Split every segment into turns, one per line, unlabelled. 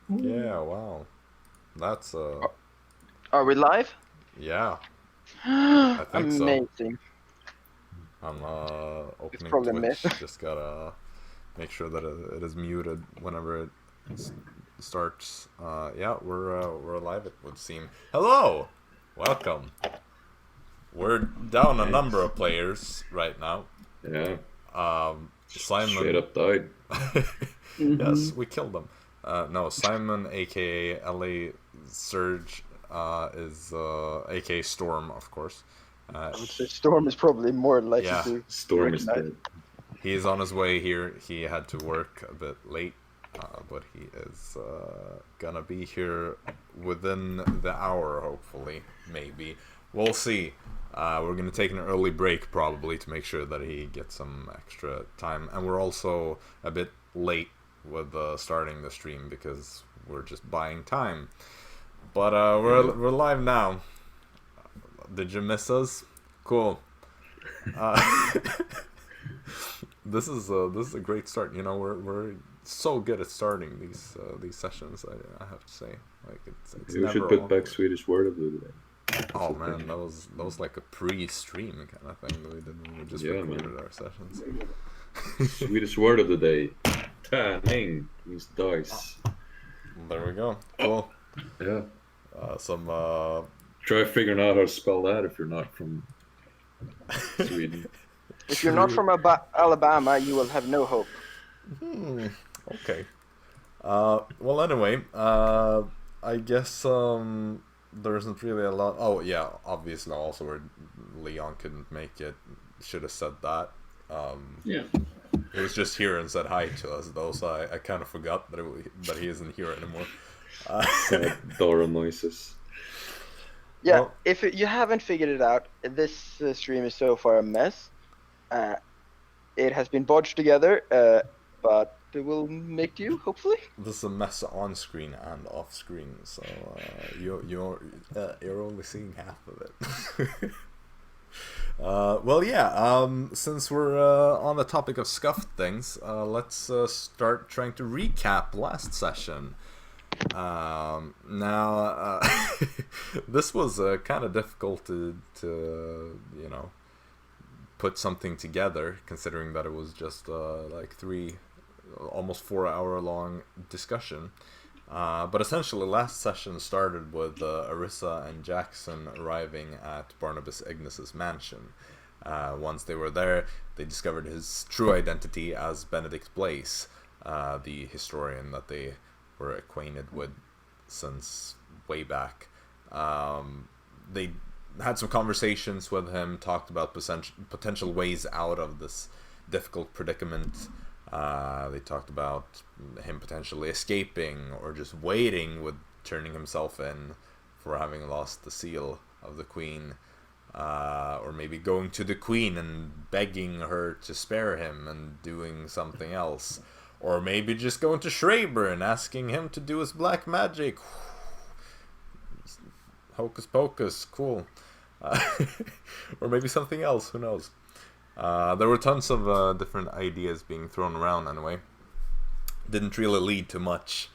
Yeah, wow. That's
Are we live?
yeah, I think so.
Amazing.
I'm
It's
opening
probably a myth.
Twitch. Just gotta make sure that it is muted whenever it s- starts. Yeah, we're live. It would seem. Hello, welcome. We're down a number
Thanks.
of players right now.
Yeah, straight
Simon.
up died.
Yes,
Mm-hmm.
we killed them. No, Simon, aka LA Serge, is aka Storm, of course. Uh,
I would say Storm is probably more likely
yeah,
to
Storm is
recognize.
dead.
he's on his way here. He had to work a bit late, but he is gonna be here within the hour, hopefully, maybe. We'll see. We're gonna take an early break probably to make sure that he gets some extra time, and we're also a bit late with starting the stream because we're just buying time. But we're live now. Did you miss us? Cool. Uh, this is a great start. You know, we're so good at starting these sessions. I have to say, like it's
Maybe we should
never
put back
awkward.
Swedish word of the day.
Oh man, that was like a pre-stream kind of thing that we did when we just
Yeah,
recorded
man.
our sessions.
Swedish word of the day. Tärning means dice.
There we go. Cool.
Yeah.
Some
Try figuring out how to spell that if you're not from Sweden.
If you're not from Alabama, you will have no hope.
Okay. Well, anyway, I guess there isn't really a lot. Oh yeah, obviously also where Leon couldn't make it. Should have said that.
Yeah.
He was just here and said hi to us though, so I kind of forgot that he isn't here anymore.
Sad Dara noises.
Yeah,
Well-
if you haven't figured it out, this stream is so far a mess. It has been bodged together, but it will make do, hopefully.
This is a mess on screen and off screen, so you're only seeing half of it. Well, yeah. Since we're on the topic of scuffed things, let's start trying to recap last session. Now, this was kind of difficult to you know put something together, considering that it was just like almost 4 hour long discussion. But essentially, last session started with Arisa and Jaxson arriving at Barnabas Ignis's mansion. Once they were there, they discovered his true identity as Benedict Blaise, the historian that they were acquainted with since way back. They had some conversations with him, talked about potential ways out of this difficult predicament. They talked about him potentially escaping or just waiting with turning himself in for having lost the seal of the queen, or maybe going to the queen and begging her to spare him and doing something else, or maybe just going to Schreiber and asking him to do his black magic. Hocus pocus, cool. Or maybe something else, who knows. There were tons of different ideas being thrown around anyway. Didn't really lead to much.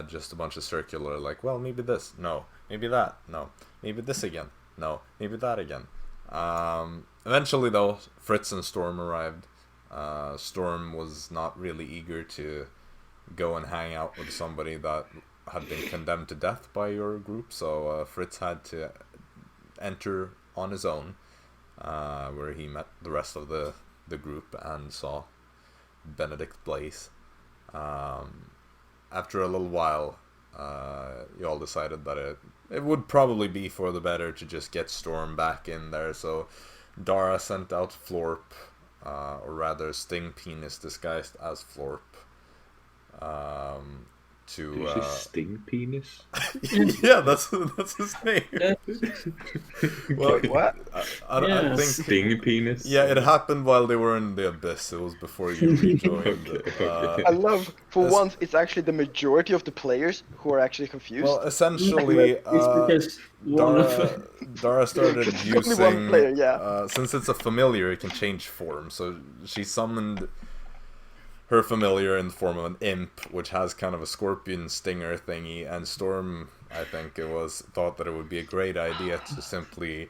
Just a bunch of circular, like, well, maybe this, no. Maybe that, no. Maybe this again, no. Maybe that again. Eventually, though, Fritz and Storm arrived. Storm was not really eager to go and hang out with somebody that had been condemned to death by your group, so Fritz had to enter on his own. Where he met the rest of the group and saw Benedict Blaise. After a little while, you all decided that it would probably be for the better to just get Storm back in there, so Dara sent out Florp, or rather Sting Penis disguised as Florp, to
Did you say sting penis?
yeah, that's his name. Well,
Wait, what?
I
Yes.
think
Sting penis?
yeah, it happened while they were in the abyss. It was before you rejoined.
Okay.
I love, for
As-
once, it's actually the majority of the players who are actually confused.
Well, essentially,
It's because one
Dara started
It's only
using.
one player, yeah.
Since it's a familiar, it can change form. So she summoned her familiar in the form of an imp, which has kind of a scorpion stinger thingy, and Storm, I think it was, thought that it would be a great idea to simply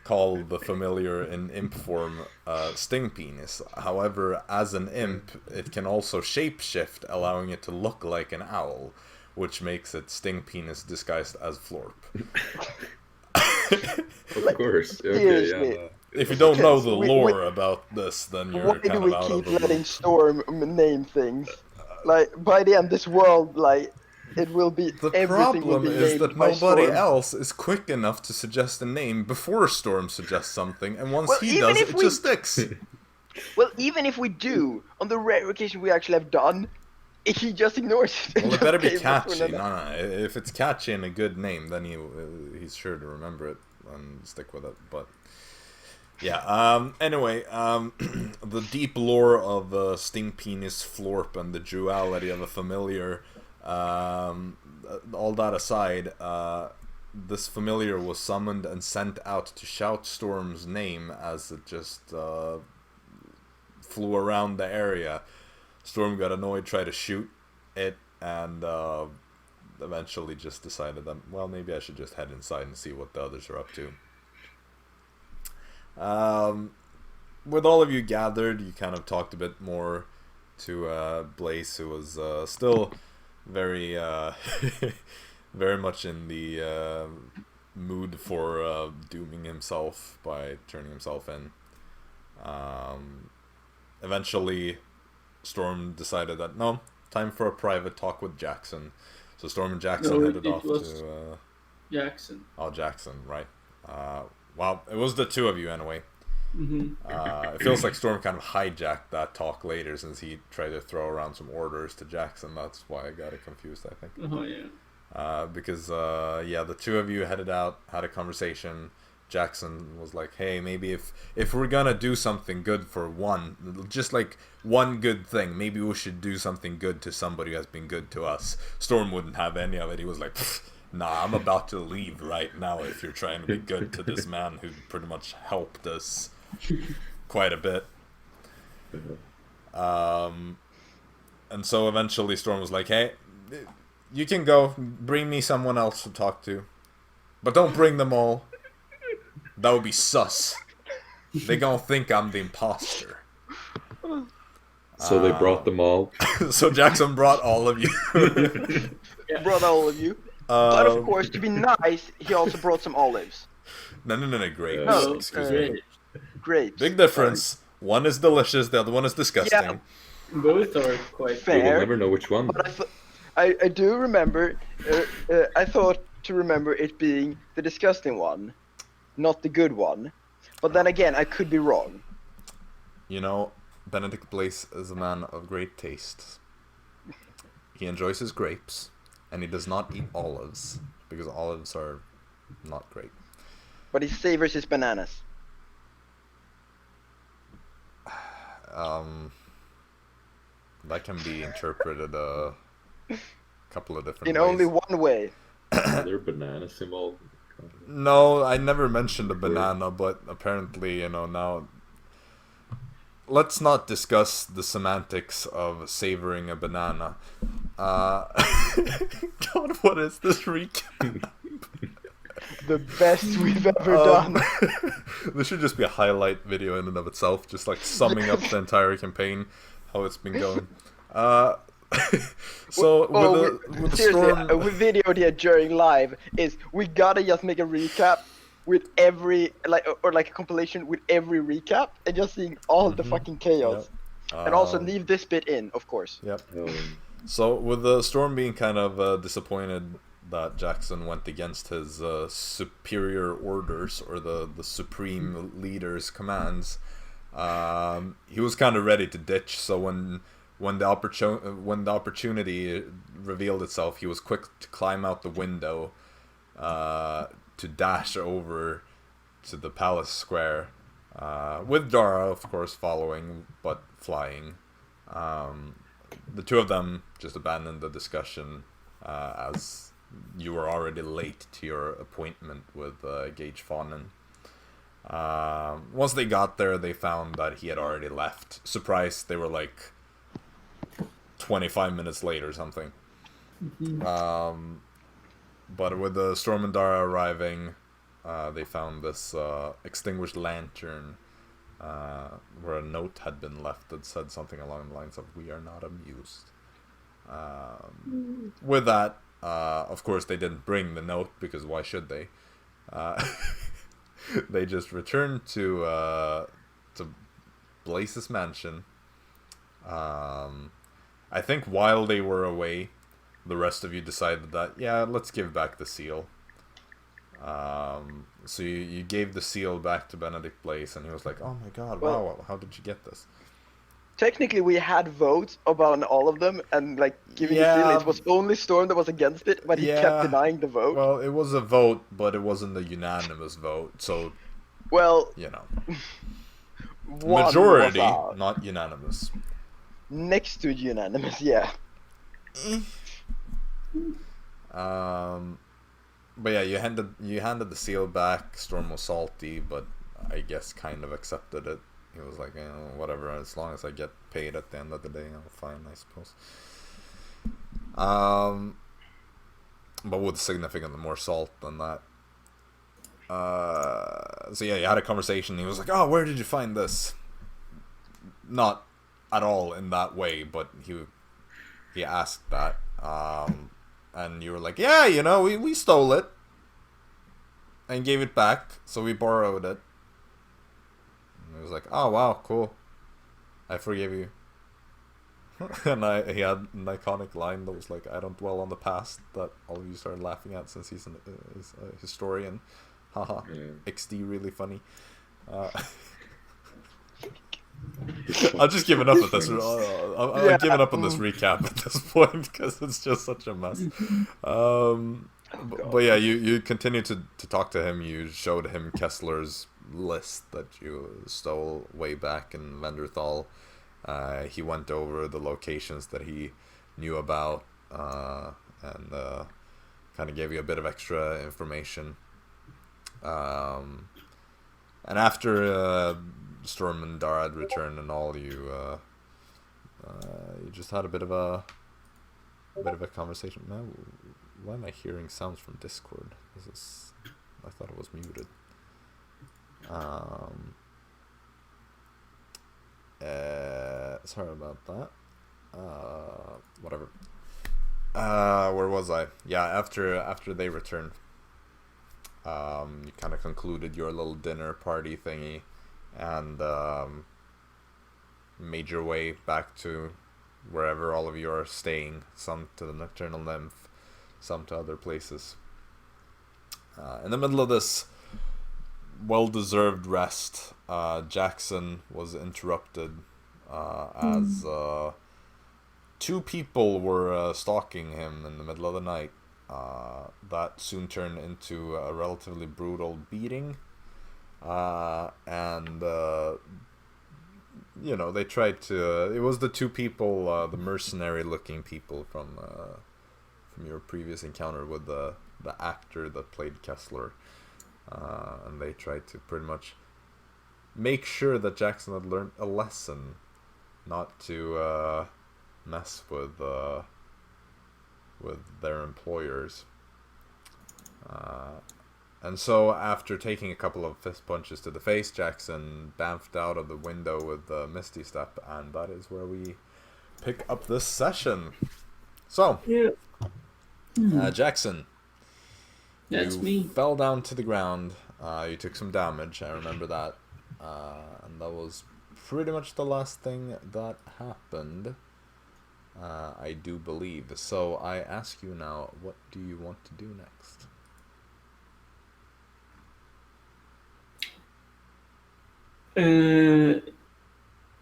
call the familiar in imp form Sting Penis. However, as an imp, it can also shapeshift, allowing it to look like an owl, which makes it Sting Penis disguised as Florp.
Of course. Okay, yeah.
If you don't know the lore about this, then you're
why
kind
do
of
we
out of
keep
the
letting
loop.
Storm name things? Like, by the end, this world, like, it will be,
The
everything will
problem
be
is
named
that
by
nobody
Storm.
else is quick enough to suggest a name before Storm suggests something, and once
Well,
he
even
does,
if
it
we-
just sticks.
Well, even if we do, on the rare occasion we actually have done, he just ignores it.
Well, it better be
Okay, that's
catchy.
when
No. If it's catchy and a good name, then he's sure to remember it and stick with it. But yeah. Anyway, the deep lore of Sting Penis Florp and the duality of a familiar. All that aside, this familiar was summoned and sent out to shout Storm's name as it just flew around the area. Storm got annoyed, tried to shoot it, and eventually just decided that, well, maybe I should just head inside and see what the others are up to. With all of you gathered, you kind of talked a bit more to Blaze, who was still very, very much in the mood for dooming himself by turning himself in. Eventually, Storm decided that, no, time for a private talk with Jaxson. So Storm and Jaxson headed off to...
Jaxson.
Oh, Jaxson, right. Well, it was the two of you anyway.
Mm-hmm.
It feels like Storm kind of hijacked that talk later since he tried to throw around some orders to Jaxson. That's why I got it confused, I think.
Oh, yeah.
Because, the two of you headed out, had a conversation. Jaxson was like, hey, maybe if we're gonna do something good for one, just like one good thing, maybe we should do something good to somebody who has been good to us. Storm wouldn't have any of it. He was like, nah, I'm about to leave right now if you're trying to be good to this man who pretty much helped us quite a bit. And so eventually Storm was like, hey, you can go, bring me someone else to talk to, but don't bring them all. That would be sus. They gonna think I'm the imposter.
So they brought them all.
So Jaxson brought all of you.
Brought all of you. But of course, to be nice, he also brought some olives.
No, grapes.
No,
Excuse me.
Grapes.
Big difference. One is delicious, the other one is disgusting.
Yeah.
Both are quite
Fair.
We will never know which one.
But I do remember, I thought to remember it being the disgusting one, not the good one. But then again, I could be wrong.
You know, Benedict Blaze is a man of great taste. He enjoys his grapes, and he does not eat olives, because olives are not great.
But he savors his bananas.
That can be interpreted a couple of different
In
ways.
only one way.
Are there bananas involved?
No, I never mentioned a banana, but apparently, now... Let's not discuss the semantics of savoring a banana. God, what is this recap?
The best we've ever done.
This should just be a highlight video in and of itself, just like summing up the entire campaign, how it's been going. So with the
seriously,
storm,
we videoed here during live is we gotta just make a recap with every or a compilation with every recap and just seeing all the fucking chaos.
Yep.
And also leave this bit in, of course.
Yep. So with the storm being kind of disappointed that Jaxson went against his superior orders or the supreme leader's commands, he was kind of ready to ditch. So when the opportunity revealed itself, he was quick to climb out the window to dash over to the palace square, with Dara, of course, following but flying. The two of them just abandoned the discussion as you were already late to your appointment with Gage Fawnin. Once they got there, they found that he had already left. Surprised, they were like, 25 minutes late or something.
Mhm.
But with the Storm and Dara arriving, they found this extinguished lantern where a note had been left that said something along the lines of, "We are not amused." With that, of course, they didn't bring the note, because why should they? They just returned to Blaze's mansion. I think while they were away, the rest of you decided that, yeah, let's give back the seal. So you gave the seal back to Benedict Blaze, and he was like, "Oh my god,
Well-
wow, how did you get this?"
Technically, we had votes about all of them, and like giving the
Yeah.
seal, it was only Storm that was against it, but he
Yeah.
kept denying the vote.
Well, it was a vote, but it wasn't a unanimous vote, so,
Well,
you know.
one
Majority,
was out.
not unanimous.
Next to unanimous, yeah.
But yeah, you handed the seal back. Storm was salty, but I guess kind of accepted it. He was like, whatever, as long as I get paid at the end of the day, I'm fine, I suppose. But with significantly more salt than that. So yeah, you had a conversation. He was like, "Oh, where did you find this?" Not at all in that way, but he asked that. And you were like, "Yeah, we stole it and gave it back, so we borrowed it." And he was like, "Oh wow, cool. I forgive you." And he had an iconic line that was like, "I don't dwell on the past," that all of you started laughing at since he's a historian. Haha. XD, really funny. I'm just giving up at this. I'm giving up on this recap at this point because it's just such a mess. But yeah, you continued to talk to him. You showed him Kessler's list that you stole way back in Venderthal. He went over the locations that he knew about and kind of gave you a bit of extra information. And after Storm and Dara had returned and all, you just had a bit of a conversation. Now, why am I hearing sounds from Discord? I thought it was muted. Sorry about that. Whatever. Where was I? Yeah, after they returned, you kind of concluded your little dinner party thingy, and made your way back to wherever all of you are staying. Some to the Nocturnal Nymph, some to other places. In the middle of this well-deserved rest, Jaxson was interrupted as two people were stalking him in the middle of the night. That soon turned into a relatively brutal beating, and they tried to. It was the two people, the mercenary-looking people from your previous encounter with the actor that played Kessler. And they tried to pretty much make sure that Jaxson had learned a lesson not to mess with their employers. And so after taking a couple of fist punches to the face, Jaxson bamfed out of the window with the Misty Step, and that is where we pick up this session. So,
Yeah.
Jaxson.
That's
you
me.
fell down to the ground. You took some damage. I remember that. And that was pretty much the last thing that happened. I do believe. So I ask you now, what do you want to do next?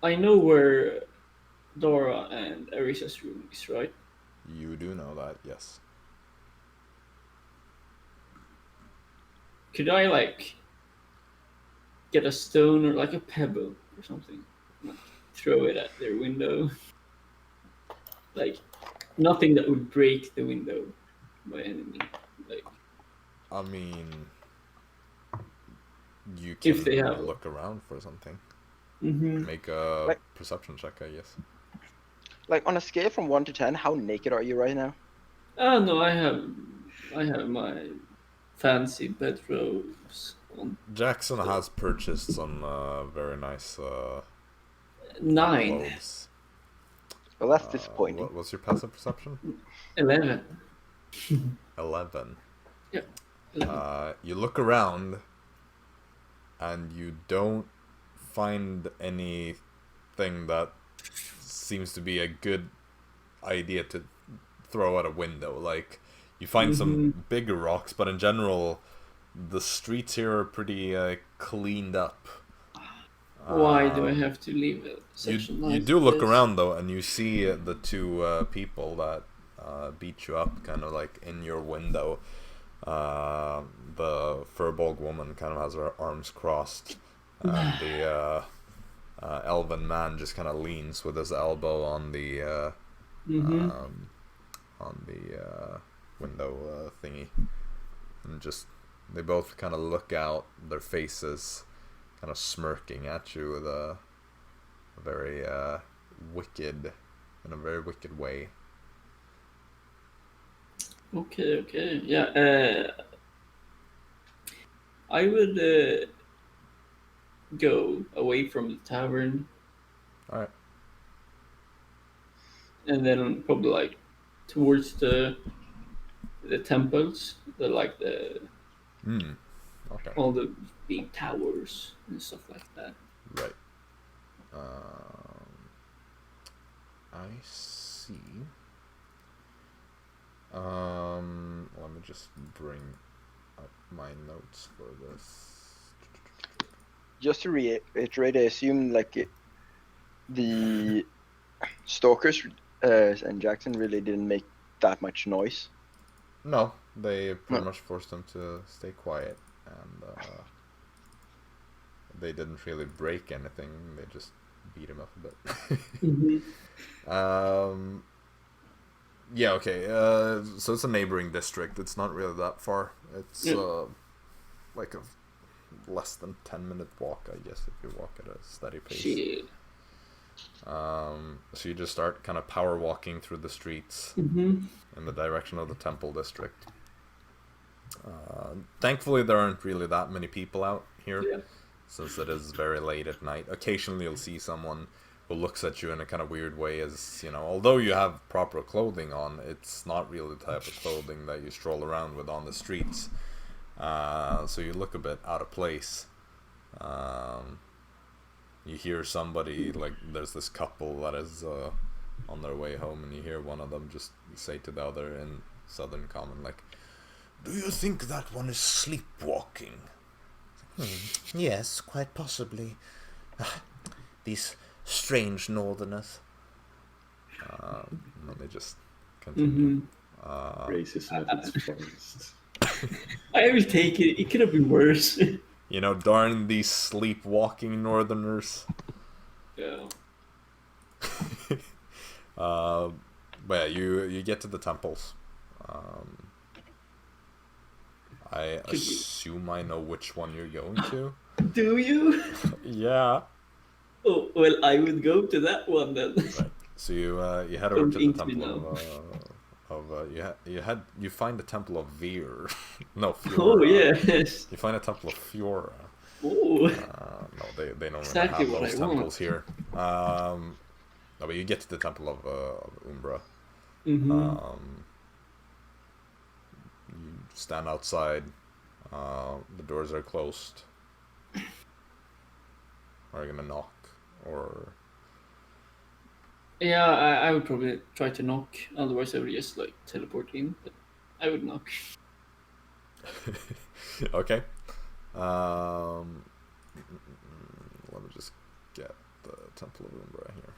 I know where Dara and Arisa's room is, right?
You do know that, yes.
Could I get a stone or a pebble or something, throw it at their window? Nothing that would break the window by enemy.
I mean, you can
If they have
look around for something.
Mm-hmm.
Make a perception check, I guess.
Like on a scale from 1 to 10, how naked are you right now?
Oh no, I have my fancy bedrobes on.
Jaxson has purchased some very nice
9,
clothes.
Well, that's disappointing.
What's your passive perception?
11.
11.
Yeah. 11.
You look around, and you don't find anything that seems to be a good idea to throw out a window. Like, you find some bigger rocks, but in general, the streets here are pretty cleaned up.
Why do I have to leave such a nice
You do look
place?
around though, and you see the two people that beat you up, kind of like in your window. The furbolg woman kind of has her arms crossed, and the elven man just kind of leans with his elbow on the window thingy, and just they both kind of look out, their faces kind of smirking at you with a very wicked way.
Okay, yeah. I would go away from the tavern,
All right.
and then probably like towards the temples, the
Okay.
all the big towers and stuff like that.
Right. I see. Let me just bring up my notes for this.
Just to reiterate, I assume like the stalkers and Jaxson really didn't make that much noise.
No, they pretty much forced them to stay quiet, and they didn't really break anything. They just beat him up a bit. Yeah, okay. So it's a neighboring district. It's not really that far. It's like a less than 10-minute walk, I guess, if you walk at a steady pace.
Shit.
So you just start kind of power walking through the streets in the direction of the temple district. Thankfully, there aren't really that many people out here, since it is very late at night. Occasionally, you'll see someone who looks at you in a kind of weird way, as, you know, although you have proper clothing on, it's not really the type of clothing that you stroll around with on the streets. So you look a bit out of place. You hear somebody, like, there's this couple that is on their way home, and you hear one of them just say to the other in Southern Common, like, "Do you think that one is sleepwalking?"
Yes, quite possibly. These strange northerners.
And they just continue.
Racism at its finest.
I will take it. It could have been worse.
You know, darn these sleepwalking northerners.
Yeah.
But yeah, you get to the temples. I assume I know which one you're going to.
Do you?
Yeah.
Oh well, I would go to that one then.
Right. So you head over to the
Don't ink me
temple you find the temple of Veer. No, Fiora.
Oh yes.
You find a temple of Fiora.
Oh.
No, they don't
Exactly
really have
what
those
I
temples here. No, but you get to the temple of Umbra. You stand outside. The doors are closed. Are you gonna knock, or?
Yeah, I would probably try to knock. Otherwise, I would just like teleport in. But I would knock.
Okay. Let me just get the Temple of Umbra here.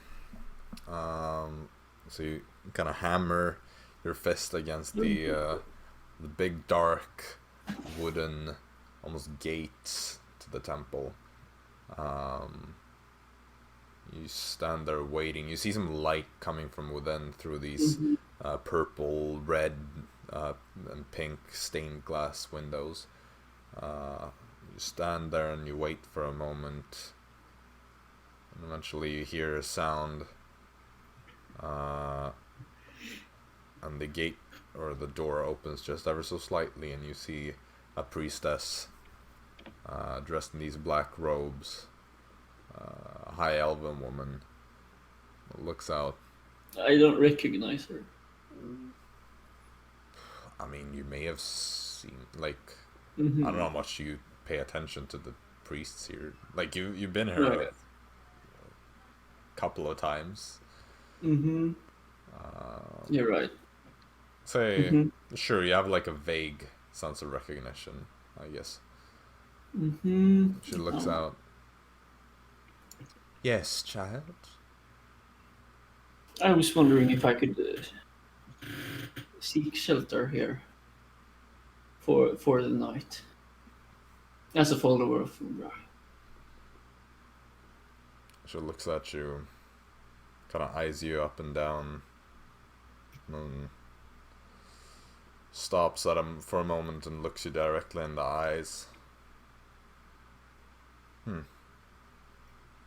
So you kind of hammer your fist against the big dark wooden almost gates to the temple. You stand there waiting. You see some light coming from within through these purple, red, and pink stained glass windows. You stand there and you wait for a moment, and eventually you hear a sound. And the gate or the door opens just ever so slightly, and you see a priestess dressed in these black robes, a high elven woman, looks out.
I don't recognize her.
I mean, you may have seen, like,
Mm-hmm.
I don't know how much you pay attention to the priests here. Like, you've been here
Right.
a couple of times.
Mm-hmm. You're right.
Say,
Mm-hmm.
sure, you have like a vague sense of recognition, I guess.
Mm-hmm.
She looks out. Yes, child.
I was wondering if I could seek shelter here for the night. As a follower of Drow.
She looks at you, kind of eyes you up and down, and stops at him for a moment and looks you directly in the eyes.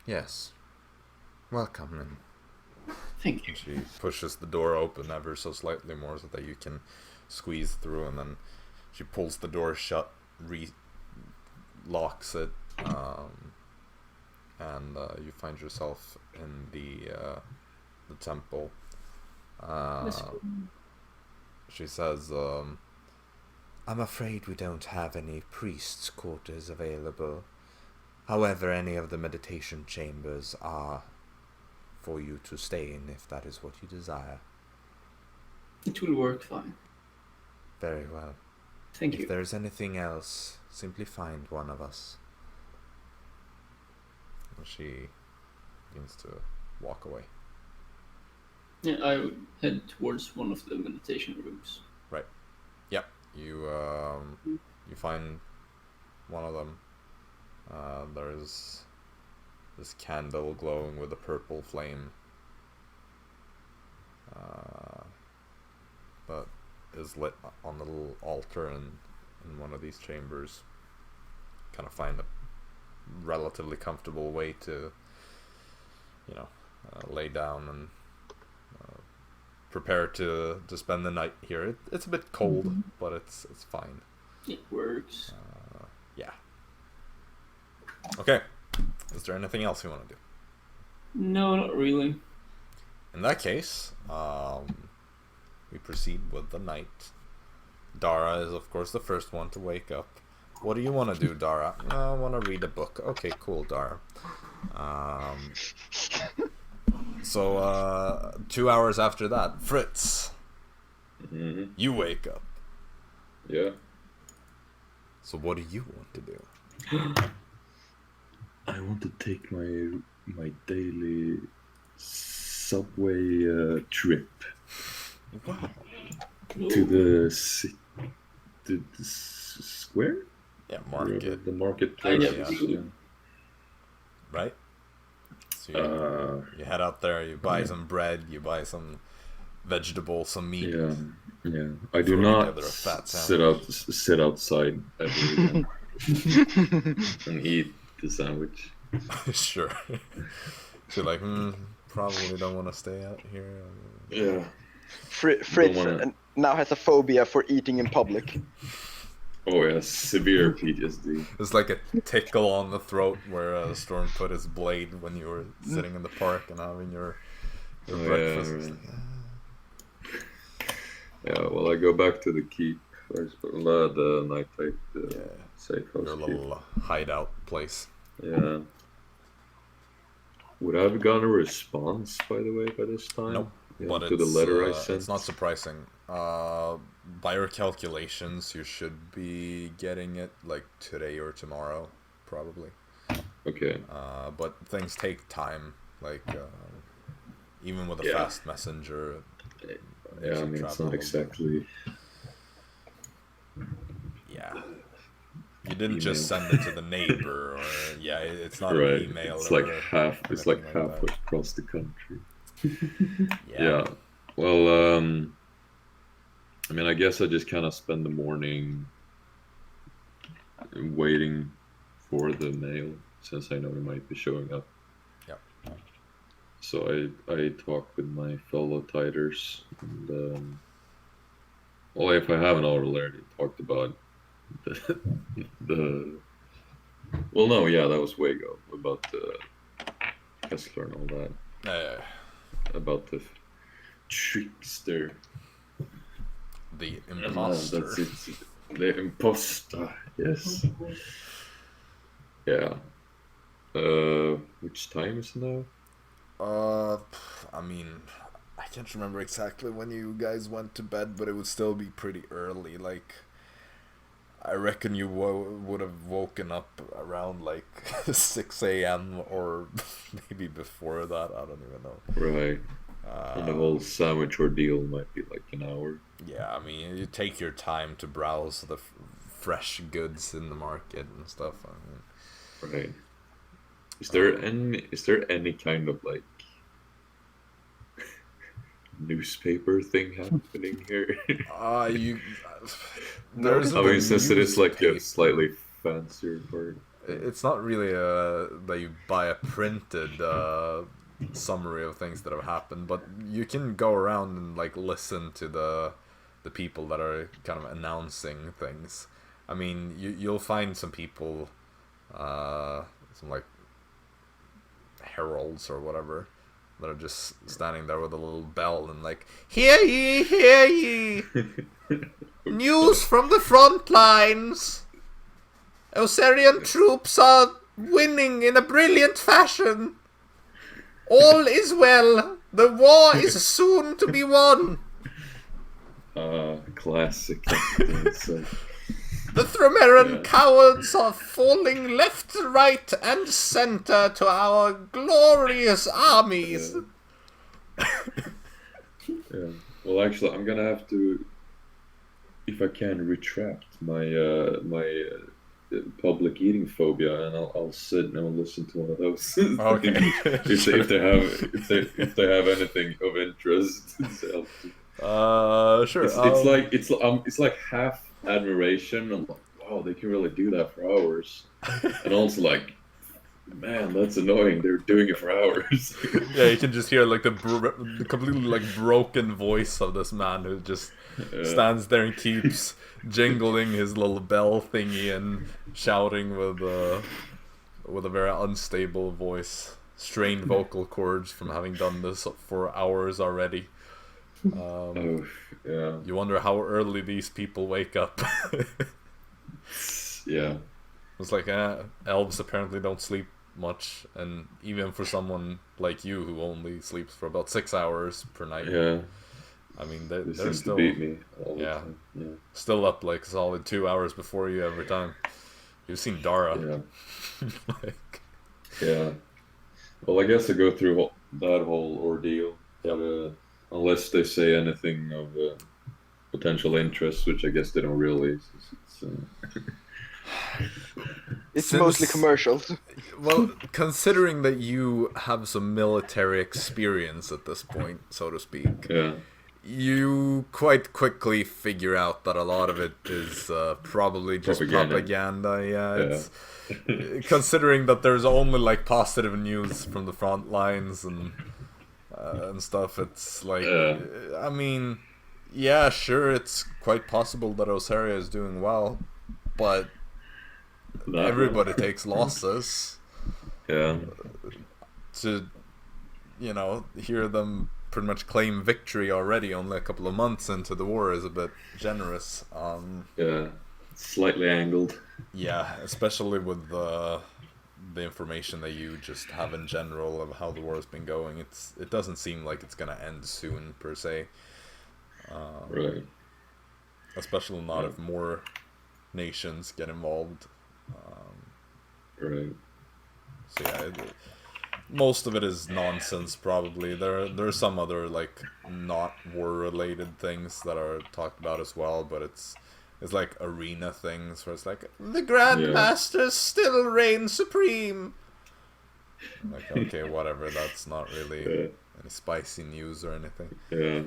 Yes. Welcome in.
Thank you.
She pushes the door open ever so slightly more so that you can squeeze through, and then she pulls the door shut, locks it, and you find yourself in the temple.
That's cool.
She says, I'm afraid we don't have any priests' quarters available. However, any of the meditation chambers are for you to stay in if that is what you desire.
It will work fine.
Very well.
Thank
If
you.
there's anything else, simply find one of us. And she begins to walk away.
Yeah, I would head towards one of the meditation rooms.
Right. Yep. You find one of them. There's this candle glowing with a purple flame. That is lit on the little altar in one of these chambers. Kind of find a relatively comfortable way to, lay down and prepare to spend the night here. It's a bit cold, but it's fine.
It works.
Yeah. Okay. Is there anything else you want to do?
No, not really.
In that case, we proceed with the night. Dara is, of course, the first one to wake up. What do you want to do, Dara? I want to read a book. Okay, cool, Dara. So, 2 hours after that, Fritz, you wake up.
Yeah.
So what do you want to do?
I want to take my daily subway trip
Wow.
to the square.
Yeah, market,
The marketplace.
Yeah.
Yeah.
right? So you head out there, you buy some bread, you buy some vegetables, some meat.
Yeah. I do
Throw
not
together a fat
sit outside ever again and eat the sandwich.
Sure. So like, probably don't want to stay out here.
Yeah.
Fritz
wanna-
now has a phobia for eating in public.
Oh yeah, severe PTSD.
It's like a tickle on the throat where Storm put his blade when you were sitting in the park and having your breakfast. It's
right.
like,
Yeah, well, I go back to the keep. The night safe house
your
keep.
little hideout place.
Yeah. Would I have gotten a response, by the way, by this time?
Nope.
Yeah,
But
to the letter I
it's
sent?
not surprising. By your calculations, you should be getting it like today or tomorrow, probably.
Okay.
But things take time. Like even with a
Yeah.
fast messenger.
Yeah, I mean, it's not exactly...
Yeah. You didn't just send it to the neighbor, or it's not
Right.
an email.
It's
or
like half. It's like
anything like
halfway across the country.
that.
Yeah. Well, I mean, I guess I just kind of spend the morning waiting for the mail, since I know it might be showing up.
Yep.
So I talked with my fellow Tiders, and well, if I haven't already talked about the, the well, no, yeah, that was Wago about the Kessler and all that, about the trickster,
The
and
imposter.
that's it, the imposter, yes, yeah. Which time is it now?
I mean, I can't remember exactly when you guys went to bed, but it would still be pretty early. Like, I reckon you would have woken up around like 6 a.m. or maybe before that. I don't even know.
Right. And the whole sandwich ordeal might be like an hour.
Yeah, I mean, you take your time to browse the fresh goods in the market and stuff. I mean,
Right. Is there any kind of like newspaper thing happening here?
There's
I mean, since it is like a slightly fancier part.
It's not really that you buy a printed summary of things that have happened, but you can go around and like listen to the people that are kind of announcing things. I mean, you'll find some people, some like heralds or whatever, that are just standing there with a little bell and like, "Hear ye, hear ye! News from the front lines! Osirian troops are winning in a brilliant fashion! All is well! The war is soon to be won!
Classic.
The Thromeran
Yeah.
cowards are falling left, right, and center to our glorious armies!"
Yeah. Well, actually, I'm gonna have to, if I can, retract my public eating phobia, and I'll sit and I'll listen to one of those.
Okay.
if they have anything of interest.
Sure.
It's like half admiration. I'm like, wow, they can really do that for hours, and also like, man, that's annoying. They're doing it for hours.
Yeah, you can just hear like the completely like broken voice of this man who just stands there and keeps jingling his little bell thingy and shouting with a very unstable voice, strained vocal cords from having done this for hours already.
Yeah.
You wonder how early these people wake up.
Yeah.
It's like elves apparently don't sleep much, and even for someone like you who only sleeps for about 6 hours per night,
Yeah.
I mean
They
they're
seem
still
to beat me all the
yeah.
time. Yeah.
still up like solid 2 hours before you every time. You've seen Dara.
Yeah.
Like,
Yeah. Well, I guess I go through that whole ordeal. But, unless they say anything of potential interest, which I guess they don't really.
It's mostly commercials.
well, considering that you have some military experience at this point, so to speak,
Yeah.
you quite quickly figure out that a lot of it is probably just propaganda. Yeah, it's considering that there's only like positive news from the front lines and stuff. It's like, I mean, yeah, sure, it's quite possible that Osaria is doing well, but everybody takes losses.
Yeah.
To, hear them pretty much claim victory already only a couple of months into the war is a bit generous.
Yeah. Slightly angled.
Yeah, especially with the information that you just have in general of how the war has been going. It doesn't seem like it's gonna end soon per se.
Right.
Especially not if more nations get involved.
Right.
So yeah, most of it is nonsense probably. There are some other like not war related things that are talked about as well, but it's like arena things where it's like the Grandmasters still reign supreme. Like, okay, whatever, that's not really any spicy news or anything.
Yeah.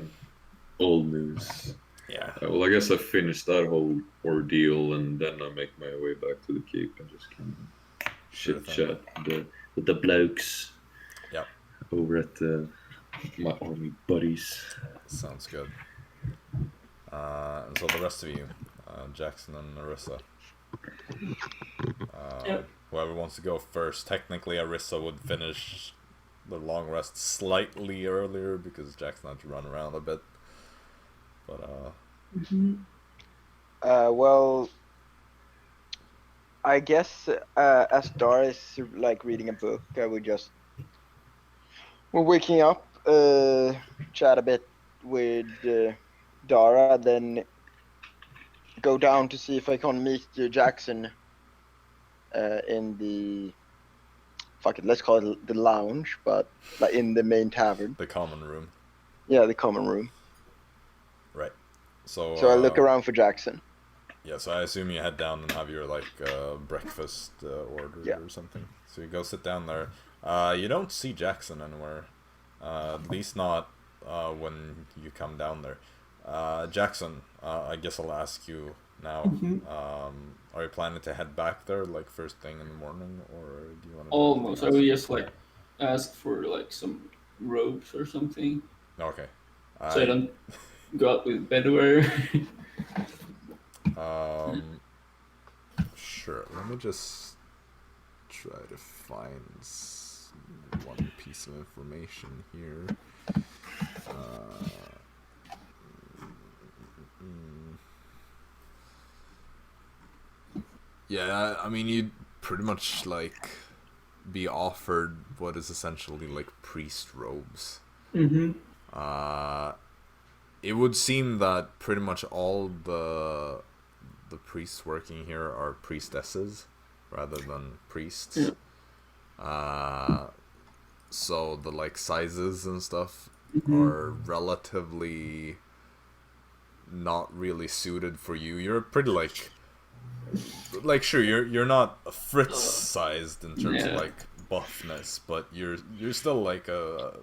Old news.
Yeah.
Well, I guess I finished that whole ordeal, and then I make my way back to the keep and just kind of chit chat with the blokes.
Yep.
over at my army buddies.
Sounds good. And so the rest of you, Jaxson and Arisa.
Yep.
Whoever wants to go first. Technically, Arisa would finish the long rest slightly earlier because Jaxson had to run around a bit. But
well, I guess as Dara is like reading a book, I would just, when waking up, chat a bit with Dara, then go down to see if I can meet Jaxson in the, fuck it, let's call it the lounge, but like in the main tavern.
the common room.
Yeah, the common room.
Right. So
I look around for Jaxson.
Yeah, so I assume you head down and have your like breakfast order or something. So you go sit down there. You don't see Jaxson anywhere. At least not when you come down there. Jaxson, I guess I'll ask you now. Are you planning to head back there like first thing in the morning, or do you want to?
Almost. I would just like ask for like some robes or something,
Okay.
so I don't go out with bedwear.
Sure. Let me just try to find one piece of information here. Yeah, I mean, you'd pretty much like be offered what is essentially like priest robes. It would seem that pretty much all the priests working here are priestesses rather than priests. So the like sizes and stuff are relatively not really suited for you. You're pretty like sure you're not Fritz sized in terms of like buffness, but you're still like a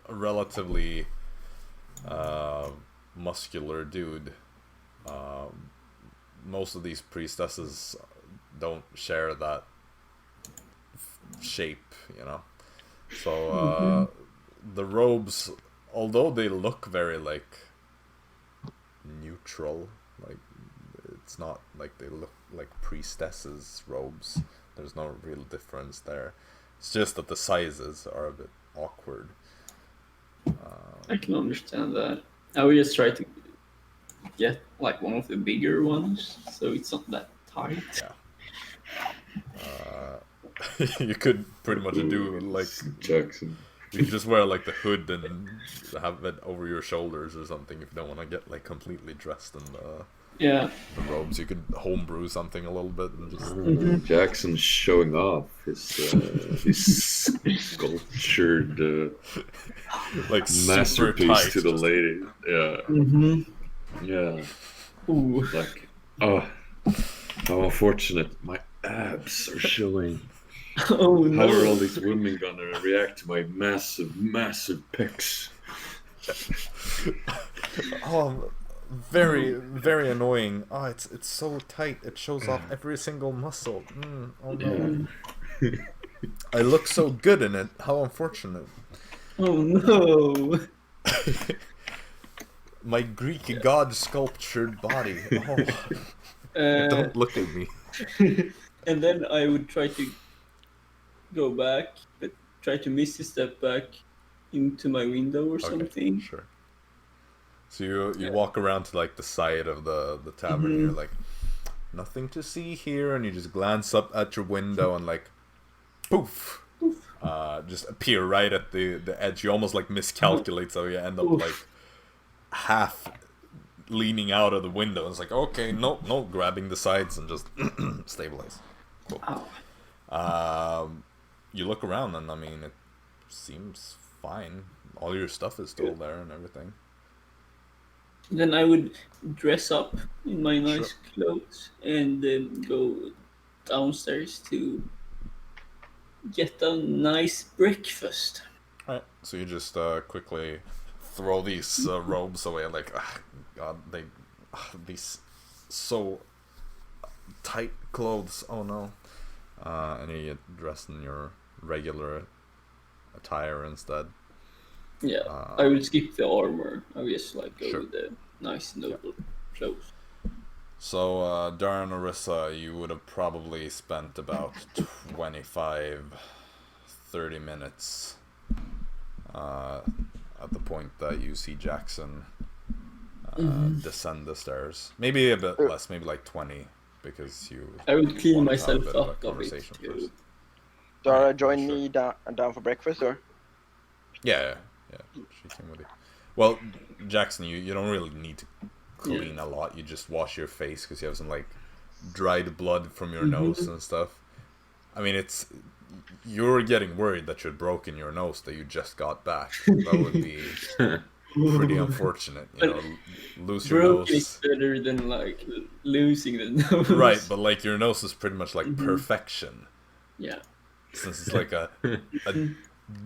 relatively muscular dude. Most of these priestesses don't share that shape, you know. So the robes, although they look very like neutral, like it's not like they look like priestesses' robes. There's no real difference there. It's just that the sizes are a bit awkward.
I can understand that. I would just try to get like one of the bigger ones, so it's not that tight.
Yeah. You could pretty much do like
Jaxson.
you could just wear like the hood and have it over your shoulders or something if you don't want to get like completely dressed in the robes. You could homebrew something a little bit and just
Jackson's showing off his sculptured
like
masterpiece to the lady. Yeah. Yeah.
Ooh.
Like, oh, how unfortunate. My abs are showing.
Oh no.
How are all these women gonna react to my massive pecs?
Oh, very, very annoying. Oh, it's so tight. It shows off every single muscle. Oh no. I look so good in it. How unfortunate.
Oh no.
My Greek god sculptured body. Oh. Don't look at me.
And then I would try to go back, but try to miss a step back into my window or something.
Sure. So you walk around to like the side of the tavern. And you're like, nothing to see here, and you just glance up at your window and like, poof, just appear right at the edge. You almost like miscalculate, so you end up like half leaning out of the window. It's like, okay, no, grabbing the sides and just stabilize. Cool. You look around and I mean it seems fine. All your stuff is still there and everything.
Then I would dress up in my nice clothes and then go downstairs to get a nice breakfast.
Alright, so you just quickly throw these robes away, like, God, these so tight clothes, oh no. And you get dressed in your regular attire instead.
Yeah, I will skip the armor. I will just like go
Sure.
with the nice noble clothes.
So, Dara and Arisa, you would have probably spent about 25, 30 minutes at the point that you see Jaxson descend the stairs. Maybe a bit less, maybe like 20, because you...
I will clean
want to have a
myself
bit of a
up a bit
conversation
too.
first.
Dara,
Right,
join
sure.
me down for breakfast, or?
Yeah, she came with you. Well, Jaxson, you don't really need to clean a lot. You just wash your face because you have some like dried blood from your nose and stuff. I mean, you're getting worried that you'd broken your nose that you just got back. That would be pretty unfortunate. You know, lose your
Broken is
nose.
better than like losing the nose.
Right, but like your nose is pretty much like perfection.
Yeah.
Since it's like a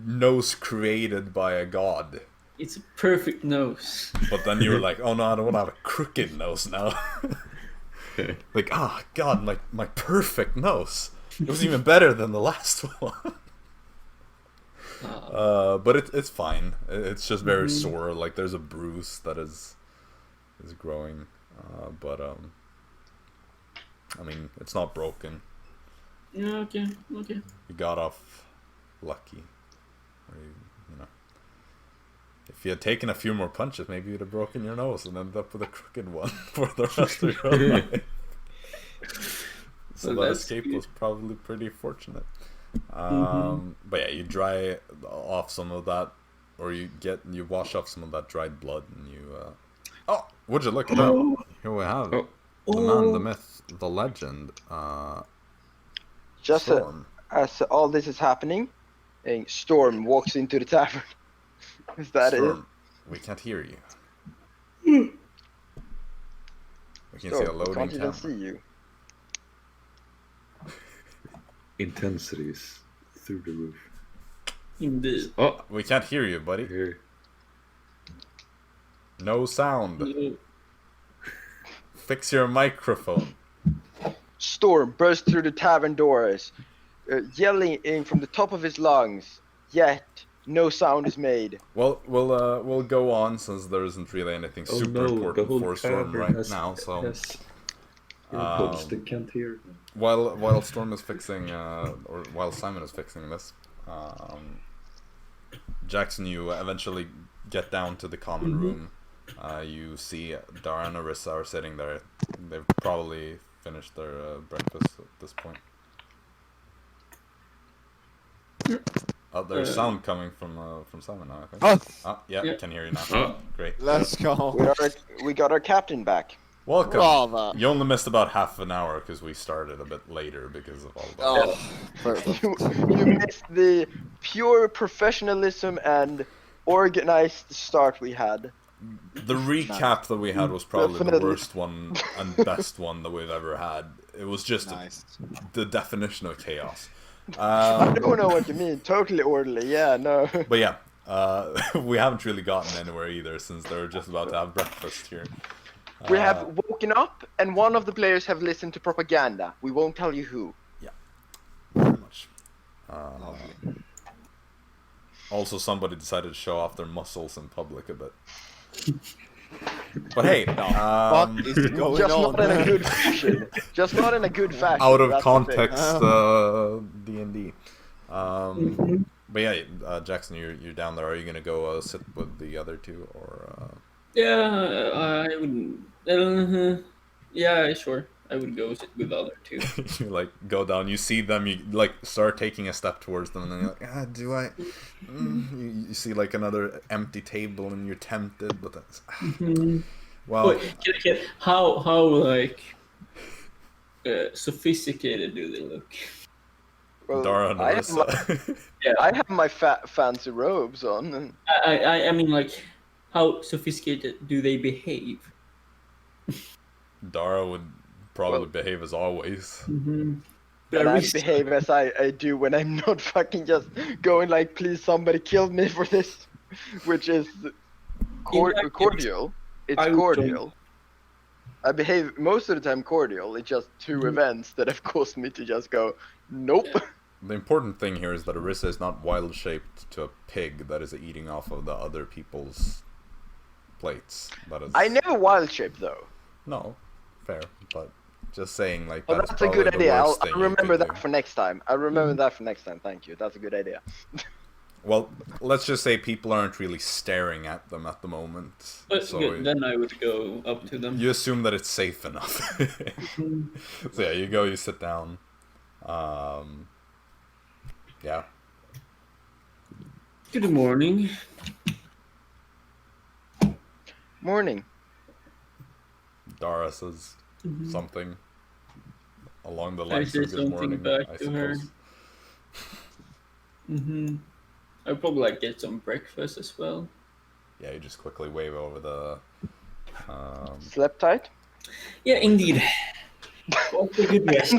nose created by a god.
It's a perfect nose.
But then you were like, oh no, I don't want to have a crooked nose now. Like, god, my perfect nose. It was even better than the last one. But it's fine. It's just very sore. Like there's a bruise that is growing. But I mean, it's not broken.
Yeah, okay.
You got off lucky. Or you know. If you had taken a few more punches, maybe you'd have broken your nose and ended up with a crooked one for the rest of your life. So that escape was probably pretty fortunate. But yeah, you dry off some of that, or you wash off some of that dried blood, and you. Oh, would you look at that? Here we have the man, the myth, the legend.
Just
Storm.
as all this is happening, a Storm walks into the tavern. Is that
Storm, we can't hear you. We can see a
Storm, we
loading
can't even
camera.
see you.
Intensity is through the roof.
Indeed.
Oh, we can't hear you, buddy.
Here.
No sound. Fix your microphone.
Storm bursts through the tavern doors, yelling in from the top of his lungs, yet no sound is made.
Well, we'll go on since there isn't really anything super important for Storm right now. So
They can't hear.
while Storm is fixing, or while Simon is fixing this, Jaxson, you eventually get down to the common room. You see Dara and Arisa are sitting there. They've probably finished their breakfast at this point. There's sound coming from Simon now, I think. Yeah, can hear you now. Great.
Let's go.
We got our captain back.
Welcome.
Bravo.
You only missed about half an hour because we started a bit later because of all that.
Perfect.
You missed the pure professionalism and organized start we had.
The recap that we had was probably the
Definitely.
worst one and best one that we've ever had. It was just
Nice.
the definition of chaos.
I don't know what you mean. Totally orderly. Yeah, no.
But yeah, we haven't really gotten anywhere either since they're just about to have breakfast here.
We have woken up, and one of the players have listened to propaganda. We won't tell you who.
Pretty much. Also, somebody decided to show off their muscles in public a bit. But hey,
What is going
Just
on?
not in a good fashion. Just not in a good fashion.
out of
that's the thing.
context, D&D. But yeah, Jaxson, you're down there. Are you gonna go sit with the other two, or?
Yeah, I would. Yeah, sure. I would go sit with the other two.
You like go down, you see them, you like start taking a step towards them, and then you're like, do I? You see like another empty table, and you're tempted, but that's well.
Wait, how like sophisticated do they look?
Well,
Dara and
I have my,
Arisa.
I have my fancy robes on, and
I mean, like, how sophisticated do they behave?
Dara would probably behave as always.
and I behave as I do when I'm not fucking just going like, please somebody kill me for this, which is cordial. It's
I would
cordial. I behave most of the time cordial. It's just two events that have caused me to just go, nope.
the important thing here is that Arisa is not wild-shaped to a pig that is eating off of the other people's plates. That is...
I never wild shape though.
No, fair, but just saying, like,
Well,
that's
that's a
probably
good
the
idea.
worst
I'll
thing you
remember
could
that
do.
for next time. I'll remember that for next time. Thank you. That's a good idea.
Well, let's just say people aren't really staring at them at the moment.
But
So
good, then I would go up to them.
you assume that it's safe enough. So yeah, you go, you sit down. Yeah.
Good morning.
Morning.
Dara says something along the
I
lines
say
of good
something
morning,
back
I
to her.
suppose.
I'd probably like get some breakfast as well.
Yeah, you just quickly wave over the...
Slept tight?
Yeah, indeed. What a good rest.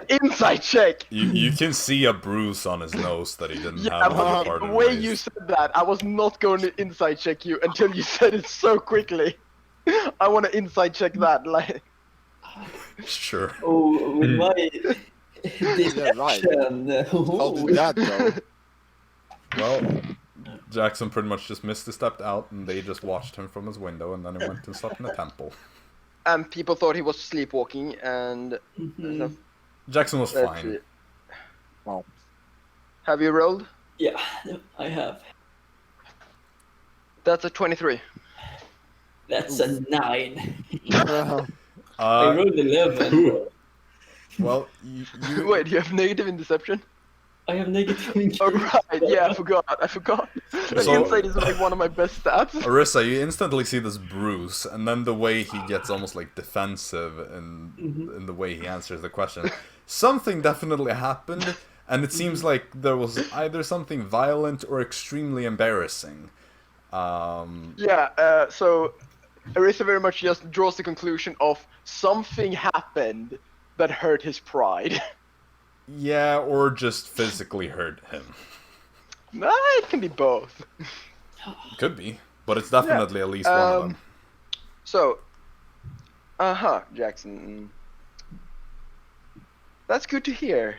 Inside check!
You can see a bruise on his nose that he didn't
Yeah,
have on the
but
part
the
of
way
his
you
waist.
said that, I was not going to inside check you until you said it so quickly. I want to inside check that, like...
Sure.
Oh, with my
Yeah, right.
deception.
How did that go?
Well, Jaxson pretty much just misstepped out, and they just watched him from his window, and then he went and slept in the temple.
And people thought he was sleepwalking, and... stuff.
Jaxson was
Let's
fine.
see.
Wow.
Have you rolled?
Yeah, I have.
That's a 23.
That's a 9. I
Uh,
rolled 11.
well, you
Wait, you have negative in deception?
I have negative.
Oh, right, yeah, I forgot.
So-
Insight is like one of my best stats.
Arisa, you instantly see this bruise, and then the way he gets almost like defensive in the way he answers the question. Something definitely happened, and it seems like there was either something violent or extremely embarrassing.
Yeah, so Arisa very much just draws the conclusion of something happened that hurt his pride.
Yeah, or just physically hurt him.
Nah, it can be both.
Could be, but it's definitely at least one of them.
So, Jaxson. That's good to hear.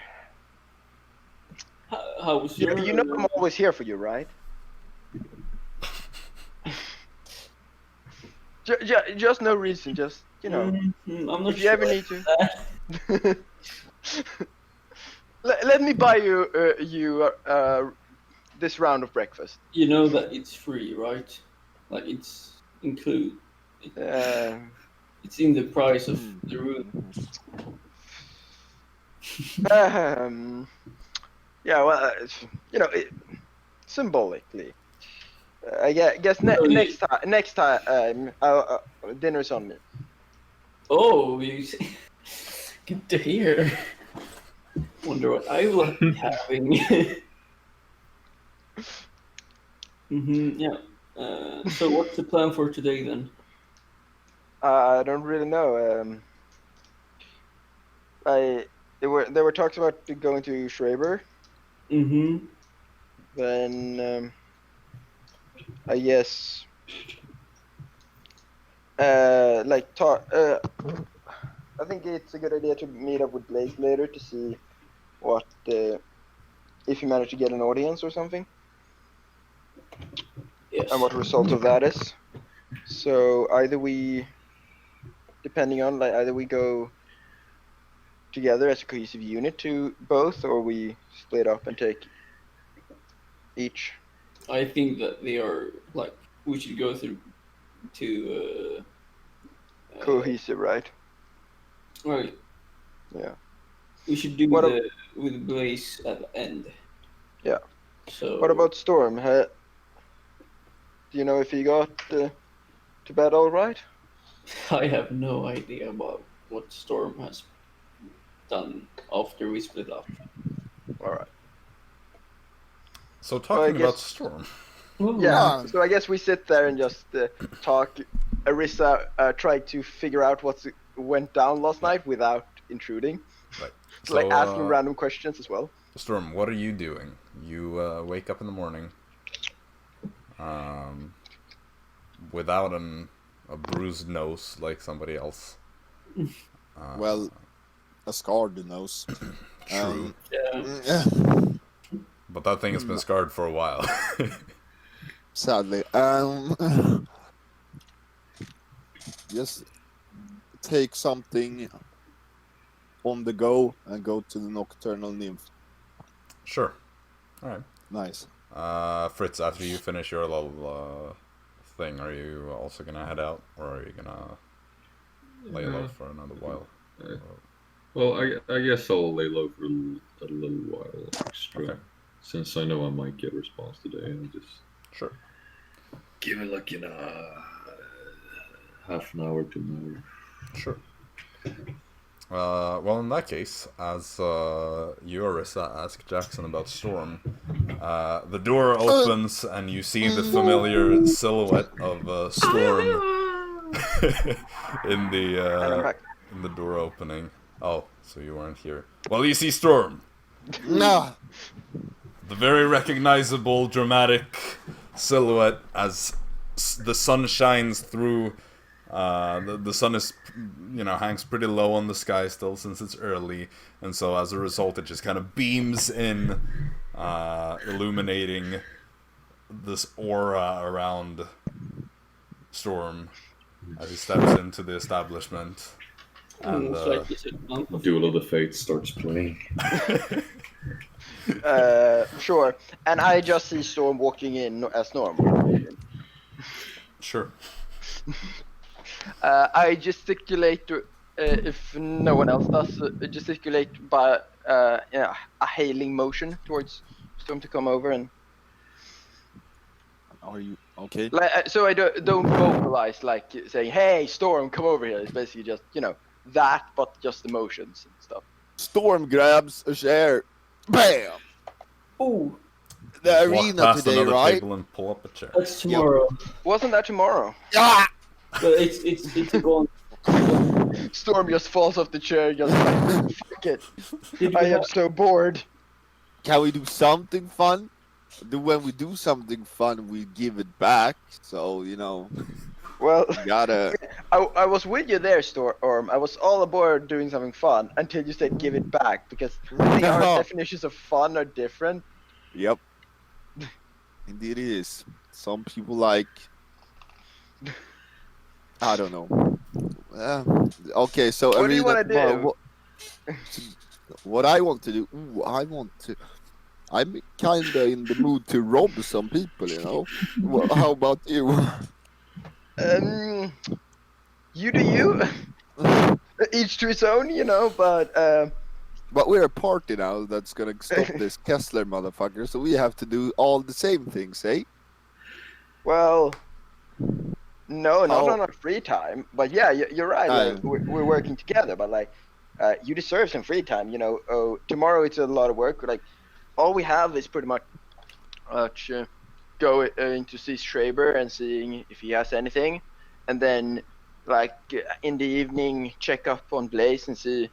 How was your...
You know I'm always here for you, right? Just no reason, just, you know.
I'm not
If you
sure
ever need
about
to. Let me buy you this round of breakfast.
You know that it's free, right? Like it's include. It's in the price of the room.
Yeah, well, you know, symbolically. I guess next time, dinner's on me.
Oh, good to hear. Wonder what I will be having. Yeah. So what's the plan for today then?
I don't really know. There were talks about going to Schreiber. Then I guess I think it's a good idea to meet up with Blaze later to see what if you manage to get an audience or something,
Yes.
and what the result of that is. So either we, depending on either we go together as a cohesive unit to both, or we split up and take each.
I think that they are we should go through to
Cohesive, right?
right.
Yeah.
We should do
What
with Blaze at the end.
Yeah.
So
What about Storm? Do you know if he got to bed all right?
I have no idea about what Storm has done after we split up.
All right.
So talking about
guess-
Storm.
Yeah. So I guess we sit there and just talk. Arisa tried to figure out what went down last night without intruding.
Right.
So, asking random questions as well.
Storm, what are you doing? You wake up in the morning without a bruised nose like somebody else.
Well, a scarred nose.
True.
Yeah.
But that thing has been scarred for a while.
Sadly. Just take something on the go and go to the Nocturnal Nymph.
Sure. Alright.
Nice.
Fritz, after you finish your little thing, are you also gonna head out, or are you gonna lay low for another while?
Well, I guess I'll lay low for a little while extra.
Okay.
Since I know I might get a response today, I'll just
Sure.
give it like half an hour to an hour.
Sure. Well, in that case, as you, Arisa, ask Jaxson about Storm, the door opens and you see the familiar silhouette of Storm in the door opening. Oh, so you weren't here. Well, you see Storm.
No.
The very recognizable, dramatic silhouette as the sun shines through. The sun is, hangs pretty low on the sky still since it's early, and so as a result, it just kind of beams in, illuminating this aura around Storm as he steps into the establishment. And
Duel of the Fates starts playing.
Sure. And I just see Storm walking in as normal.
Sure.
I gesticulate, if no one else does, gesticulate by a hailing motion towards Storm to come over, and
Are you okay?
so I don't vocalize like saying, "Hey, Storm, come over here." It's basically just that, but just emotions and stuff.
Storm grabs a chair. Bam!
Oh,
The
Walk
arena
past
today,
another
right?
table and pull up a chair.
that's tomorrow.
Wasn't that tomorrow?
Ah!
But it's gone.
Storm just falls off the chair, just like, fuck it. I am so bored.
Can we do something fun? When we do something fun, we give it back. So,
Well,
gotta.
I was with you there, Storm. I was all aboard doing something fun until you said give it back, because I think our definitions of fun are different.
Yep. Indeed it is. Some people like. I don't know. Okay, so
What do you
arena
wanna
tomorrow, what I want to do? I'm kinda in the mood to rob some people, Well, how about you?
You do you. Each to his own, but
But we're a party now that's gonna stop this Kessler motherfucker, so we have to do all the same things, eh?
well, no, not
How-
on our free time. But yeah, you're right. Like, we're working together, but you deserve some free time. Tomorrow it's a lot of work. Like, all we have is pretty much going to see Schreiber and seeing if he has anything, and then in the evening check up on Blaze and seeing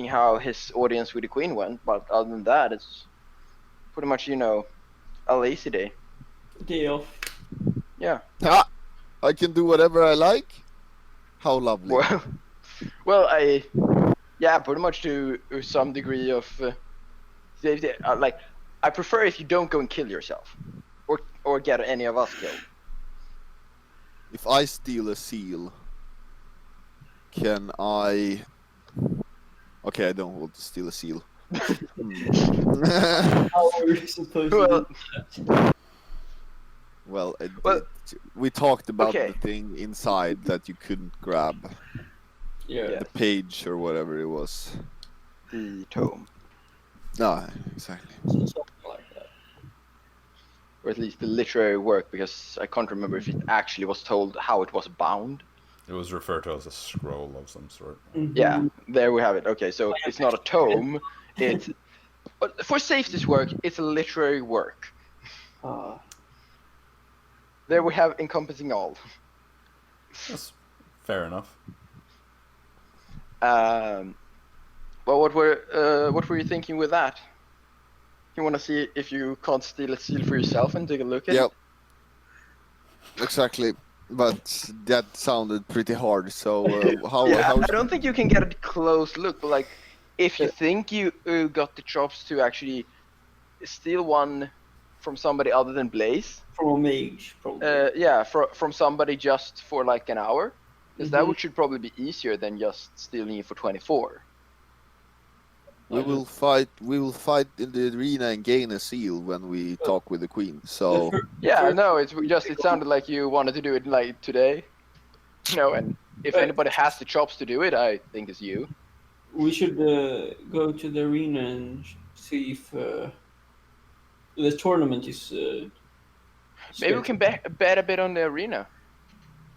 how his audience with the Queen went. But other than that, it's pretty much a lazy day.
Day off.
Yeah.
I can do whatever I like. How lovely.
Well, pretty much to some degree of safety. I prefer if you don't go and kill yourself, or get any of us killed.
If I steal a seal, can I? Okay, I don't want to steal a seal.
How are we supposed to do that?
Well, we talked about
Okay.
the thing inside that you couldn't grab,
Yeah.
the page or whatever it was.
The tome,
No, exactly.
Something like that.
or at least the literary work, because I can't remember if it actually was told how it was bound.
It was referred to as a scroll of some sort.
Yeah, there we have it. Okay, so it's not a tome. But for safety's work, it's a literary work.
Ah.
There we have encompassing all.
That's fair enough.
Well, what were you thinking with that? You want to see if you can't steal a seal for yourself and take a look at
Yep.
it?
Exactly. But that sounded pretty hard. So
I don't think you can get a close look, but if you think you got the chops to actually steal one from somebody other than Blaze,
From a mage, probably.
from somebody just for like an hour, because
Mhm.
that should probably be easier than just stealing it for 24.
We will fight in the arena and gain a seal when we talk with the queen. So
Yeah, no, it sounded like you wanted to do it like today. And if
Right.
anybody has the chops to do it, I think it's you.
We should go to the arena and see if the tournament is.
Maybe we can bet a bit on the arena.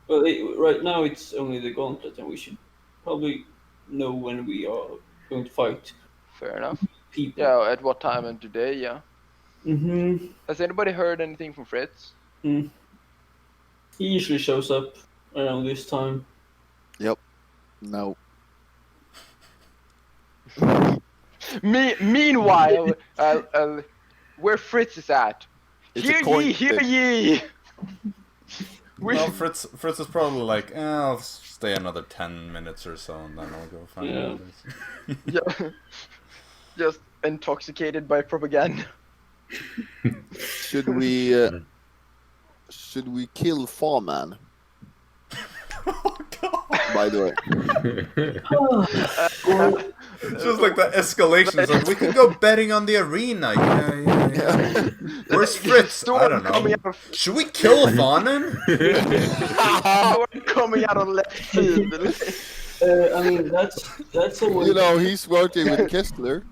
Well, right now it's only the gauntlet, and we should probably know when we are going to fight
Fair enough.
people.
Yeah, at what time and today, yeah.
Mm-hmm.
Has anybody heard anything from Fritz?
He usually shows up around this time.
no.
Meanwhile, where Fritz is at.
It's a
Hear
coin
ye, hear
flip.
ye!
Well, Fritz is probably like, I'll stay another 10 minutes or so, and then I'll go find
Yeah.
others.
Yeah. Just intoxicated by propaganda.
Should we kill Farman? By the way.
It's just like the escalation. It's like, we could go betting on the arena. Yeah. Where's Fritz? I don't know. Should we kill Fanon?
We're coming out on left field.
I mean, that's a way.
You know, he's working with Kessler.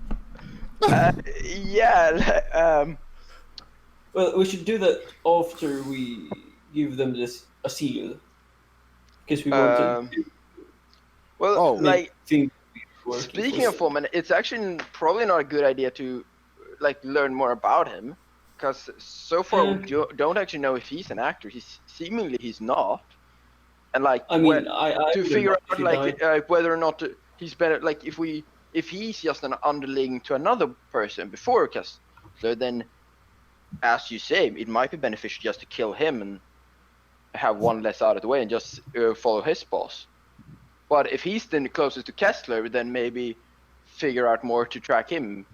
Yeah.
Well, we should do that after we give them a seal, because we want to
Well, like
think.
speaking of Foreman, it's actually probably not a good idea to like learn more about him, because so far we don't actually know if he's an actor. He's not, and like
I mean, I
to figure out like whether or not he's better. Like if he's just an underling to another person before Kessler, then as you say, it might be beneficial just to kill him and have one less out of the way and just follow his boss. But if he's then closest to Kessler, then maybe figure out more to track him.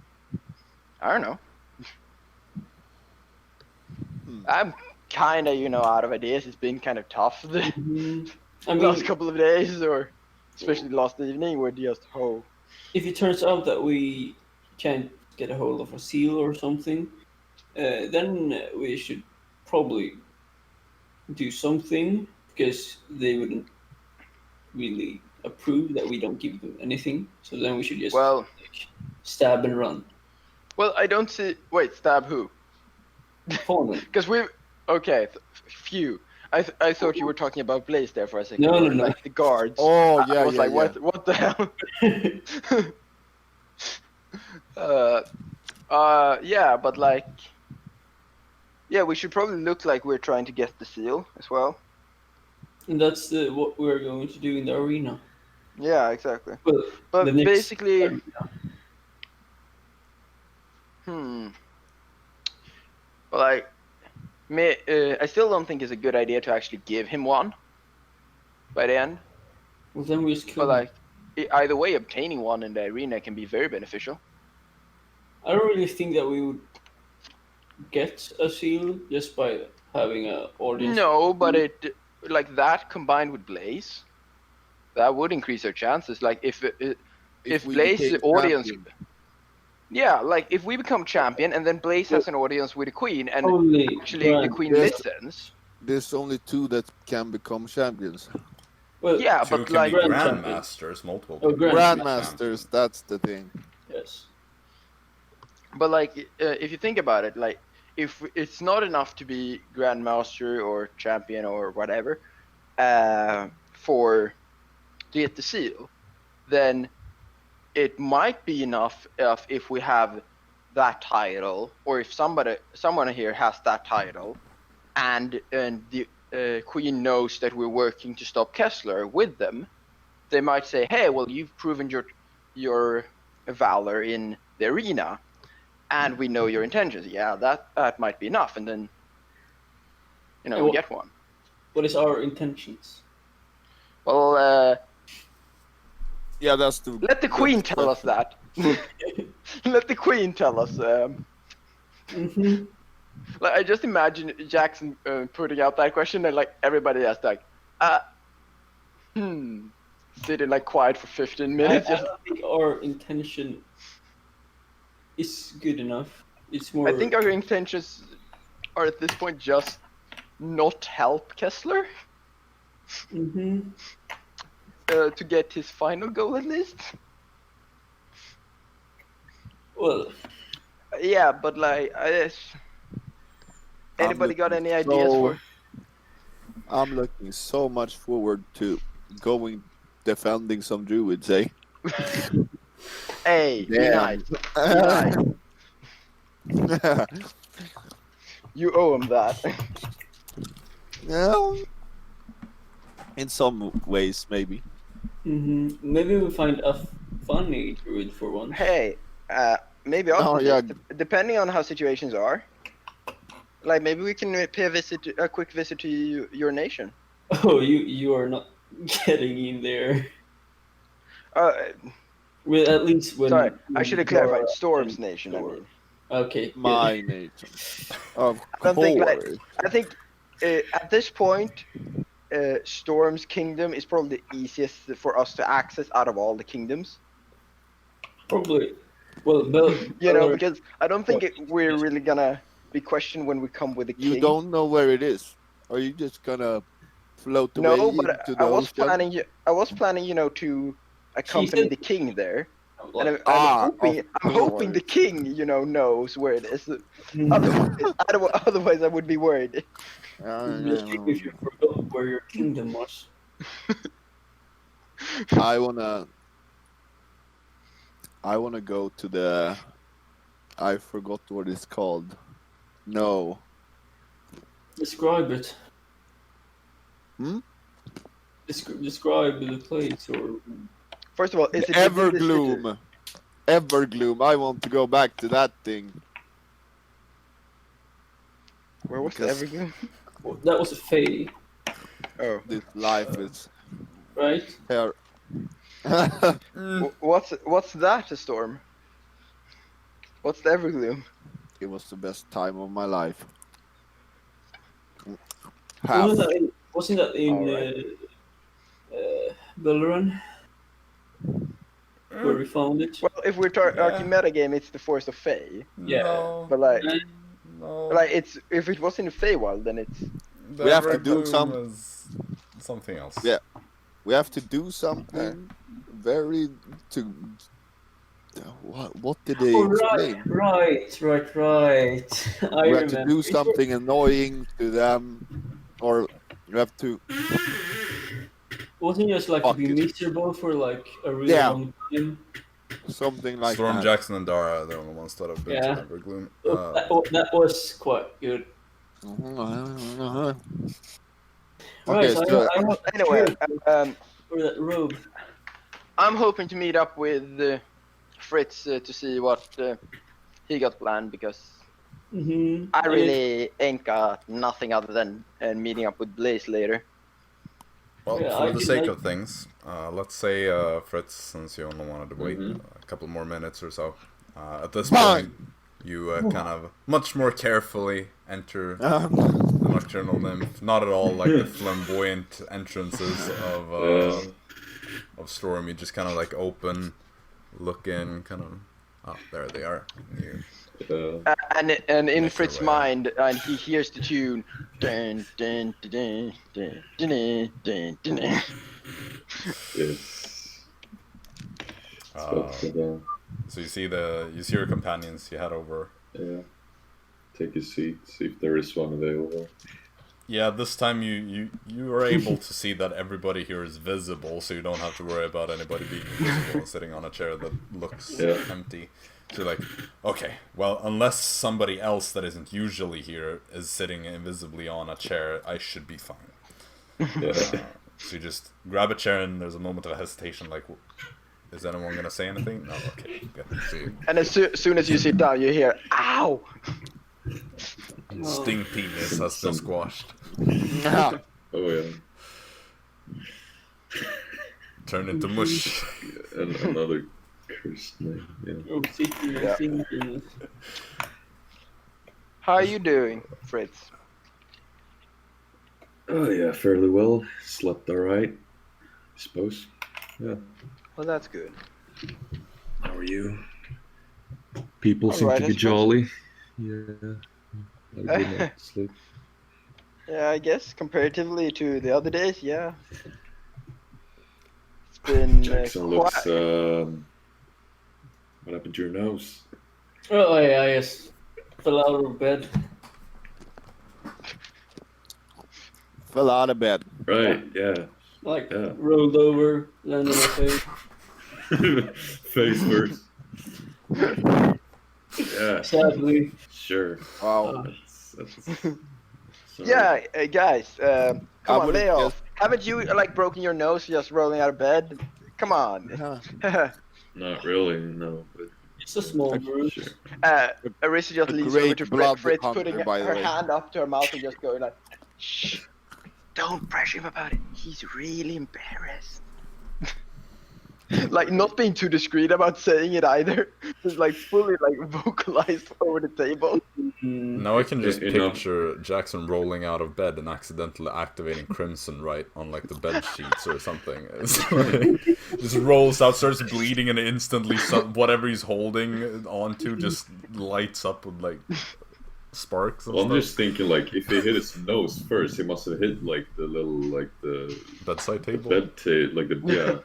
I don't know. I'm kind of, out of ideas. It's been kind of tough the last couple of days, or especially last evening, where just
If it turns out that we can't get a hold of a seal or something, then we should probably do something, because they wouldn't really approve that we don't give them anything. So then we should just stab and run.
Well, I don't see. Wait, stab who?
Fallen.
Because phew. I thought you were talking about Blaze there for a second.
No.
Like the guards.
Oh, yeah,
I was like,
yeah.
what the hell? But like, we should probably look like we're trying to get the seal as well.
And that's what we're going to do in the arena.
Yeah, exactly.
But
basically, Well, I still don't think it's a good idea to actually give him one by the end.
Well, then we just kill
But
him.
either way, obtaining one in the arena can be very beneficial.
I don't really think that we would get a seal just by having an audience.
No, but that combined with Blaze, that would increase our chances. Like if Blaze's audience, like if we become champion and then Blaze has an audience with the queen, and the queen listens.
There's only 2 that can become champions.
Well,
but
can
like
be grandmasters, multiple.
Grandmasters, that's the thing.
Yes.
But like, if you think about it, like if it's not enough to be grandmaster or champion or whatever, to get the seal, then it might be enough if we have that title, or if someone here has that title, and the queen knows that we're working to stop Kessler with them, they might say, hey, well, you've proven your valor in the arena, and we know your intentions. Yeah, that might be enough, and then we get one.
What is our intentions?
Well,
Yeah, that's the.
Let the queen tell us that. Let the queen tell us.
Mm-hmm.
Like, I just imagine Jaxson putting out that question and like everybody has like, sitting like quiet for 15
I
minutes.
don't think our intention is good enough. It's more.
I think our intentions are at this point just not help Kessler
Mm-hmm.
to get his final goal at least.
Well,
Yeah, but like, anybody got any ideas for?
I'm looking so much forward to defending some druids, eh?
Hey, be
Damn.
nice. Be nice. You owe him that.
Yeah. In some ways, maybe.
mm-hmm. Maybe we find a funny druid for once.
Hey, maybe
Oh,
after
yeah.
this, depending on how situations are, like maybe we can pay a quick visit to your nation.
Oh, you are not getting in there. Well, at least when.
Sorry, I should have clarified.
Dara
Storm's
and
nation, I
Storm.
mean.
Okay. good.
My nation. Of
I don't think, like,
course.
I think at this point, Storm's kingdom is probably the easiest for us to access out of all the kingdoms.
Probably. Well, Bel-
You know,
Beller-
because I don't think we're really gonna be questioned when we come with the king.
You don't know where it is. Are you just gonna float away
No, but
into the
I was
ocean?
planning. I was planning, to accompany
said-
the king there.
like,
And I'm
of
hoping the
course.
king, knows where it is.
mm,
Otherwise, I would be worried.
especially if you forgot where your kingdom was.
I wanna go to the. I forgot what it's called. No.
Describe it.
Hmm?
Describe the place or.
First of all, is it within the city?
Evergloom. Evergloom. I want to go back to that thing.
Where was the
Because-
Evergreen?
Well, that was a fae,
Oh,
This life is
right?
here.
what's that? A storm? What's the Evergloom?
It was the best time of my life. Half.
Wasn't that in
Alright.
Balaran? Where we found it?
Well, if we're talking metagame, it's the Forest of Fae.
Yeah.
No.
But like,
No.
it's if it was in the Feywild, then it's
The
We have to do
Evergloom
some-
is something else.
Yeah. We have to do something very to. What did they
Oh,
explain?
right. I
We have to
remember.
do something annoying to them, or you have to.
Wasn't it just like to
Fuck
be
it.
miserable for like a really
Yeah.
long time?
Something like
Storm,
that.
Jaxson, and Dara are the only ones that have been
Yeah.
to Evergloom.
That was quite good.
Okay,
Right, so
so
I have
anyway.
for that robe.
I'm hoping to meet up with Fritz to see what he got planned because
Mm-hmm.
I really ain't got nothing other than meeting up with Blaze later.
Well,
Yeah,
for
I
the
can
sake
make-
of things, let's say, Fritz, since you only wanted to wait a couple more minutes or so, at this point, you kind of much more carefully enter the Nocturnal Nymph. Not at all like the flamboyant entrances of Storm. You just kind of like open, look in, kind of. Oh, there they are. You,
And in
Make your
Fritz's
way
mind, and he hears the tune. Dun, dun, dun, dun, dun, dun, dun, dun, dun.
Yes.
so you see your companions. You head over.
Yeah. Take a seat, see if there is one available.
Yeah, this time you are able to see that everybody here is visible, so you don't have to worry about anybody being invisible and sitting on a chair that looks empty. So you're like, okay, well, unless somebody else that isn't usually here is sitting invisibly on a chair, I should be fine. So you just grab a chair and there's a moment of hesitation, like, is anyone gonna say anything? No, okay, good. So you
And as soon as you sit down, you hear, "Ow!"
sting penis has been squashed.
Oh yeah.
Turn into mush.
And another cursed name. Yeah.
Yeah. How are you doing, Fritz?
Oh yeah, fairly well. Slept alright, I suppose. Yeah.
Well, that's good.
How are you? People
All
seem
right,
to
I
be
suppose.
jolly. Yeah. Had a good night's sleep.
Yeah, I guess comparatively to the other days, yeah. It's been
Jaxson looks.
quite.
What happened to your nose?
Oh, yeah, I just fell out of bed.
Fell out of bed.
Right. Yeah.
Like,
Yeah.
rolled over, landed on my face.
Face first. Yeah.
Sadly.
Sure.
Wow.
That's sorry.
Yeah, guys, come
I
on,
would've
lay off. Haven't you like broken your nose just rolling out of bed? Come on.
Yeah.
Not really. No. But
It's a small bruise.
sure.
Arisa just
A
leans over
great
to
blood
Fritz,
hunger,
putting
by the
her
way.
hand up to her mouth and just going like, "Shh, don't pressure him about it. He's really embarrassed." Like not being too discreet about saying it either. Just like fully like vocalized over the table.
Now I can just
Enough.
picture Jaxson rolling out of bed and accidentally activating Crimson right on like the bed sheets or something. It's like, just rolls out, starts bleeding, and instantly whatever he's holding onto just lights up with like sparks and
Well, I'm
stuff.
just thinking, like, if he hit his nose first, he must have hit like the little, like the
Bedside table.
bed tape, like the yeah.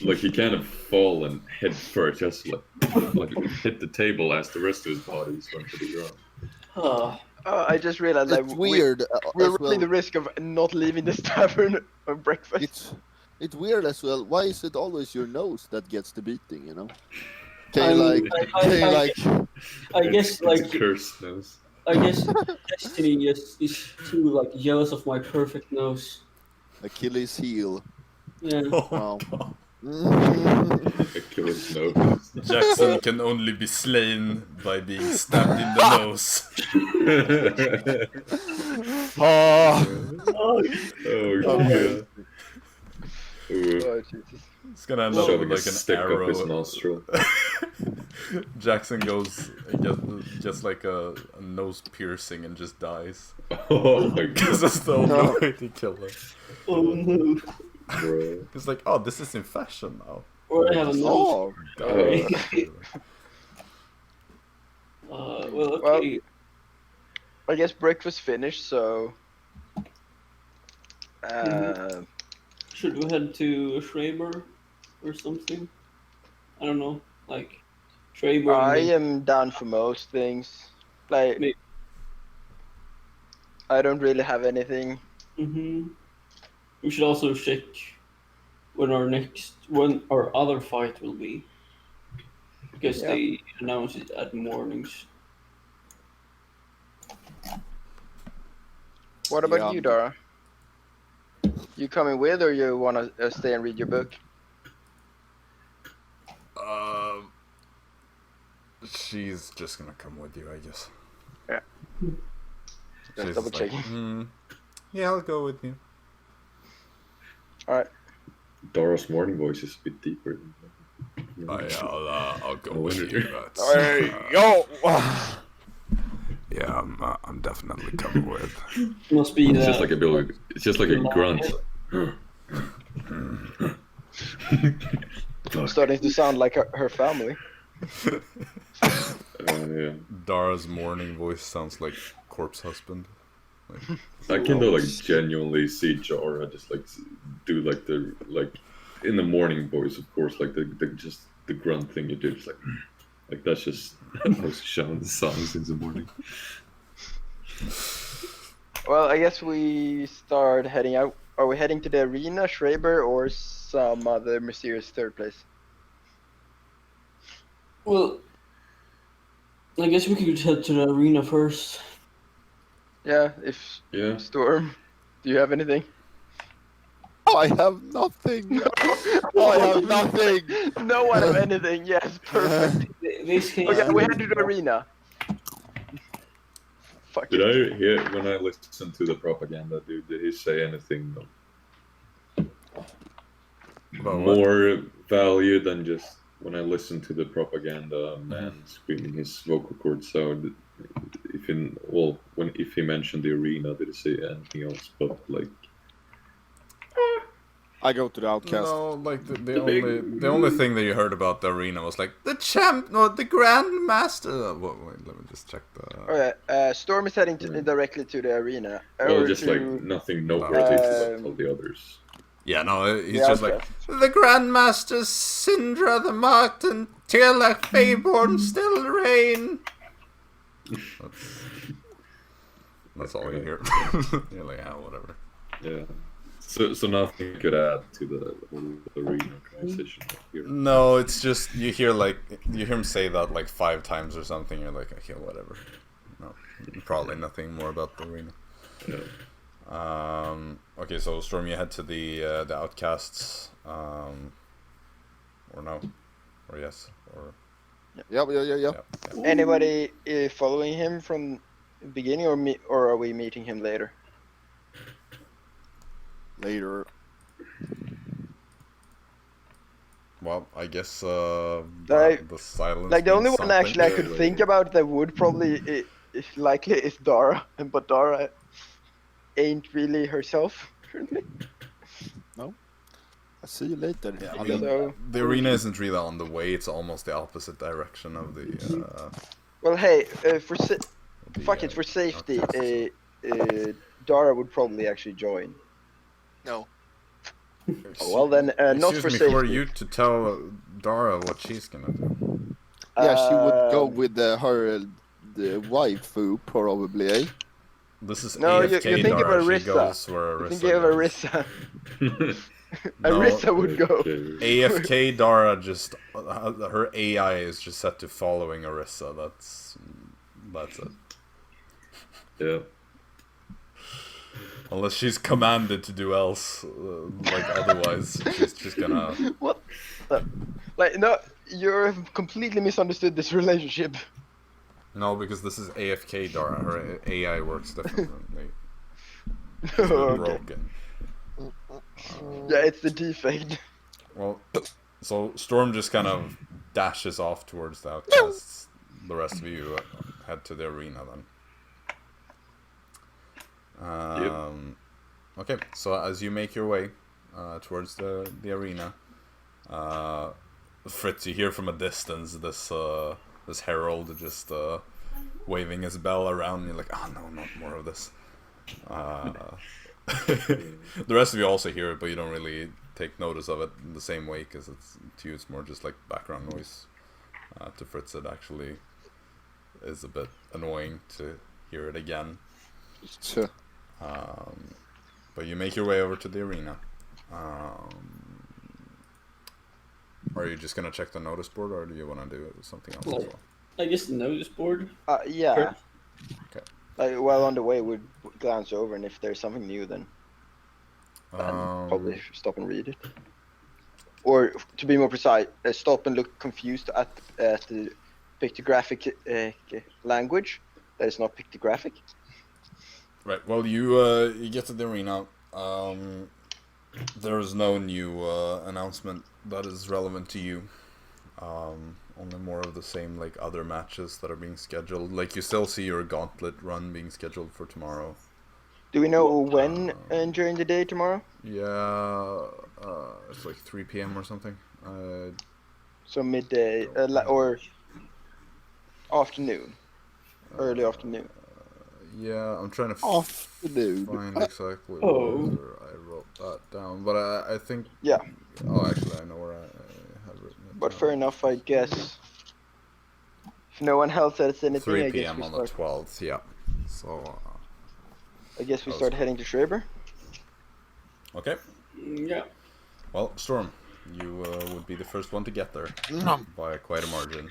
Like he can't have fallen head first, just like hit the table as the rest of his body is going to the ground.
Oh,
I just realized
It's
that
weird.
we're
as
running the
well.
risk of not leaving this tavern for breakfast.
It's weird as well. Why is it always your nose that gets the beating? You know? Can you
I guess
It's
like
a cursed nose.
I guess Destiny is too like jealous of my perfect nose.
Achilles heel?
Yeah.
Oh,
Wow.
Achilles nose.
Jaxson can only be slain by being stabbed in the nose.
Oh,
Oh,
Oh god. Ooh.
Oh Jesus!
It's gonna end up
Shoving
with
a
like an
stick up his
arrow.
nostril.
Jaxson goes gets like a nose piercing and just dies.
Oh my
Because
god,
that's the only
No.
way to kill him.
oh no.
bro.
It's like, oh, this is in fashion now.
Or I have a nose.
oh.
Well, okay.
I guess breakfast finished, so.
Should we head to Schreiber or something? I don't know. Like, Schreiber.
I am down for most things. Like,
Me.
I don't really have anything.
We should also check when our other fight will be, because
Yeah.
they announce it at mornings.
What about
Yeah.
you, Dara? You coming with, or you wanna stay and read your book?
She's just gonna come with you, I guess.
Yeah. Just
She's
double
just like,
checking.
yeah, I'll go with you.
All right.
Dara's morning voice is a bit deeper.
I'll go
No
with
wonder.
you. But,
Hey, yo.
yeah, I'm definitely coming with.
Must be
It's
that.
just like a bit. It's just like a grunt.
Starting to sound like her family.
Yeah.
Dara's morning voice sounds like corpse husband.
I can though like genuinely see Jara just like do like the like in the morning voice, of course, like the just the grunt thing you do, just like that's just how Sean sounds in the morning.
Well, I guess we start heading out. Are we heading to the arena, Schreiber, or some other mysterious third place?
Well, I guess we could head to the arena first.
Yeah, if
Yeah.
Storm, do you have anything?
I have nothing. I have nothing.
No one have anything. Yes, perfect.
This came.
Okay, we head to the arena. Fuck
Did
it.
I hear when I listened to the propaganda, dude? Did he say anything
About what?
more value than just when I listen to the propaganda man screaming his vocal cords out. If he mentioned the arena, did he say anything else? But like,
I go to the outcast.
No, like the only thing that you heard about the arena was like the Grand Master. Wait, let me just check the.
Okay, Storm is heading directly to the arena.
well,
Or
just
to,
like nothing noteworthy to all the others.
Yeah, no, he's
the
just like the Grandmaster Syndra the Marked and Tirlach Feyborn still reign. That's all you hear. You're like, yeah, whatever.
Yeah. So nothing could add to the whole arena conversation here.
No, it's just you hear him say that like 5 times or something. You're like, okay, whatever. No, probably nothing more about the arena.
Yeah.
Okay, so Storm, you head to the outcasts, or no, or yes, or
Yeah.
anybody following him from the beginning, or are we meeting him later?
Later.
Well, I guess
Like-
the silence.
Like the only
means
one
something.
actually I could think about that would probably is likely is Dara, but Dara ain't really herself.
I see you later.
Yeah, I
I
mean,
mean,
So,
the arena isn't really on the way. It's almost the opposite direction of the.
well, hey, for
the,
for safety,
outcasts.
Dara would probably actually join.
no.
Oh, well then, not for
Excuse me,
safety.
who are you to tell Dara what she's gonna do?
Yeah, she would go with her the waifu probably, eh?
This is
No, you
AFK
think of
Dara. She
Arisa.
goes where Arisa
You think of
goes.
Arisa.
No,
Arisa would go.
Okay.
AFK Dara just her AI is just set to following Arisa. That's it.
Yeah.
Unless she's commanded to do else, like otherwise she's just gonna.
What? Like, no, you're completely misunderstood this relationship.
No, because this is AFK Dara. Her AI works differently. It's
Okay.
broken.
Yeah, it's the defect.
Well, so Storm just kind of dashes off towards the outcasts. The rest of you head to the arena then. Okay, so as you make your way towards the arena, Fritz, you hear from a distance this herald just waving his bell around. You're like, oh no, not more of this. The rest of you also hear it, but you don't really take notice of it in the same way, because to you it's more just like background noise. To Fritz it actually is a bit annoying to hear it again.
Sure.
But you make your way over to the arena. Are you just gonna check the notice board, or do you want to do something else as well?
I guess the notice board.
Yeah.
First.
Okay.
Like, while on the way, we'd glance over, and if there's something new, then probably stop and read it. Or, to be more precise, stop and look confused at the pictographic language that is not pictographic.
Right. Well, you get to the arena. There is no new announcement that is relevant to you. Only more of the same, like other matches that are being scheduled. Like you still see your gauntlet run being scheduled for tomorrow.
Do we know when during the day tomorrow?
Yeah, it's like 3 p.m. or something.
So midday or afternoon, early afternoon.
Yeah, I'm trying to
Afternoon.
find exactly where I wrote that down. But I think...
Yeah.
Oh, actually, I know where I have written it
But
down.
fair enough, I guess. If no one else says anything,
3
I guess
p.m.
we
on the
start.
12th, yeah. So,
I guess we
that
start
was-
heading to Schreiber.
okay.
Yeah.
Well, Storm, you would be the first one to get there by quite a margin.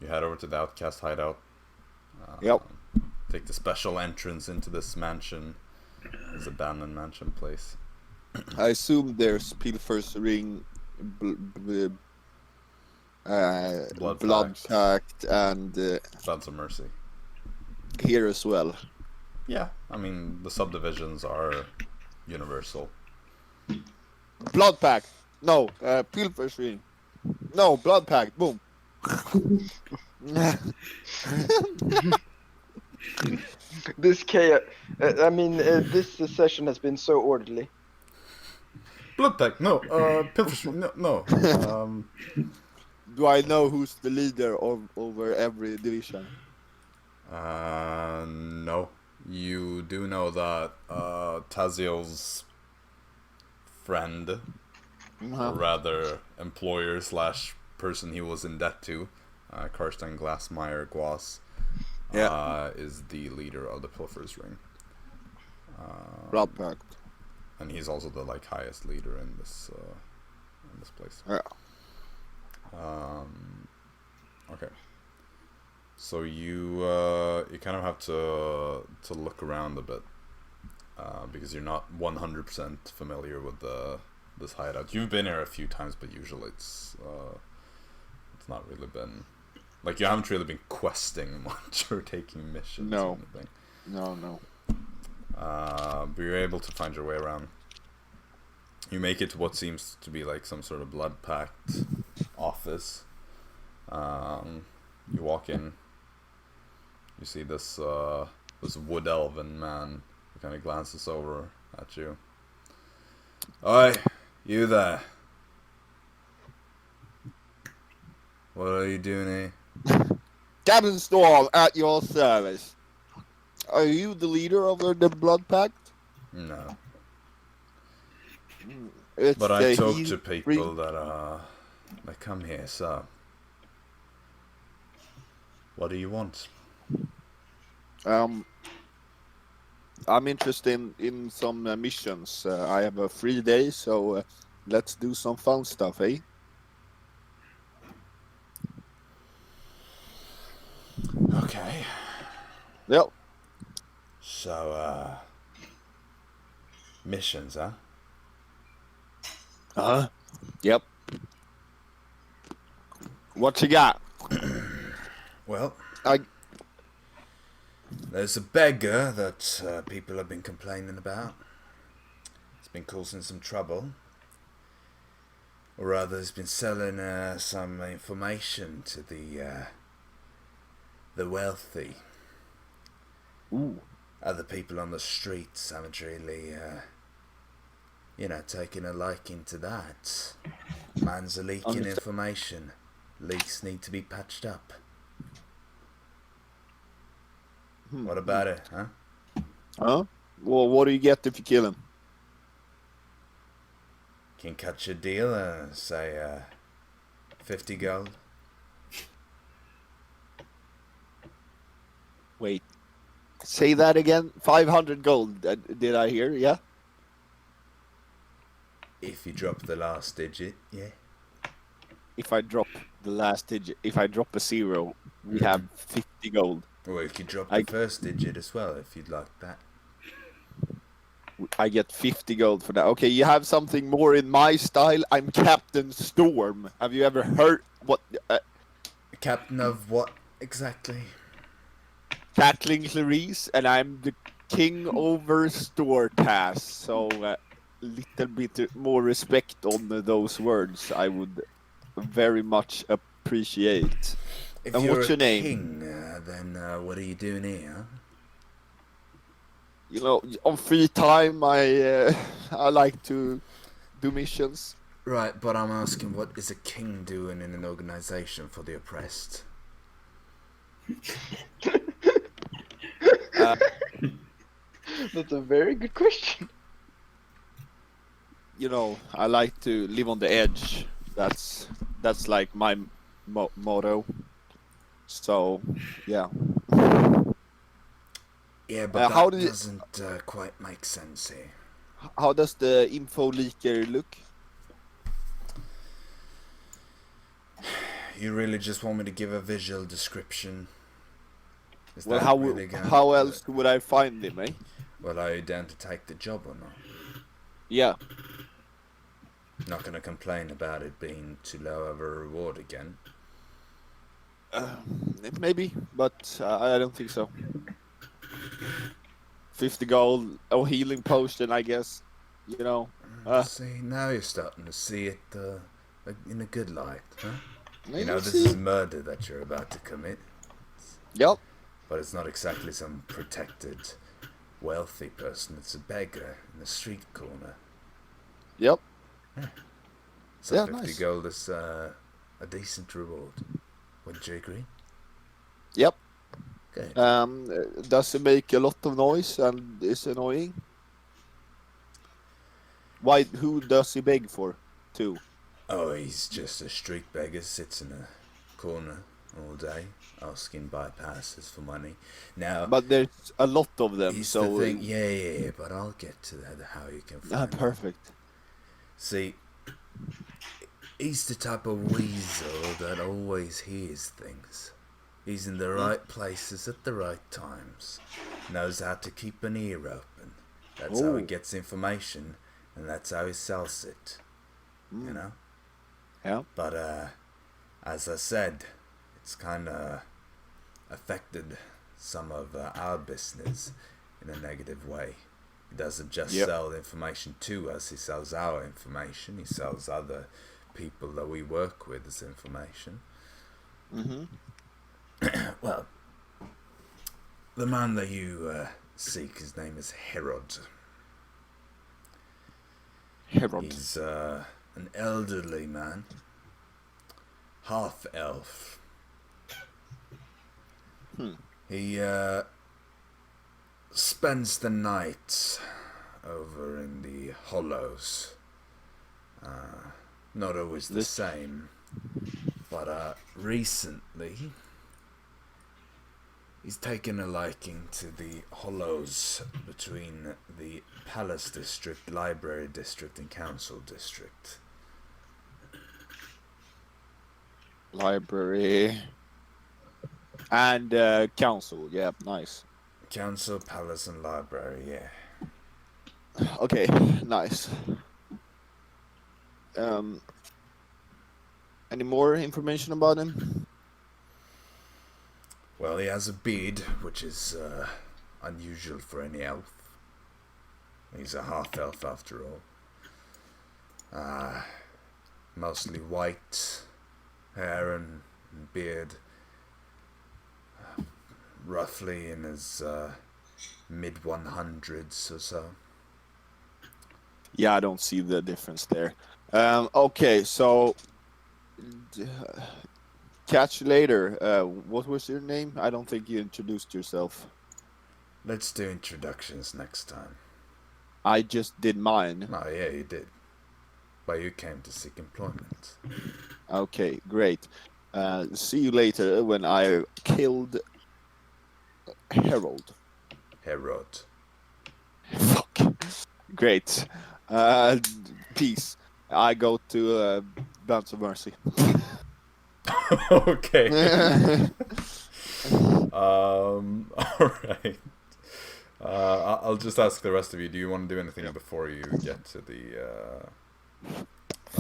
You head over to the Outcast hideout.
Yep.
Take the special entrance into this mansion. This abandoned mansion place.
I assume there's Pilfer's ring, blood pact, and
Sons of Mercy.
here as well.
Yeah, I mean, the subdivisions are universal.
Blood pact. No. Pilfer's ring. No. Blood pact. Boom.
This chaos. This session has been so orderly.
Blood pact, no. Pilfer's ring, no.
Do I know who's the leader over every division?
No. You do know that Tazio's friend, or rather employer slash person he was in debt to, Karsten Glassmeyer Guas, is the leader of the Pilfer's Ring.
Blood pact.
And he's also the highest leader in this place.
Yeah.
Okay. So you kind of have to look around a bit because you're not 100% familiar with this hideout. You've been here a few times, but usually it's not really been you haven't really been questing much or taking missions.
No.
Or anything.
No.
But you're able to find your way around. You make it to what seems to be some sort of blood pact office. You walk in. You see this wood elven man who kind of glances over at you. Oi, you there? What are you doing here?
Cabin Storm at your service. Are you the leader of the blood pact?
No.
It's
But I talk to people that come here, so what do you want?
I'm interested in some missions. I have a free day, so let's do some fun stuff, eh?
Okay.
Yep.
So, missions, huh?
Yep. What you got?
Well,
I
There's a beggar that people have been complaining about. It's been causing some trouble. Or rather, he's been selling some information to the wealthy.
Ooh.
Other people on the streets haven't really, taken a liking to that. Man's a leaking information. Leaks need to be patched up. What about it, huh?
Huh? Well, what do you get if you kill him?
Can cut your deal, say, 50 gold.
Wait. Say that again. 500 gold. Did I hear? Yeah.
If you drop the last digit, yeah.
If I drop the last digit, if I drop a zero, we have 50 gold.
Or you could drop the first digit as well, if you'd like that.
I get 50 gold for that. Okay, you have something more in my style. I'm Captain Storm. Have you ever heard what?
Captain of what exactly?
Cackling Clarice, and I'm the king over Stortas. So a little bit more respect on those words, I would very much appreciate.
If
And
you're
what's
a
your name?
king, then what are you doing here?
You know, on free time, I like to do missions.
Right, but I'm asking, what is a king doing in an organization for the oppressed?
That's a very good question.
You know, I like to live on the edge. That's like my motto. So, yeah.
Yeah, but
how
that
did it-
doesn't quite make sense here.
How does the info leaker look?
You really just want me to give a visual description? Is
Well,
that
how
really gonna
how
do
else
it?
would I find him, eh?
Well, are you down to take the job or not?
Yeah.
Not gonna complain about it being too low of a reward again.
Maybe, but I don't think so. 50 gold, a healing potion, I guess. You know.
See, now you're starting to see it in a good light, huh?
You
This is murder that you're about to commit.
Yep.
But it's not exactly some protected, wealthy person. It's a beggar in the street corner.
Yep.
So
Yeah,
50
nice.
gold is a decent reward. Wouldn't you agree?
Yep.
Good.
Does it make a lot of noise and is annoying? Why? Who does he beg for? To?
Oh, he's just a street beggar, sits in a corner all day, asking bypasses for money. Now,
But there's a lot of them,
here's
so...
the thing. Yeah, but I'll get to that, how you can find them.
Perfect.
See, he's the type of weasel that always hears things. He's in the right places at the right times. Knows how to keep an ear open. That's how he gets information, and that's how he sells it. You know?
Yeah.
But, as I said, it's kind of affected some of our business in a negative way. He doesn't just sell information to us, he sells our information, he sells other people that we work with as information.
Mm-hmm.
Well, the man that you seek, his name is Herod.
Herod.
He's an elderly man, half-elf. He spends the night over in the hollows. Not always the same, but recently he's taken a liking to the hollows between the Palace District, Library District, and Council District.
Library and council. Yeah, nice.
Council, Palace, and Library, yeah.
Okay, nice. Any more information about him?
Well, he has a beard, which is unusual for any elf. He's a half-elf after all. Mostly white hair and beard. Roughly in his mid-100s or so.
Yeah, I don't see the difference there. Okay, so catch you later. What was your name? I don't think you introduced yourself.
Let's do introductions next time.
I just did mine.
Oh, yeah, you did. But you came to seek employment.
Okay, great. See you later when I killed Herod.
Herod.
Fuck. Great. Peace. I go to Bounce of Mercy.
Okay. Alright. I'll just ask the rest of you, do you want to do anything before you get to the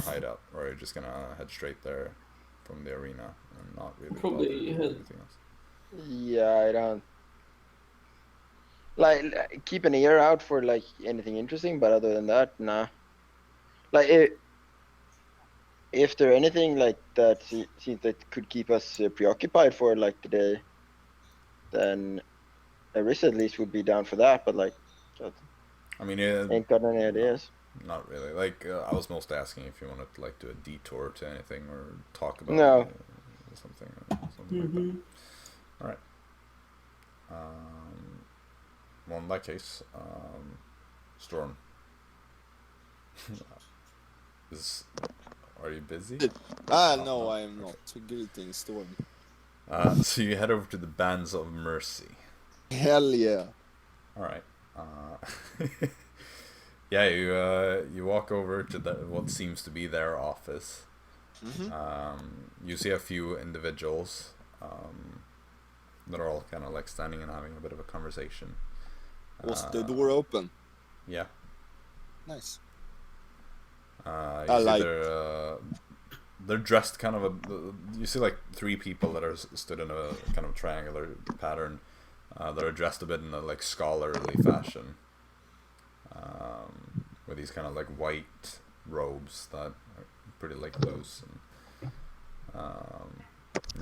hideout? Or are you just gonna head straight there from the arena and not really
Probably
bother with
head.
anything else?
Yeah, I don't like keep an ear out for like anything interesting, but other than that, nah. Like if there anything like that seems that could keep us preoccupied for like the day, then Arisa at least would be down for that. But like,
I mean,
ain't got any ideas.
not really. Like, I was mostly asking if you wanted to like do a detour to anything or talk about something like that. All right. Well, in that case, Storm. Are you busy?
No, I am not. Greetings, Storm.
So you head over to the Bands of Mercy.
Hell yeah.
All right. Yeah, you walk over to what seems to be their office. You see a few individuals that are all kind of like standing and having a bit of a conversation.
Was the door open?
Yeah.
Nice.
They're dressed kind of you see like three people that are stood in a kind of triangular pattern. That are dressed a bit in a like scholarly fashion, with these kind of like white robes that are pretty like loose. And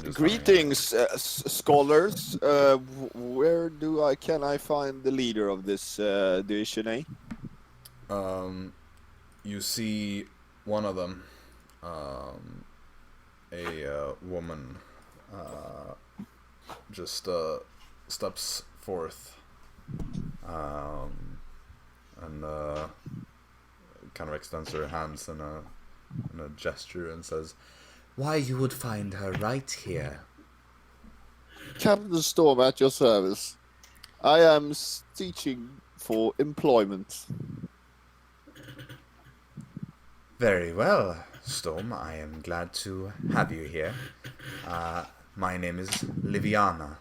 just
Greetings, scholars. Where can I find the leader of this division?
You see one of them, a woman, just steps forth, and kind of extends her hands in a gesture and says, "Why, you would find her right here."
Captain Storm at your service. I am seeking for employment.
Very well, Storm. I am glad to have you here. My name is Liviana.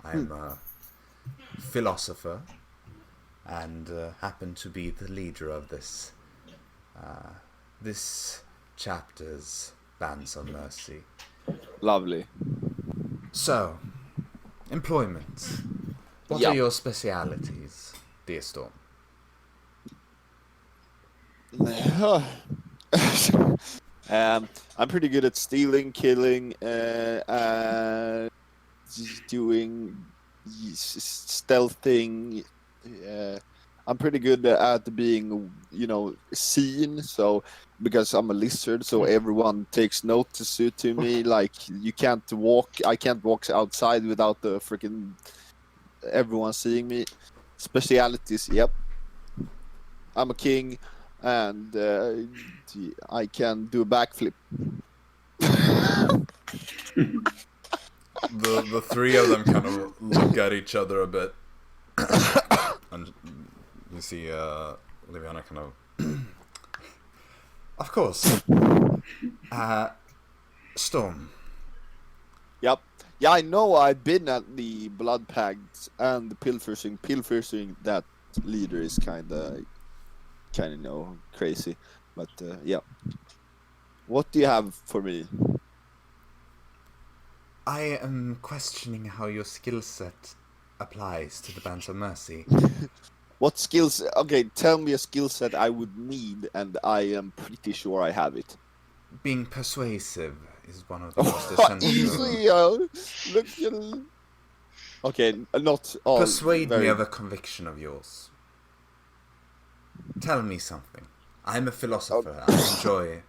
I am a philosopher and happen to be the leader of this chapter's Bands of Mercy.
Lovely.
So, employment. What are your specialities, dear Storm?
I'm pretty good at stealing, killing, doing stealthing. I'm pretty good at being, seen. So because I'm a lizard, so everyone takes notice to me. Like I can't walk outside without the freaking everyone seeing me. Specialities, yep. I'm a king. And I can do a backflip.
The three of them kind of look at each other a bit, and you see Liviana kind of, of course, Storm.
Yep. Yeah, I know. I've been at the blood pacts and the pilfering. That leader is kind of crazy, but yeah. What do you have for me?
I am questioning how your skill set applies to the Bands of Mercy.
What skills? Okay, tell me a skill set I would need, and I am pretty sure I have it.
Being persuasive is one of the most essential.
Easy, look. Okay, not all.
Persuade me of a conviction of yours. Tell me something. I'm a philosopher. I enjoy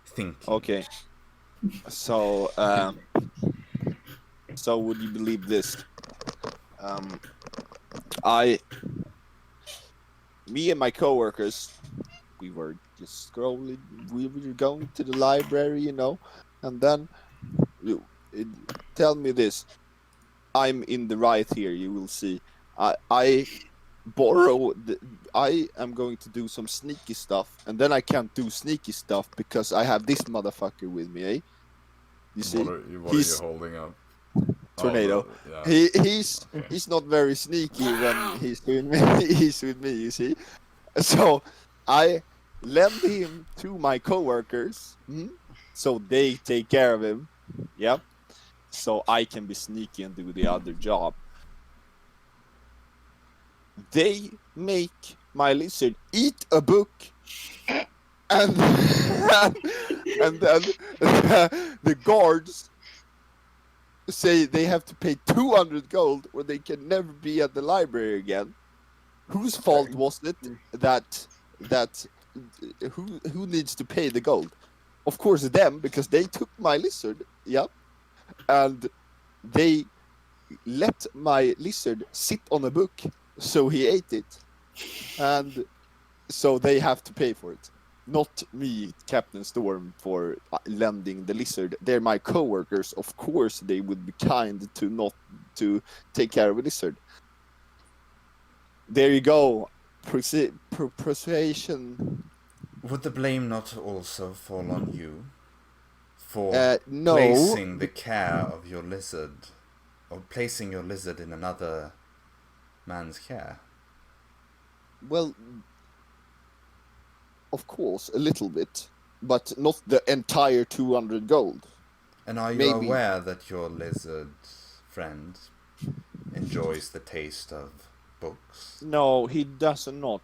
thinking.
Okay. So, would you believe this? Me and my coworkers, we were just scrolling. We were going to the library, and then tell me this. I'm in the right here. You will see. I am going to do some sneaky stuff, and then I can't do sneaky stuff because I have this motherfucker with me, eh? You see?
What are you holding up?
Tornado.
Oh, yeah.
He's not very sneaky when he's with me, you see? So I lend him to my coworkers, so they take care of him. Yep. So I can be sneaky and do the other job. They make my lizard eat a book, and then the guards say they have to pay 200 gold or they can never be at the library again. Whose fault was it that who needs to pay the gold? Of course them, because they took my lizard, and they let my lizard sit on a book. So he ate it, and so they have to pay for it. Not me, Captain Storm, for lending the lizard. They're my coworkers. Of course, they would be kind to not to take care of a lizard. There you go. Persuasion.
Would the blame not also fall on you for
no.
placing the care of your lizard, or placing your lizard in another man's care?
Well, of course, a little bit, but not the entire 200 gold.
And are you aware that your lizard friend enjoys the taste of books?
No, he does not.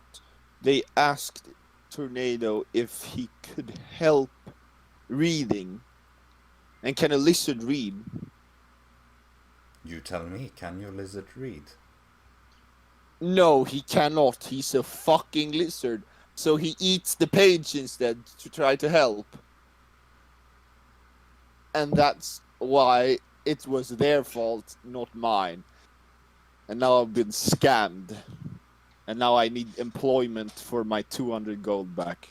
they asked Tornado if he could help reading. And can a lizard read?
You tell me, can your lizard read?
No, he cannot. He's a fucking lizard. So he eats the page instead to try to help. And that's why it was their fault, not mine. And now I've been scammed. And now I need employment for my 200 gold back.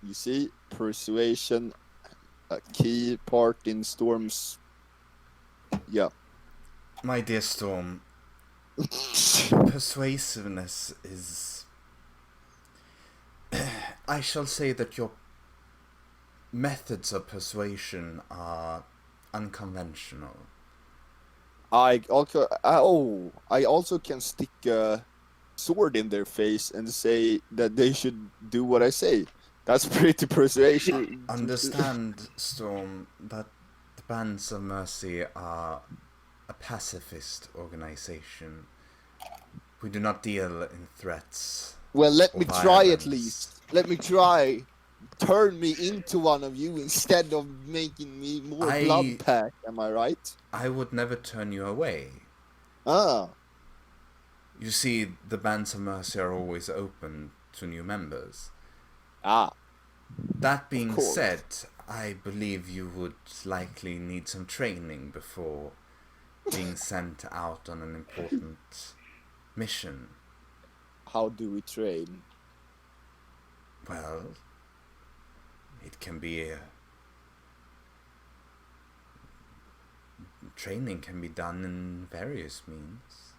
You see, persuasion, a key part in Storm's. Yeah.
My dear Storm, persuasiveness is... I shall say that your methods of persuasion are unconventional.
I also can stick a sword in their face and say that they should do what I say. That's pretty persuasive.
Understand, Storm, that the Bands of Mercy are a pacifist organization. We do not deal in threats.
Well, let
or
me try at
violence.
least. Let me try. Turn me into one of you instead of making me more blood pack. Am I right?
I would never turn you away.
Ah.
You see, the Bands of Mercy are always open to new members.
Ah.
That being
course.
said, I believe you would likely need some training before being sent out on an important mission.
How do we train?
Well, it can be training can be done in various means.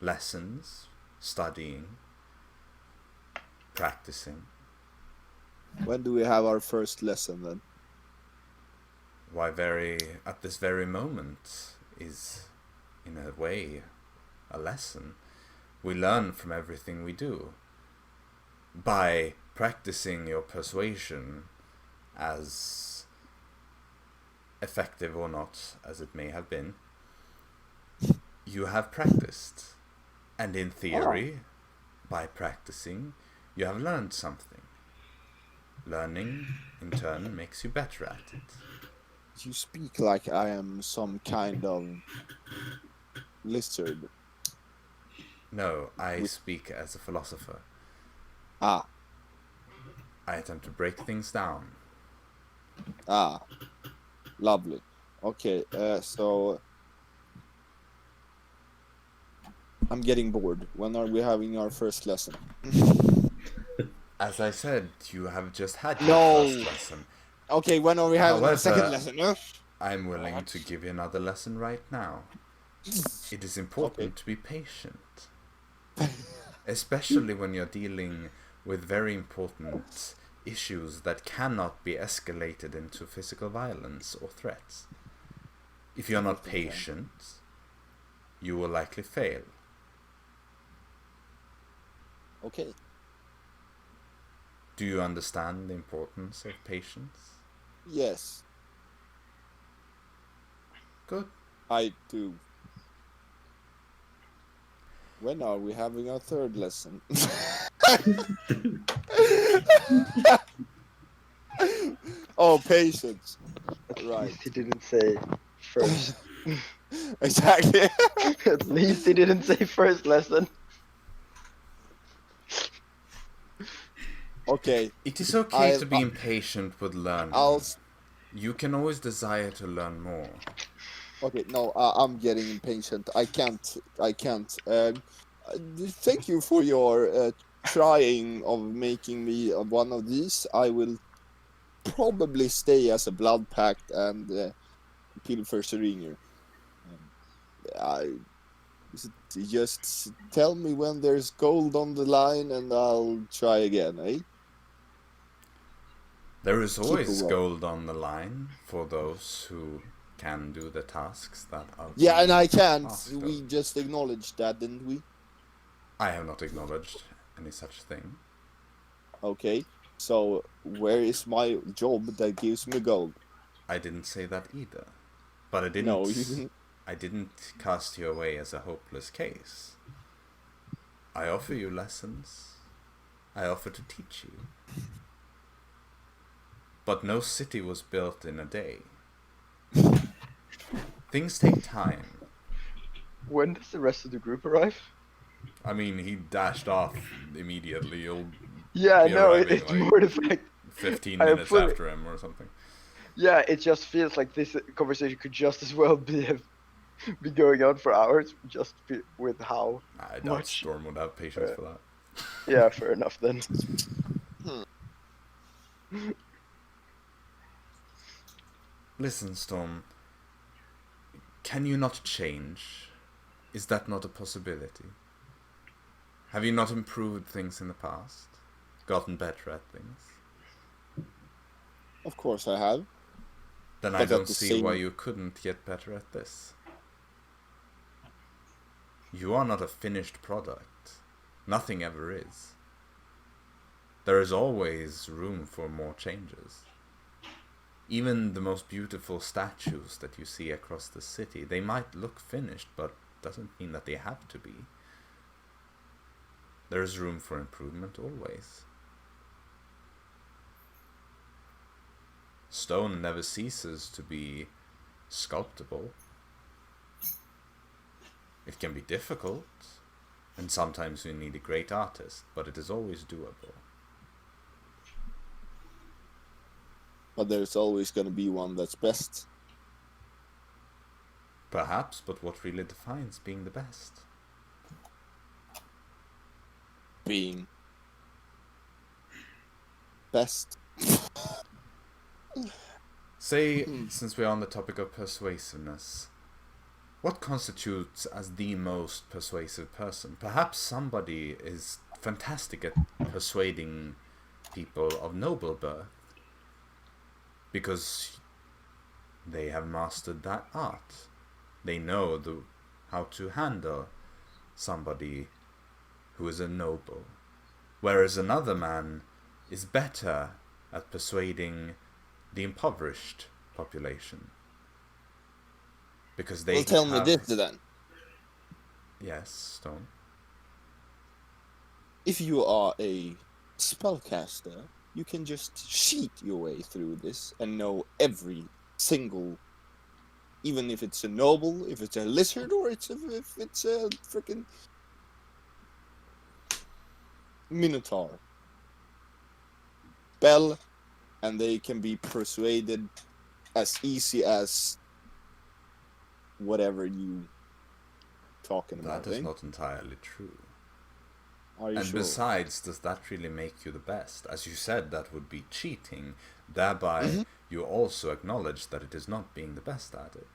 Lessons, studying, practicing.
When do we have our first lesson then?
Why, at this very moment is, in a way, a lesson. We learn from everything we do. By practicing your persuasion, as effective or not as it may have been, you have practiced. And in theory, by practicing, you have learned something. Learning, in turn, makes you better at it.
You speak like I am some kind of lizard.
No, I speak as a philosopher.
Ah.
I attempt to break things down.
Ah. Lovely. Okay, so... I'm getting bored. When are we having our first lesson?
As I said, you have just had your first lesson.
Okay, when are we having our second lesson? Huh?
I'm willing to give you another lesson right now. It is important to be patient. Especially when you're dealing with very important issues that cannot be escalated into physical violence or threats. If you're not patient, you will likely fail.
Okay.
Do you understand the importance of patience?
Yes.
Good.
I do. When are we having our third lesson? Oh, patience. Right.
At least he didn't say first.
Exactly.
At least he didn't say first lesson.
Okay.
It is okay to be impatient with learning.
I'll...
You can always desire to learn more.
Okay, no, I'm getting impatient. I can't. Thank you for your trying of making me one of these. I will probably stay as a blood pact and pilfersringer. Just tell me when there's gold on the line and I'll try again, eh?
There is always gold on the line for those who can do the tasks that are...
Yeah, and I can't. We just acknowledged that, didn't we?
I have not acknowledged any such thing.
Okay, so where is my job that gives me gold?
I didn't say that either. But I didn't...
No, you didn't.
I didn't cast you away as a hopeless case. I offer you lessons. I offer to teach you. But no city was built in a day. Things take time.
When does the rest of the group arrive?
I mean, he dashed off immediately. You'll
Yeah,
be
no,
arriving,
it's
like,
more the fact.
15
I
minutes
fully-
after him or something.
Yeah, it just feels like this conversation could just as well be going on for hours, just with how.
I doubt
Much.
Storm would have patience for that.
Yeah, fair enough then.
Listen, Storm. Can you not change? Is that not a possibility? Have you not improved things in the past? Gotten better at things?
Of course I have.
Then I
But at
don't
the
see why
same-
you couldn't get better at this. You are not a finished product. Nothing ever is. There is always room for more changes. Even the most beautiful statues that you see across the city, they might look finished, but doesn't mean that they have to be. There is room for improvement always. Stone never ceases to be sculptable. It can be difficult, and sometimes you need a great artist, but it is always doable.
But there's always going to be one that's best.
Perhaps, but what really defines being the best?
Being best.
Say, since we're on the topic of persuasiveness, what constitutes as the most persuasive person? Perhaps somebody is fantastic at persuading people of noble birth, because they have mastered that art. They know how to handle somebody who is a noble. Whereas another man is better at persuading the impoverished population. Because they
Well, tell me
have...
this then.
Yes, Stone.
If you are a spellcaster, you can just cheat your way through this and know every single, even if it's a noble, if it's a lizard, or if it's a freaking minotaur. Spell, and they can be persuaded as easy as whatever you talking about.
That is not entirely true.
Are you
And
sure?
besides, does that really make you the best? As you said, that would be cheating. Thereby, you also acknowledge that it is not being the best at it.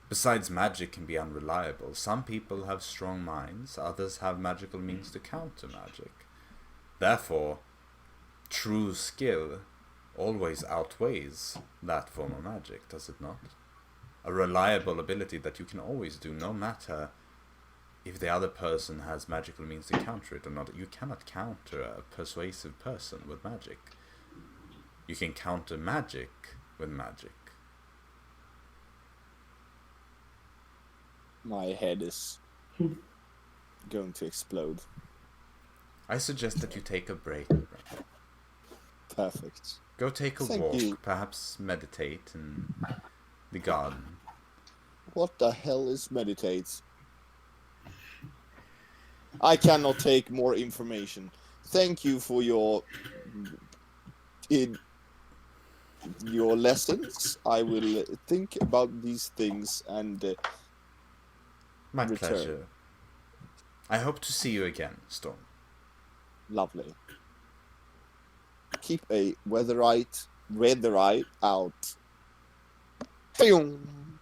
Besides, magic can be unreliable. Some people have strong minds, others have magical means to counter magic. Therefore, true skill always outweighs that form of magic, does it not? A reliable ability that you can always do, no matter if the other person has magical means to counter it or not. You cannot counter a persuasive person with magic. You can counter magic with magic.
My head is going to explode.
I suggest that you take a break.
Perfect.
Go take a
Thank
walk,
you.
perhaps meditate in the garden.
What the hell is meditate? I cannot take more information. Thank you for your lessons. I will think about these things and
My
return.
pleasure. I hope to see you again, Storm.
Lovely. Keep a weatherite out. Boom.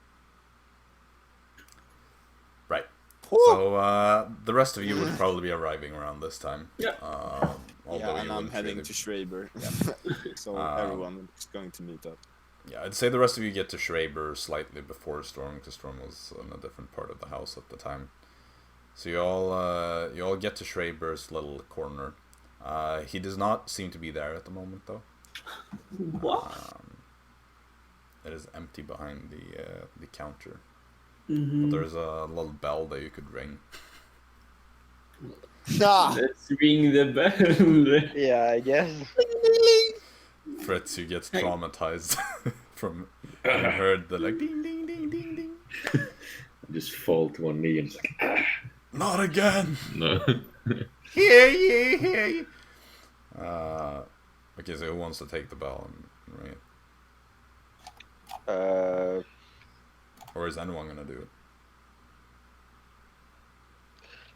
Right.
Whew.
So, the rest of you would probably be arriving around this time.
Yeah.
Although
Yeah, and
you
I'm
wouldn't
heading
really-
to Schreiber. So everyone is going to meet up.
Yeah, I'd say the rest of you get to Schreiber slightly before Storm, because Storm was in a different part of the house at the time. So you all get to Schreiber's little corner. He does not seem to be there at the moment, though.
What?
It is empty behind the counter.
But there's a little bell that you could ring.
Let's ring the bell.
Yeah, I guess.
Fritz, you get traumatized from having heard the like ding ding ding ding ding.
I just fall to one knee and it's like, ah,
Not again!
no.
Hear ye, hear ye! Okay, so who wants to take the bell and ring it? Or is anyone gonna do it?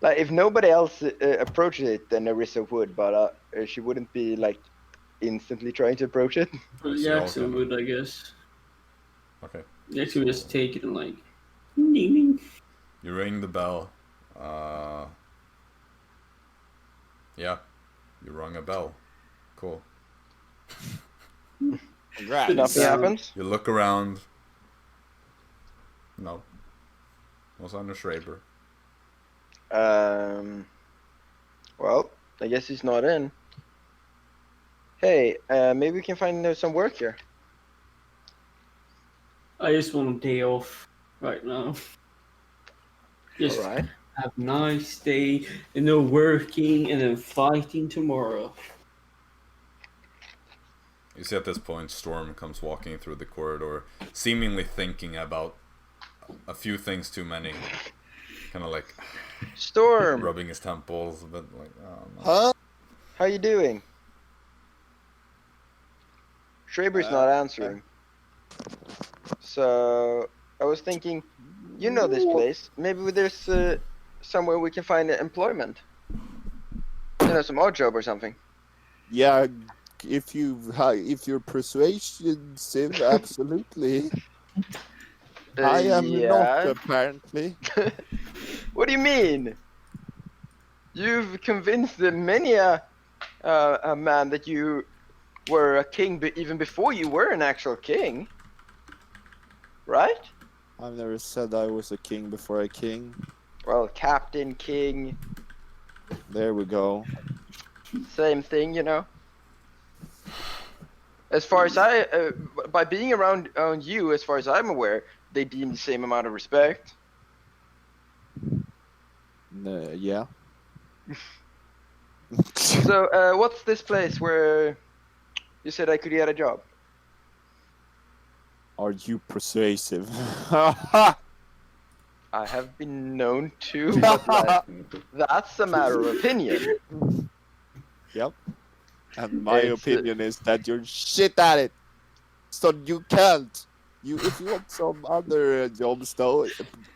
Like if nobody else approaches it, then Arisa would, but she wouldn't be like instantly trying to approach it.
Well, Jaxson would, I guess.
Okay.
Jaxson would just take it and like, ding ding.
You ring the bell. Yeah, you rung a bell. Cool.
Congrats.
Nothing happens.
You look around. No. No sign of Schreiber.
Well, I guess he's not in. Hey, maybe we can find some work here.
I just want a day off right now. Just
Alright.
have a nice day, and no working, and then fighting tomorrow.
You see at this point, Storm comes walking through the corridor, seemingly thinking about a few things too many. Kind of like
Storm,
rubbing his temples, but like, oh no.
Huh?
how you doing? Schreiber's not answering. So, I was thinking, you know this place. Maybe there's somewhere we can find employment. You know, some odd job or something.
Yeah, if you're persuasive, absolutely. I am not, apparently.
What do you mean? You've convinced many a man that you were a king, but even before you were an actual king, right?
I've never said I was a king before a king.
Well, captain, king,
There we go.
same thing, you know. As far as by being around you, as far as I'm aware, they deem the same amount of respect.
Yeah.
So, what's this place where you said I could get a job?
Are you persuasive?
I have been known to, but like, that's a matter of opinion.
Yep. And my
It's,
opinion is that you're shit at it. So you can't. If you want some other jobs though,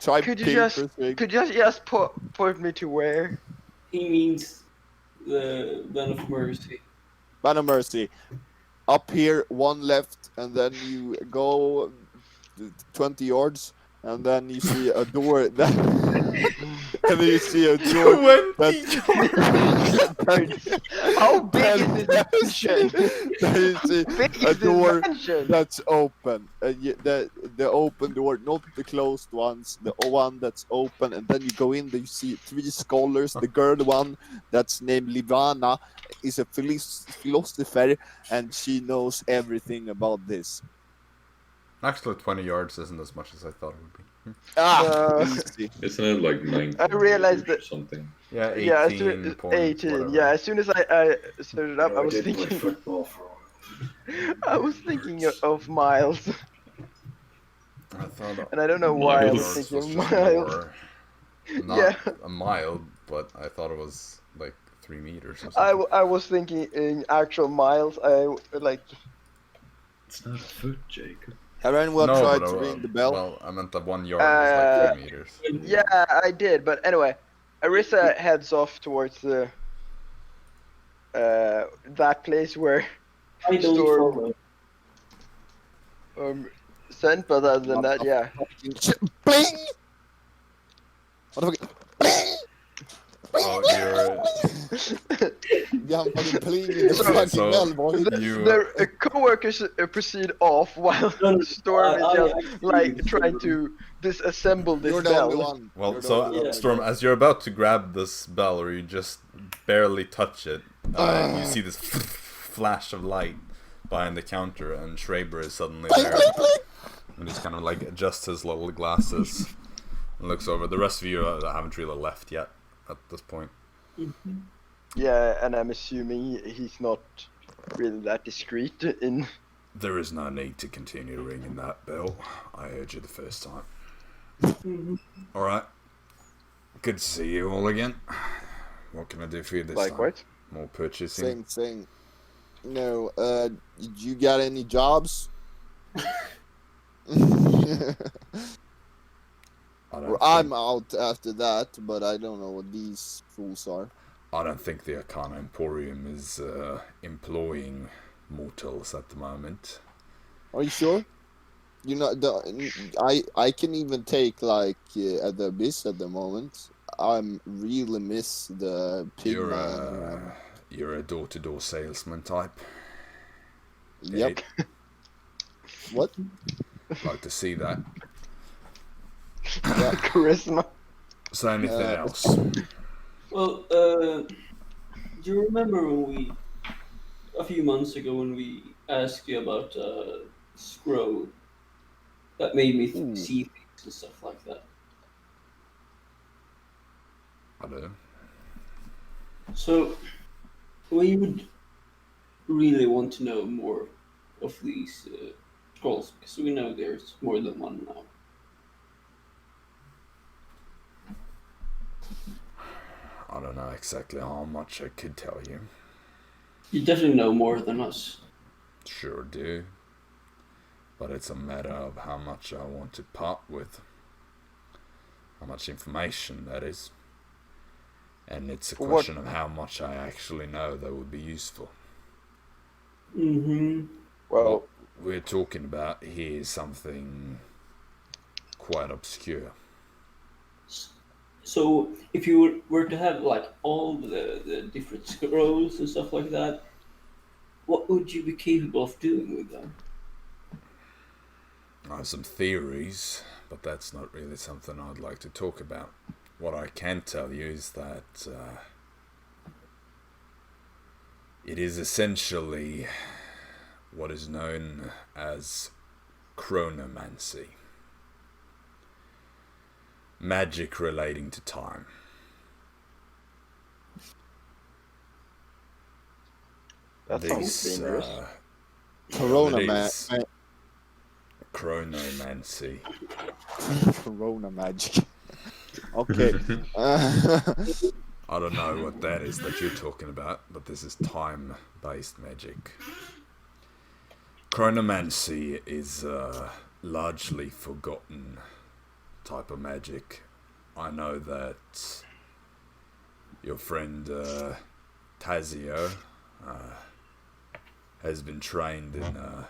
try
Could you
persuading.
just point me to where?
He means the Ben of Mercy.
Man of mercy. Up here, one left, and then you go 20 yards, and then you see a door that, and then you see a door
How big is this mansion?
Then you see
Big
a
is this
door
mansion?
that's open. The open door, not the closed ones, the one that's open, and then you go in there, you see 3 scholars. The girl one that's named Livana is a philosopher, and she knows everything about this.
Actually, 20 yards isn't as much as I thought it would be.
Easy.
Isn't it like 19
I realized
or
that-
something?
Yeah, 18
Yeah, as soon,
points,
18.
whatever.
Yeah, as soon as I started it up, I was
did play
thinking.
football for a while.
I was thinking of miles,
I thought
and I don't know why I was
Miles
thinking
was
of
just
miles.
more, not
Yeah.
a mile, but I thought it was like 3 meters or something.
I was thinking in actual miles. I like.
It's not a foot, Jacob.
Have anyone
No,
tried
but,
to ring the bell?
Well, I meant that 1 yard was like 3 meters.
Yeah, I did, but anyway, Arisa heads off towards the that place where
I don't
Storm
follow.
sent. But other than that, yeah.
Bling! What the fuck?
Oh,
Yeah, I'm fucking playing in the
So-
fucking
so-
bell, boy.
The co-workers proceed off while Storm is just like trying to disassemble this
You're the only
bell.
one.
Well,
You're the
so
only one.
Yeah.
Storm, as you're about to grab this bell, or you just barely touch it, you see this flash of light behind the counter, and Schreiber is suddenly there, and he's kind of like adjusts his little glasses. And looks over. The rest of you haven't really left yet at this point.
Mm-hmm.
Yeah, and I'm assuming he's not really that discreet in...
There is no need to continue ringing that bell. I heard you the first time.
Mm-hmm.
Alright. Good to see you all again. What can I do for you this
Likewise.
time? More purchasing?
Same thing. No, did you got any jobs? I'm out after that, but I don't know what these fools are.
I don't think the Arcana Emporium is employing mortals at the moment.
Are you sure? You know, I can even take like at the Abyss at the moment. I'm really miss the pig man.
You're a door-to-door salesman type.
Yep. What?
Like to see that.
Yeah.
Charisma.
So anything else?
Well, do you remember when a few months ago, when we asked you about scroll that made me see things and stuff like that?
I do.
So, we would really want to know more of these scrolls, because we know there's more than one now.
I don't know exactly how much I could tell you.
You definitely know more than us.
Sure do. But it's a matter of how much I want to part with. How much information, that is. And it's a question of how much I actually know that would be useful.
Mm-hmm.
Well,
What we're talking about here is something quite obscure.
So, if you were to have like all the different scrolls and stuff like that, what would you be capable of doing with them?
I have some theories, but that's not really something I'd like to talk about. What I can tell you is that it is essentially what is known as chronomancy. Magic relating to time.
that sounds dangerous.
Corona man.
Chronomancy.
Corona magic. Okay.
I don't know what that is that you're talking about, but this is time-based magic. Chronomancy is largely forgotten type of magic. I know that your friend Tazio has been trained in a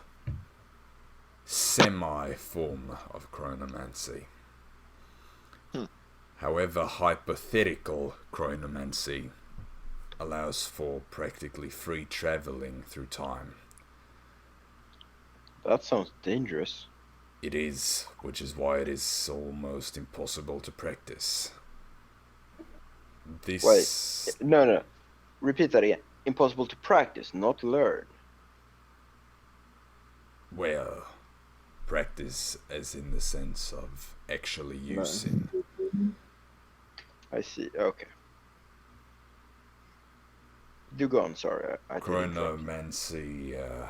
semi-form of chronomancy. However, hypothetical chronomancy allows for practically free traveling through time.
That sounds dangerous.
It is, which is why it is almost impossible to practice. This...
Wait, no. Repeat that again. Impossible to practice, not learn.
Well, practice as in the sense of actually using.
I see. Okay. Do go on. Sorry, I didn't interrupt.
Chronomancy.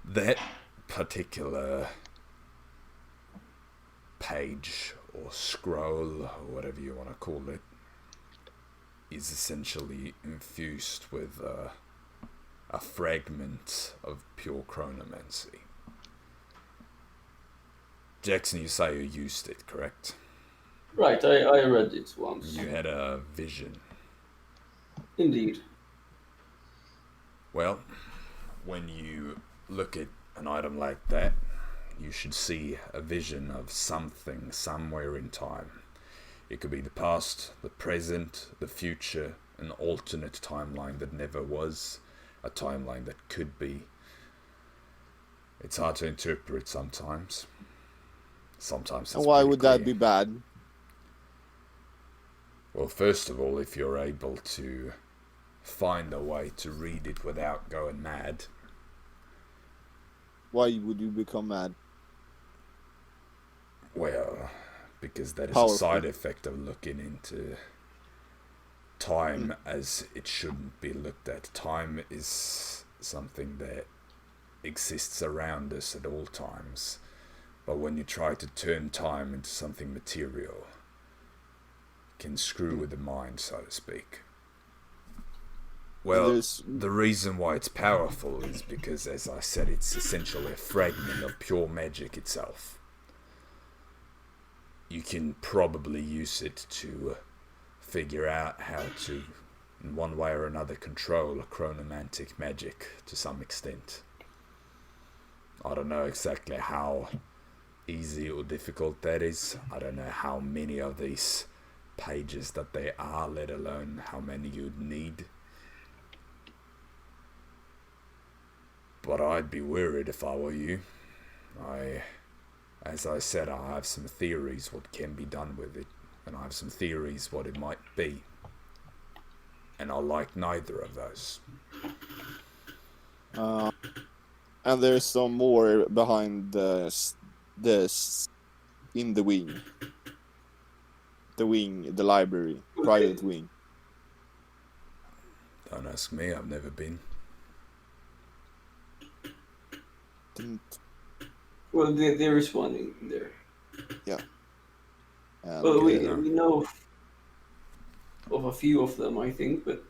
That particular page or scroll, or whatever you want to call it, is essentially infused with a fragment of pure chronomancy. Jaxson, you say you used it, correct?
Right, I read it once.
You had a vision.
Indeed.
Well, when you look at an item like that, you should see a vision of something somewhere in time. It could be the past, the present, the future, an alternate timeline that never was, a timeline that could be. It's hard to interpret sometimes. Sometimes it's
And why
pretty
would that
clear.
be bad?
Well, first of all, if you're able to find a way to read it without going mad,
Why would you become mad?
Well, because that is
Powerful.
a side effect of looking into time as it shouldn't be looked at. Time is something that exists around us at all times. But when you try to turn time into something material, it can screw with the mind, so to speak. Well, the reason why it's powerful is because, as I said, it's essentially a fragment of pure magic itself. You can probably use it to figure out how to, in one way or another, control chronomantic magic to some extent. I don't know exactly how easy or difficult that is. I don't know how many of these pages that there are, let alone how many you'd need. But I'd be worried if I were you. As I said, I have some theories what can be done with it, and I have some theories what it might be. And I like neither of those.
And there's some more behind this in the wing. The wing, the library, private wing.
Don't ask me, I've never been.
Well, there is one in there.
Yeah. And,
Well, we know of a few of them, I think, but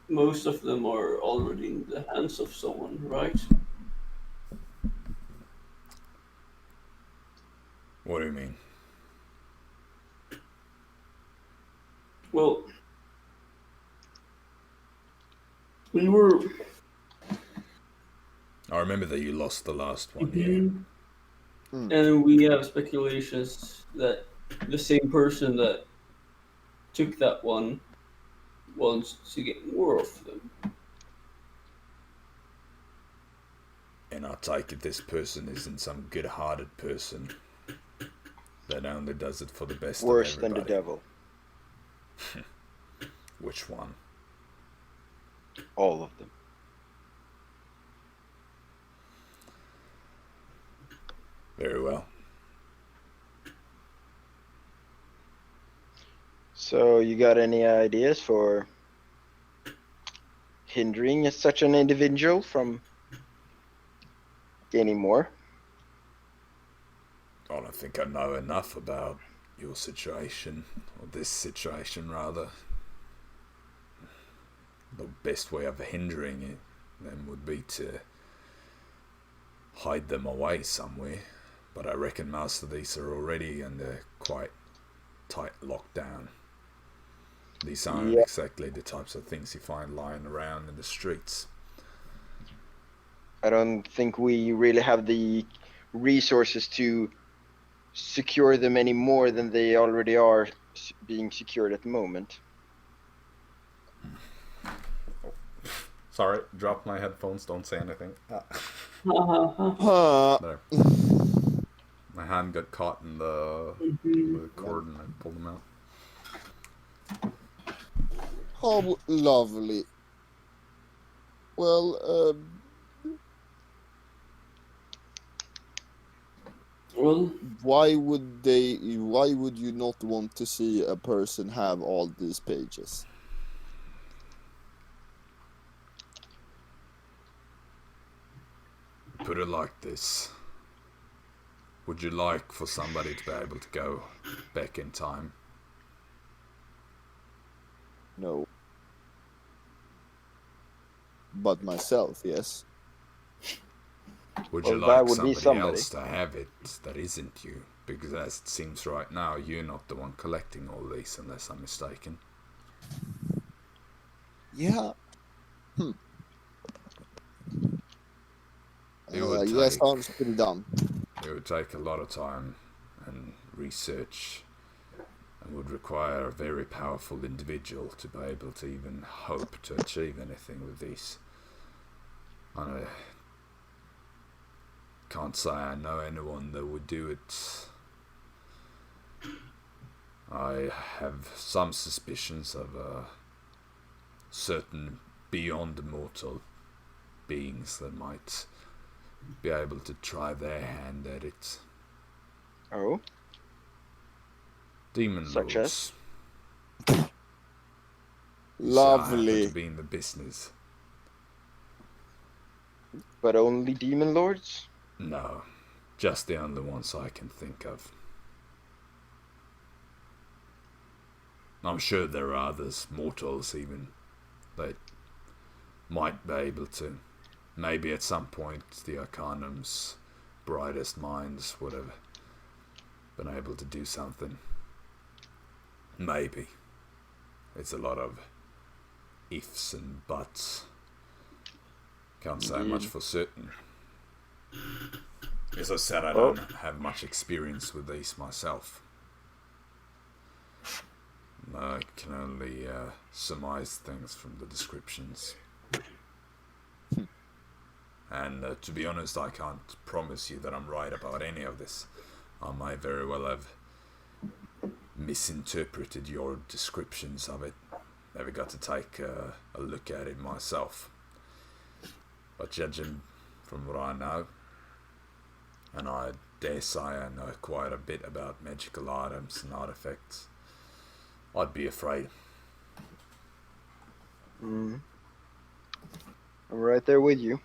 most of them are already in the hands of someone, right?
What do you mean?
Well, we were...
I remember that you lost the last one here.
And we have speculations that the same person that took that one wants to get more of them.
And I take it this person isn't some good-hearted person that only does it for the best of everybody.
Worse than the devil.
Which one?
All of them.
Very well.
So, you got any ideas for hindering such an individual from gaining more?
I don't think I know enough about your situation, or this situation rather. The best way of hindering it then would be to hide them away somewhere. But I reckon most of these are already under quite tight lockdown. These aren't exactly the types of things you find lying around in the streets.
I don't think we really have the resources to secure them any more than they already are being secured at the moment.
Sorry, dropped my headphones, don't say anything.
There.
My hand got caught in the cord and I pulled them out.
How lovely. Well, why would you not want to see a person have all these pages?
Put it like this. Would you like for somebody to be able to go back in time?
No. But myself, yes.
Would you like somebody else to have it that isn't you? Because as it seems right now, you're not the one collecting all these, unless I'm mistaken.
Yeah.
Yeah,
sounds pretty dumb.
It would take a lot of time and research, and would require a very powerful individual to be able to even hope to achieve anything with these. I can't say I know anyone that would do it. I have some suspicions of certain beyond mortal beings that might be able to try their hand at it.
Oh,
Demon
Such
lords.
Lovely.
To be in the business.
but only demon lords?
No, just the only ones I can think of. I'm sure there are others, mortals even, that might be able to. Maybe at some point the Arcanum's brightest minds would have been able to do something. Maybe. It's a lot of ifs and buts. Can't say much for certain. As I said, I don't have much experience with these myself. I can only surmise things from the descriptions. And to be honest, I can't promise you that I'm right about any of this. I might very well have misinterpreted your descriptions of it. Never got to take a look at it myself. But judging from what I know, and I dare say I know quite a bit about magical items and artifacts, I'd be afraid.
I'm right there with you.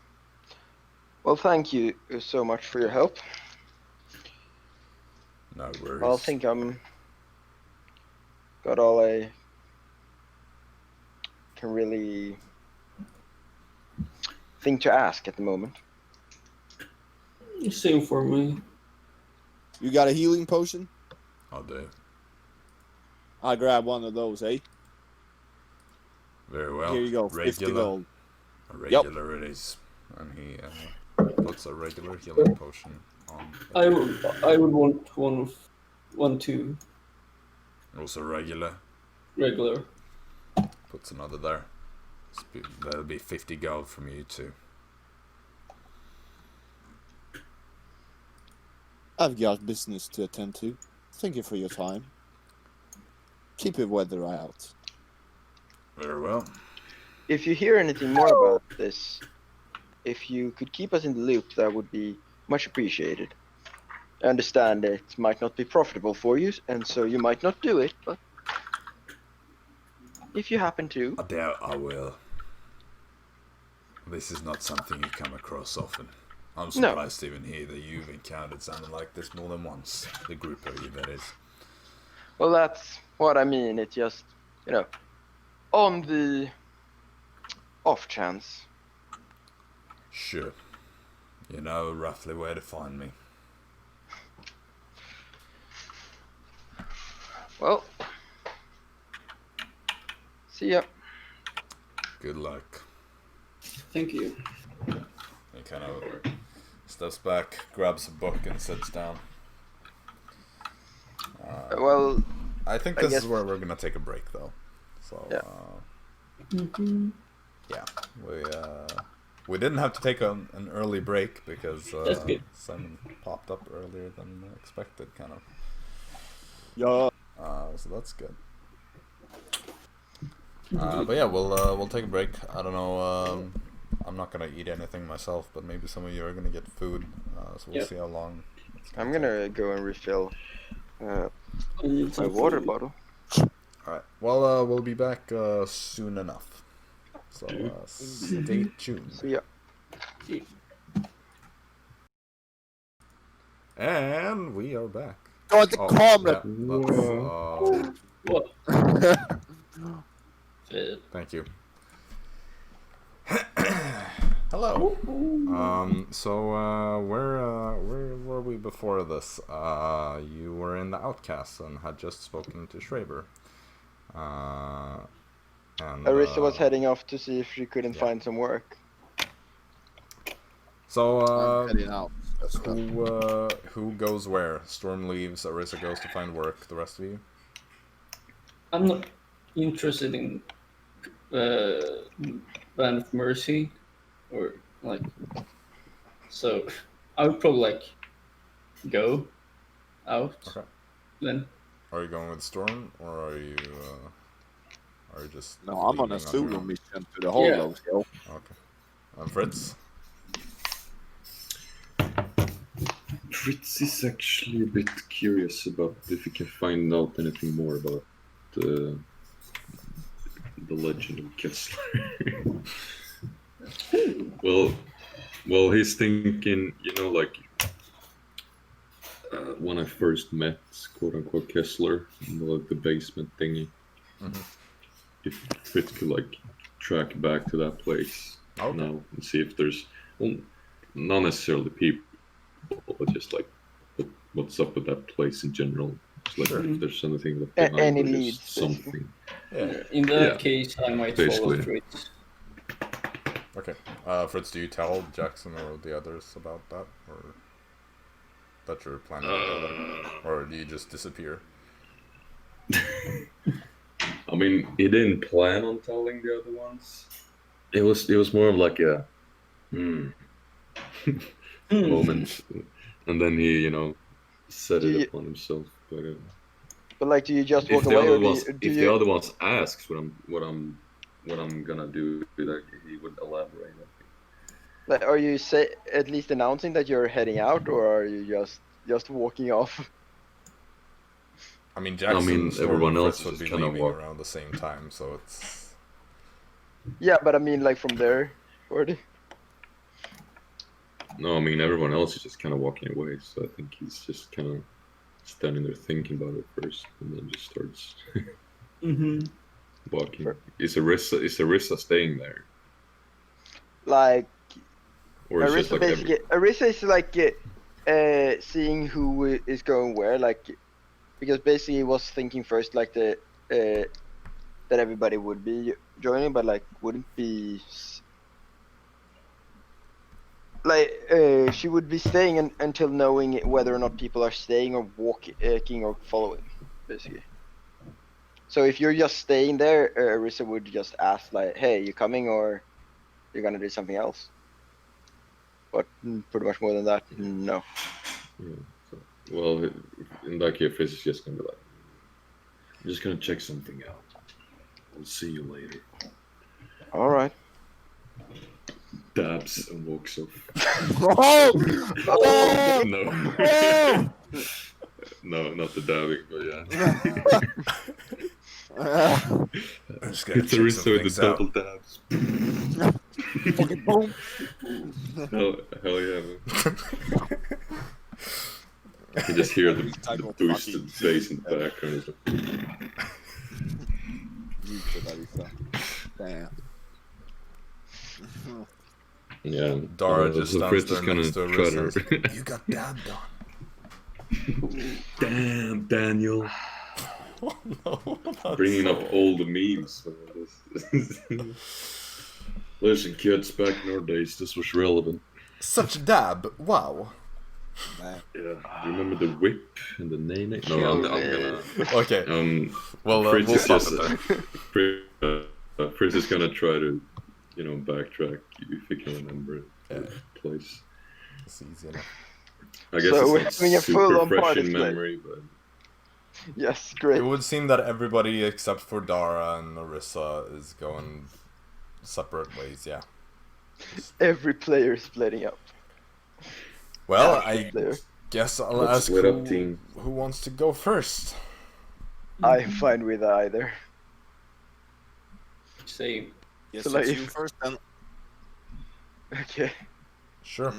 Well, thank you so much for your help.
No worries.
I think I'm got all I can really think to ask at the moment.
Same for me.
You got a healing potion?
I'll do.
I'll grab one of those, eh?
Very well.
Here you go, 50 gold.
A regular it is. And he puts a regular healing potion on.
I would want one too.
Also regular.
Regular.
Puts another there. That'll be 50 gold from you too.
I've got business to attend to. Thank you for your time. Keep your weather out.
Very well.
If you hear anything more about this, if you could keep us in the loop, that would be much appreciated. I understand it might not be profitable for you, and so you might not do it, but if you happen to...
I doubt I will. This is not something you come across often. I'm surprised to even hear that you've encountered something like this more than once. The group of you, that is.
Well, that's what I mean. It just, on the off chance.
Sure. You know roughly where to find me.
Well, see ya.
Good luck.
Thank you.
He kind of steps back, grabs a book, and sits down.
Well,
I think
I
this
guess...
is where we're gonna take a break, though. So, yeah, we didn't have to take an early break because Simon popped up earlier than expected, kind of.
Yeah.
So that's good. But yeah, we'll take a break. I don't know. I'm not gonna eat anything myself, but maybe some of you are gonna get food. So we'll see how long.
I'm gonna go and refill my water bottle.
All right. Well, we'll be back soon enough. So stay tuned.
See ya.
And we are back.
Oh, the camera.
Yeah,
What?
thank you. Hello. So where were we before this? You were in the Outcasts and had just spoken to Schreiber. And
Arisa was heading off to see if she couldn't find some work.
So
I'm heading out.
who goes where? Storm leaves. Arisa goes to find work. The rest of you?
I'm not interested in Band of Mercy, or like. So, I would probably go out.
Okay.
Then.
Are you going with Storm, or are you just?
No, I'm on a
leaving
solo
your own?
mission to the Hollows, yo.
Okay. Fritz.
Fritz is actually a bit curious about if he can find out anything more about the legend of Kessler. well, he's thinking, like when I first met quote unquote Kessler in the basement thingy, if Fritz could like track back to that place now and see if there's not necessarily people, but just like what's up with that place in general. It's like if there's anything that behind
any
or just
leads,
something.
In that case, I might follow
Basically.
Fritz.
Okay. Fritz, do you tell Jaxson or the others about that, or that you're planning together, or do you just disappear?
I mean, he didn't plan on telling the other ones. It was more of like a moment, and then he set it upon himself.
But like, do you just
if
walk
the
away,
other
or
ones,
do
if
you?
the other ones asks what I'm gonna do, like he would elaborate.
Like, are you at least announcing that you're heading out, or are you just walking off?
I mean, Jackson,
everyone
and
else
Fritz would
is
be
kind of
leaving around the same time, so it's...
Yeah, but I mean, like from there, already.
No, I mean everyone else is just kind of walking away. So I think he's just kind of standing there thinking about it first, and then just starts walking. Is Arisa staying there?
Like,
Or it's just
Arisa
like
basically, Arisa is like seeing who is going where, like, because basically he was thinking first like that everybody would be joining, but like wouldn't be like she would be staying until knowing whether or not people are staying or walking or following, basically. So if you're just staying there, Arisa would just ask like, "Hey, you coming, or you're gonna do something else?" But pretty much more than that, no.
Yeah. So, well, in that case, Fritz is just gonna be like, "I'm just gonna check something out. I'll see you later."
All right.
Dabs and walks off.
Oh!
No. No, not the dabbing, but yeah.
I'm just gonna
It's
check
Arisa
some
with the
things out.
double dabs.
Fucking boom!
Hell yeah, man. You can just hear the boosted bass in the background. It's like...
Damn.
Yeah.
Dara just
so
stands
Fritz
there
is gonna
next to
try
Arisa.
to...
You got dabbed on.
Damn, Daniel.
Oh, no,
Bringing up old memes. Listen, kids, back in our days, this was relevant.
Such a dab. Wow.
Yeah. Do you remember the whip and the nay-nay? No, I'm gonna...
Okay. Well,
Fritz
we'll
is
stop
just...
it there.
Fritz is gonna try to, backtrack if he can remember the place.
It's easy enough.
I guess
So we're
it's
having a
not super
full-on
fresh
party
in
today.
memory, but...
Yes, great.
It would seem that everybody except for Dara and Arisa is going separate ways, yeah.
Every player is splitting up.
Well,
Every
I
player.
guess I'll
Let's
ask
split up, team.
who wants to go first.
I'm fine with either.
Same.
Yes,
So, like,
it's you first then.
Okay.
Sure.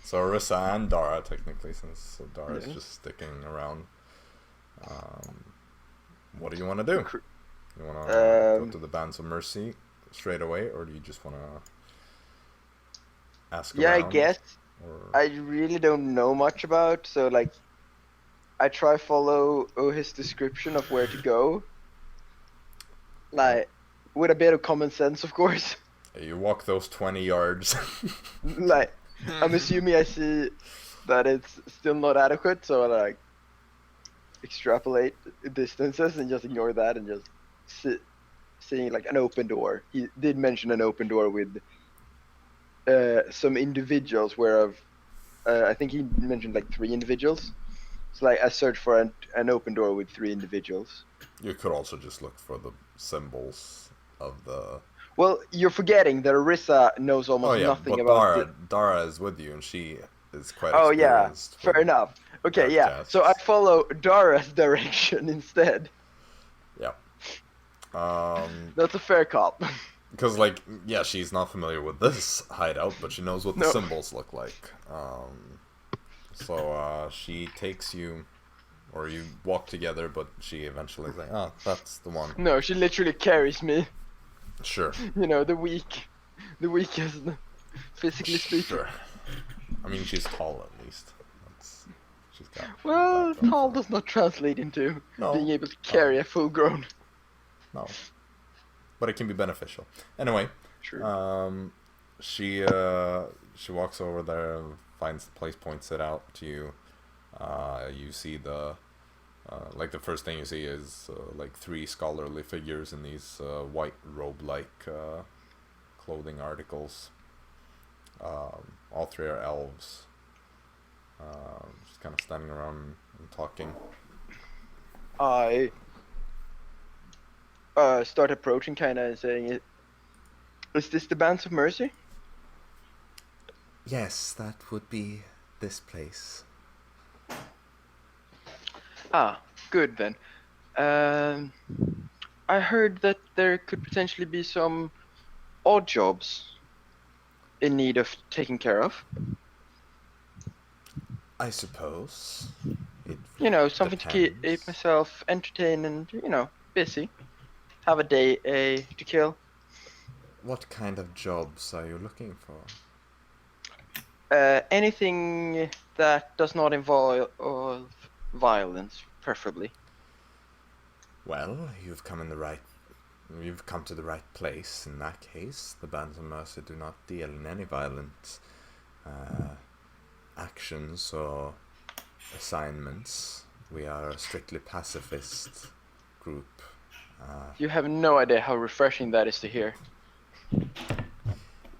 So Arisa and Dara, technically, since Dara's just sticking around. What do you want to do? You want to go to the Bands of Mercy straight away, or do you just want to ask
Yeah,
around?
I guess.
Or...
I really don't know much about, so like, I try follow his description of where to go. Like, with a bit of common sense, of course.
You walk those 20 yards.
Like, I'm assuming I see that it's still not adequate, so I like extrapolate distances and just ignore that and just seeing like an open door. He did mention an open door with some individuals, whereof I think he mentioned like 3 individuals. So like I search for an open door with 3 individuals.
You could also just look for the symbols of the...
Well, you're forgetting that Arisa knows almost nothing
but
about
Dara is with you, and she is quite
Oh yeah,
experienced.
fair
with
enough. Okay,
dark
yeah.
casts.
So I follow Dara's direction instead.
Yeah.
That's a fair cop.
Because, like, yeah, she's not familiar with this hideout, but she knows what the
No.
symbols look like. So she takes you, or you walk together, but she eventually is like, oh, that's the one.
No, she literally carries me.
Sure.
You know, the weakest, physically speaking.
Sure. I mean, she's tall at least. She's got
Well,
that going
tall
for her.
does not translate into
No.
being able to carry a full-grown.
No. But it can be beneficial. Anyway,
True.
she walks over there, finds the place, points it out to you. You see the first thing you see is like 3 scholarly figures in these white robe-like clothing articles. All 3 are elves. Just kind of standing around and talking.
I start approaching, kind of saying, "Is this the Bands of Mercy?"
Yes, that would be this place.
Ah, good then. I heard that there could potentially be some odd jobs in need of taking care of.
I suppose. It
You know, something to keep
depends.
myself entertained and, you know, busy. Have a day to kill.
What kind of jobs are you looking for?
Anything that does not involve violence, preferably.
Well, you've come to the right place in that case. The Bands of Mercy do not deal in any violent actions or assignments. We are a strictly pacifist group.
You have no idea how refreshing that is to hear.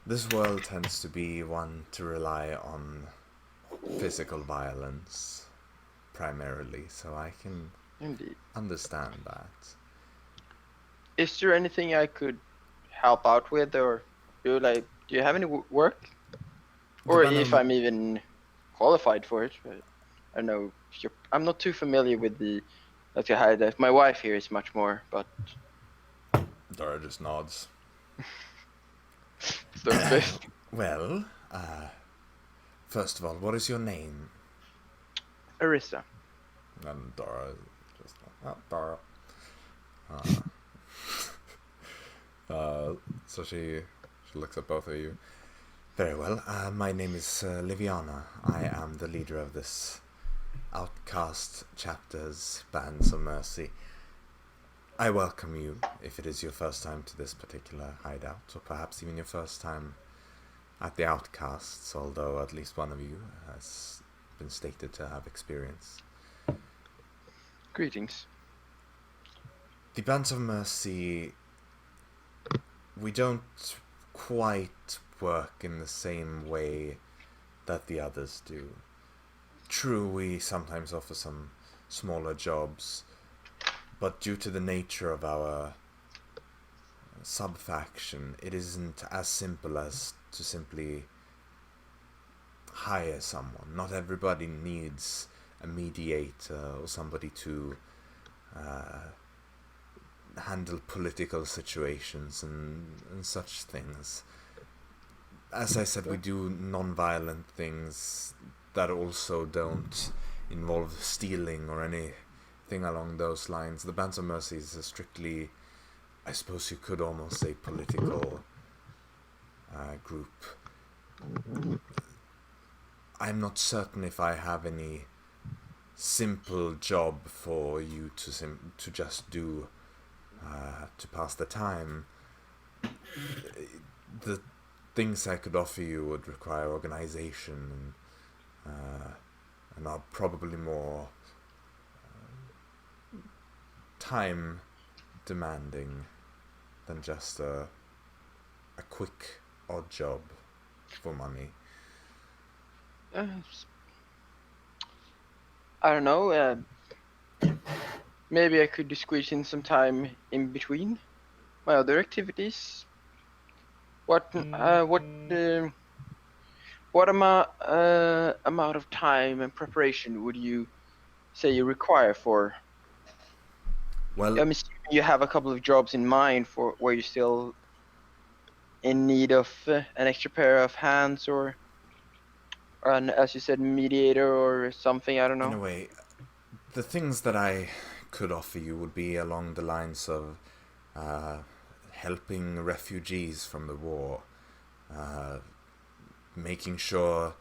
This world tends to be one to rely on physical violence primarily, so I can
Indeed.
understand that.
Is there anything I could help out with, or do you have any work? Or if I'm even qualified for it? But I don't know. I'm not too familiar with the hideout. My wife here is much more, but
Dara just nods.
Well, first of all, what is your name?
Arisa.
And Dara just, oh, Dara. So she looks at both of you.
Very well. My name is Liviana. I am the leader of this Outcast Chapter's Bands of Mercy. I welcome you if it is your first time to this particular hideout, or perhaps even your first time at the Outcasts, although at least one of you has been stated to have experience.
Greetings.
The Bands of Mercy, we don't quite work in the same way that the others do. True, we sometimes offer some smaller jobs, but due to the nature of our sub-faction, it isn't as simple as to simply hire someone. Not everybody needs a mediator or somebody to handle political situations and such things. As I said, we do non-violent things that also don't involve stealing or anything along those lines. The Bands of Mercy is a strictly, I suppose you could almost say, political group. I'm not certain if I have any simple job for you to just do to pass the time. The things I could offer you would require organization and are probably more time demanding than just a quick odd job for money.
I don't know. Maybe I could squeeze in some time in between my other activities. What What amount of time and preparation would you say you require for?
Well,
I'm assuming you have a couple of jobs in mind for where you're still in need of an extra pair of hands, or an, as you said, mediator or something. I don't
in a
know.
way, the things that I could offer you would be along the lines of helping refugees from the war, making sure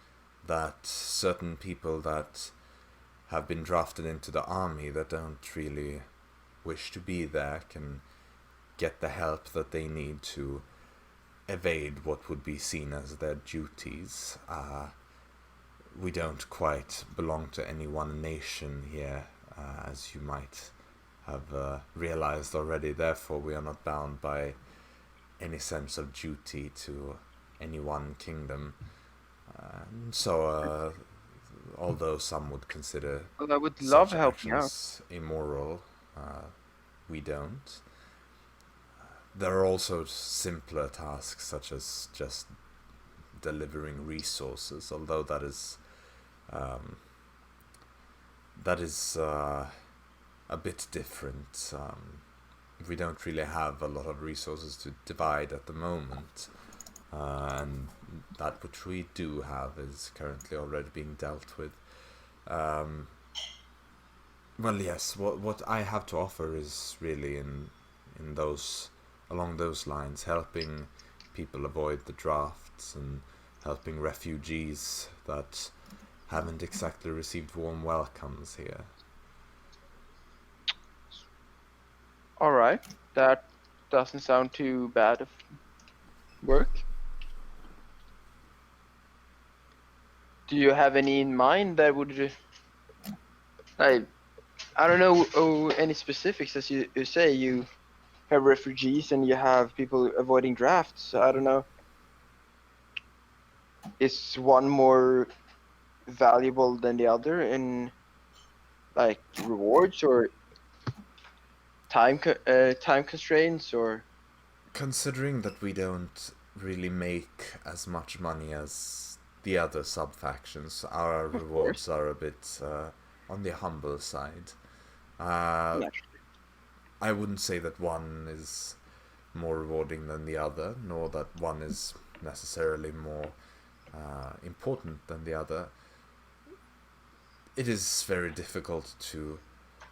that certain people that have been drafted into the army that don't really wish to be there can get the help that they need to evade what would be seen as their duties. We don't quite belong to any one nation here, as you might have realized already. Therefore, we are not bound by any sense of duty to any one kingdom. So, although some would consider
Well, I would love
such
helping out.
actions immoral, we don't. There are also simpler tasks, such as just delivering resources, although that is a bit different. We don't really have a lot of resources to divide at the moment, and that which we do have is currently already being dealt with. Well, yes, what I have to offer is really in those along those lines, helping people avoid the drafts and helping refugees that haven't exactly received warm welcomes here.
All right, that doesn't sound too bad of work. Do you have any in mind that would, I don't know any specifics, as you say you have refugees and you have people avoiding drafts. I don't know. Is one more valuable than the other in like rewards or time constraints, or?
Considering that we don't really make as much money as the other sub-factions, our rewards are a bit on the humble side. I wouldn't say that one is more rewarding than the other, nor that one is necessarily more important than the other. It is very difficult to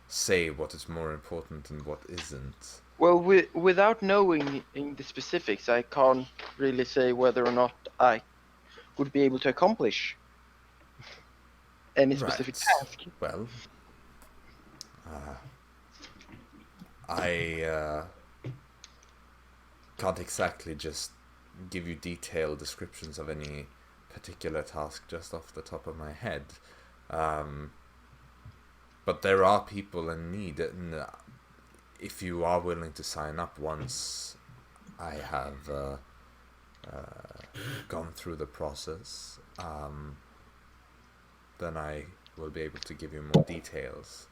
say what is more important and what isn't.
Well, without knowing in the specifics, I can't really say whether or not I would be able to accomplish any specific task.
Well, I can't exactly just give you detailed descriptions of any particular task just off the top of my head. But there are people in need, and if you are willing to sign up once I have gone through the process, then I will be able to give you more details.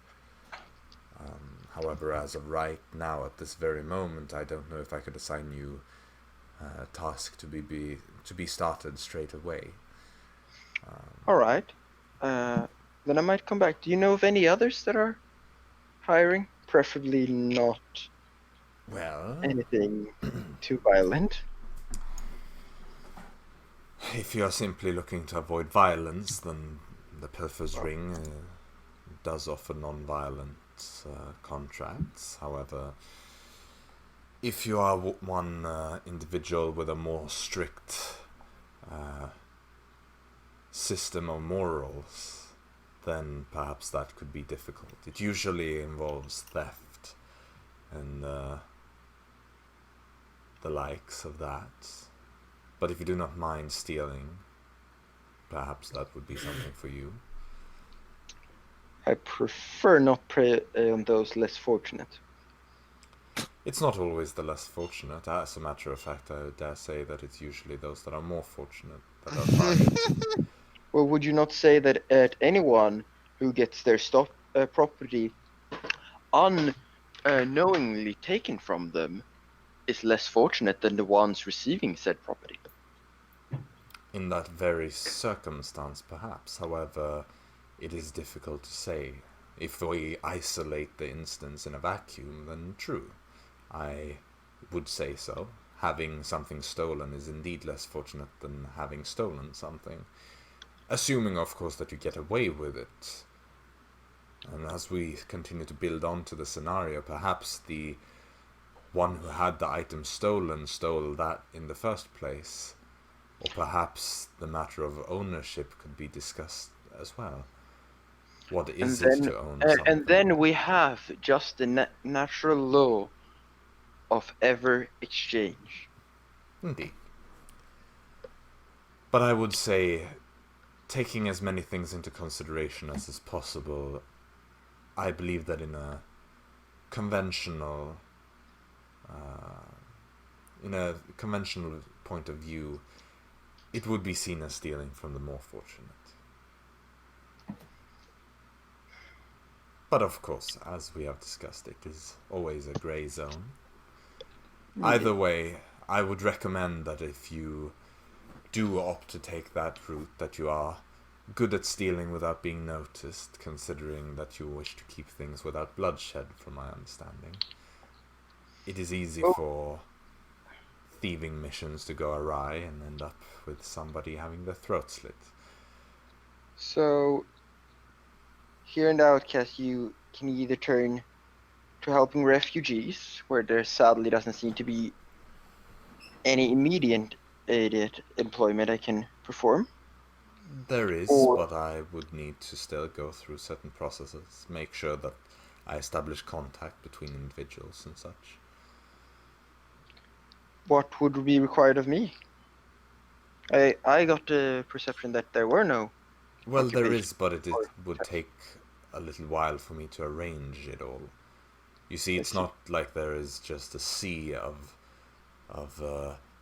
However, as of right now, at this very moment, I don't know if I could assign you a task to be started straight away.
All right. Then I might come back. Do you know of any others that are hiring? Preferably not anything too violent.
If you are simply looking to avoid violence, then the Pilfer's Ring does offer non-violent contracts. However, if you are one individual with a more strict system of morals, then perhaps that could be difficult. It usually involves theft and the likes of that. But if you do not mind stealing, perhaps that would be something for you.
I prefer not prey on those less fortunate.
It's not always the less fortunate. As a matter of fact, I dare say that it's usually those that are more fortunate that are targeted.
Well, would you not say that anyone who gets their property unknowingly taken from them is less fortunate than the ones receiving said property?
In that very circumstance, perhaps. However, it is difficult to say. If we isolate the instance in a vacuum, then true. I would say so. Having something stolen is indeed less fortunate than having stolen something. Assuming, of course, that you get away with it. And as we continue to build onto the scenario, perhaps the one who had the item stolen stole that in the first place. Or perhaps the matter of ownership could be discussed as well. What is it to own something?
And then we have just the natural law of ever exchange.
Indeed. But I would say, taking as many things into consideration as is possible, I believe that in a conventional point of view, it would be seen as stealing from the more fortunate. But of course, as we have discussed, it is always a grey zone. Either way, I would recommend that if you do opt to take that route, that you are good at stealing without being noticed, considering that you wish to keep things without bloodshed, from my understanding. It is easy for thieving missions to go awry and end up with somebody having their throat slit.
So, here in the Outcast, you can either turn to helping refugees, where there sadly doesn't seem to be any immediate employment I can perform.
There is, but I would need to still go through certain processes, make sure that I establish contact between individuals and such.
What would be required of me? I got the perception that there were no.
Well, there is, but it would take a little while for me to arrange it all. You see, it's not like there is just a sea of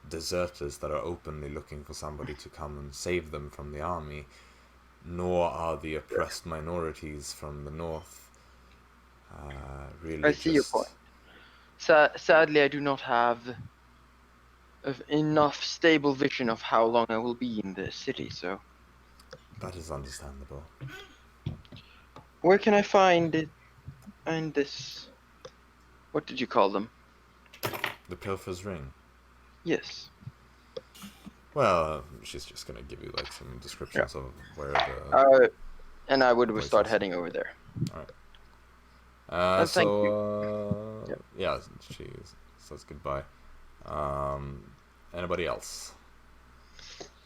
deserters that are openly looking for somebody to come and save them from the army, nor are the oppressed minorities from the north really.
I see your point. Sadly, I do not have enough stable vision of how long I will be in the city, so...
That is understandable.
Where can I find it? And this... What did you call them?
The Pilfer's Ring.
Yes.
Well, she's just gonna give you like some descriptions of where the...
and I would start heading over there.
Alright.
Thank you.
Yeah, she says goodbye. Anybody else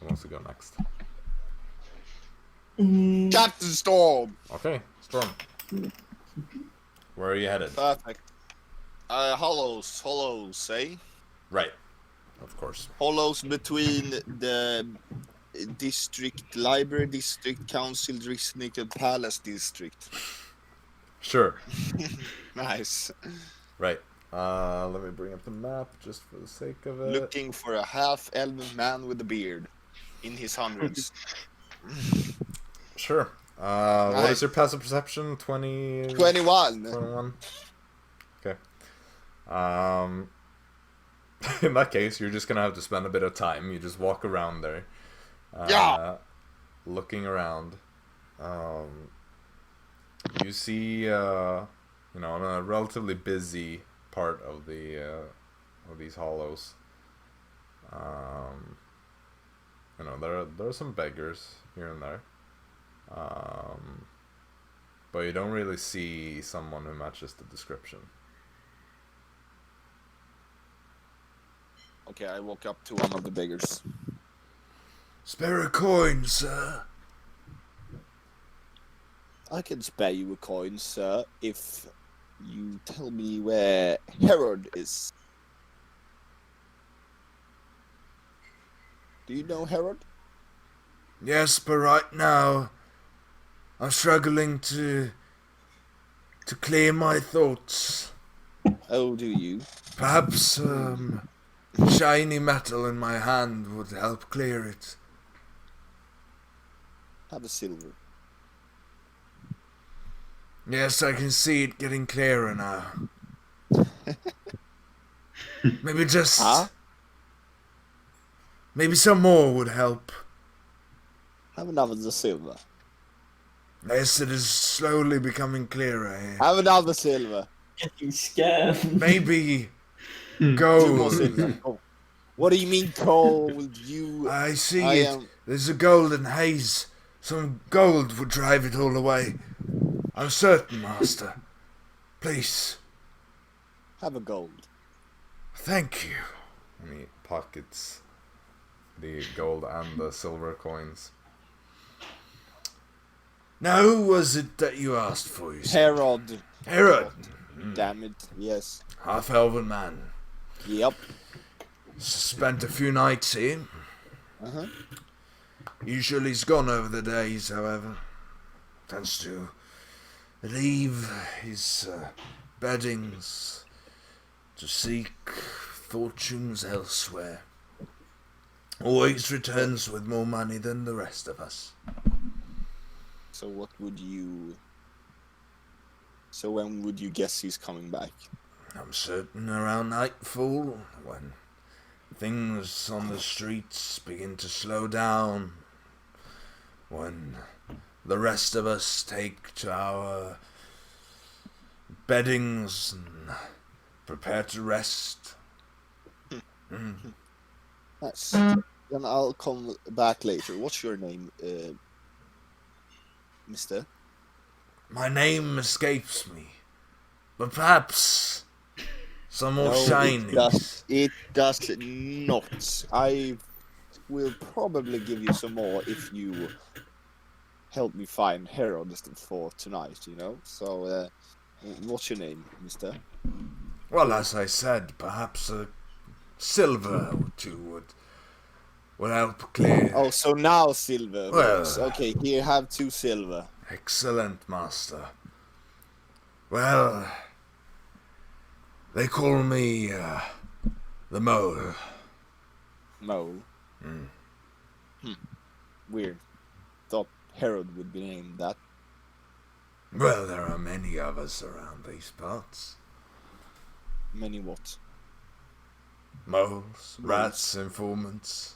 who wants to go next?
Captain Storm!
Okay, Storm. Where are you headed?
Perfect. Hollows, eh?
Right, of course.
Hollows between the district library, district council district, and palace district.
Sure.
Nice.
Right. Let me bring up the map just for the sake of it.
Looking for a half-elven man with a beard in his hundreds.
Sure. What is your passive perception? 20...
21.
21? Okay. In that case, you're just gonna have to spend a bit of time. You just walk around there. Looking around. You see, in a relatively busy part of the of these hollows. There are some beggars here and there. But you don't really see someone who matches the description.
Okay, I walk up to one of the beggars.
Spare a coin, sir.
I can spare you a coin, sir, if you tell me where Herod is. Do you know Herod?
Yes, but right now I'm struggling to clear my thoughts.
Oh, do you?
Perhaps shiny metal in my hand would help clear it.
Have a silver.
Yes, I can see it getting clearer now. Maybe just...
Huh?
Maybe some more would help.
Have another silver.
Yes, it is slowly becoming clearer here.
Have another silver.
Getting scammed.
Maybe
2 more
gold.
silver. Oh. What do you mean cold?
I see
I
it.
am-
There's a golden haze. Some gold would drive it all away. I'm certain, Master. Please.
Have a gold.
Thank you.
And he pockets the gold and the silver coins.
Now, who was it that you asked for, you said?
Herod.
Herod.
Damn it. Yes.
Half-elven man.
Yep.
Spent a few nights here.
Uh-huh.
Usually he's gone over the days, however. Tends to leave his beddings to seek fortunes elsewhere. Always returns with more money than the rest of us.
So what would you... So when would you guess he's coming back?
I'm certain around nightfall, when things on the streets begin to slow down, when the rest of us take to our beddings and prepare to rest.
Nice. Then I'll come back later. What's your name, mister?
My name escapes me, but perhaps some more
No,
shinies.
It does not. I will probably give you some more if you help me find Herod for tonight, you know? So, what's your name, mister?
Well, as I said, perhaps a silver or two would help clear.
Oh, so now silver.
Well-
works. Okay, here, have 2 silver.
Excellent, Master. Well, they call me the Mole.
Mole. Weird. Thought Herod would be named that.
Well, there are many of us around these parts.
Many what?
Moles, rats, informants.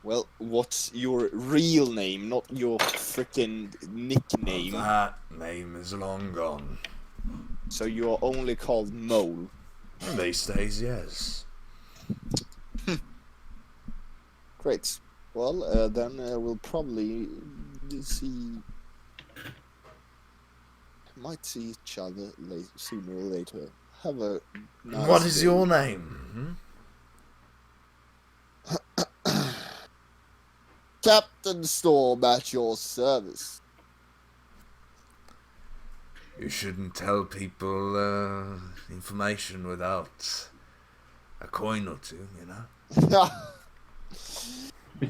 Well, what's your real name, not your frickin' nickname?
That name is long gone.
So you're only called Mole.
These days, yes.
Great. Well, then we'll probably see... Might see each other sooner or later. Have a nice
What is
day.
your name?
Captain Storm at your service.
You shouldn't tell people information without a coin or two, you know?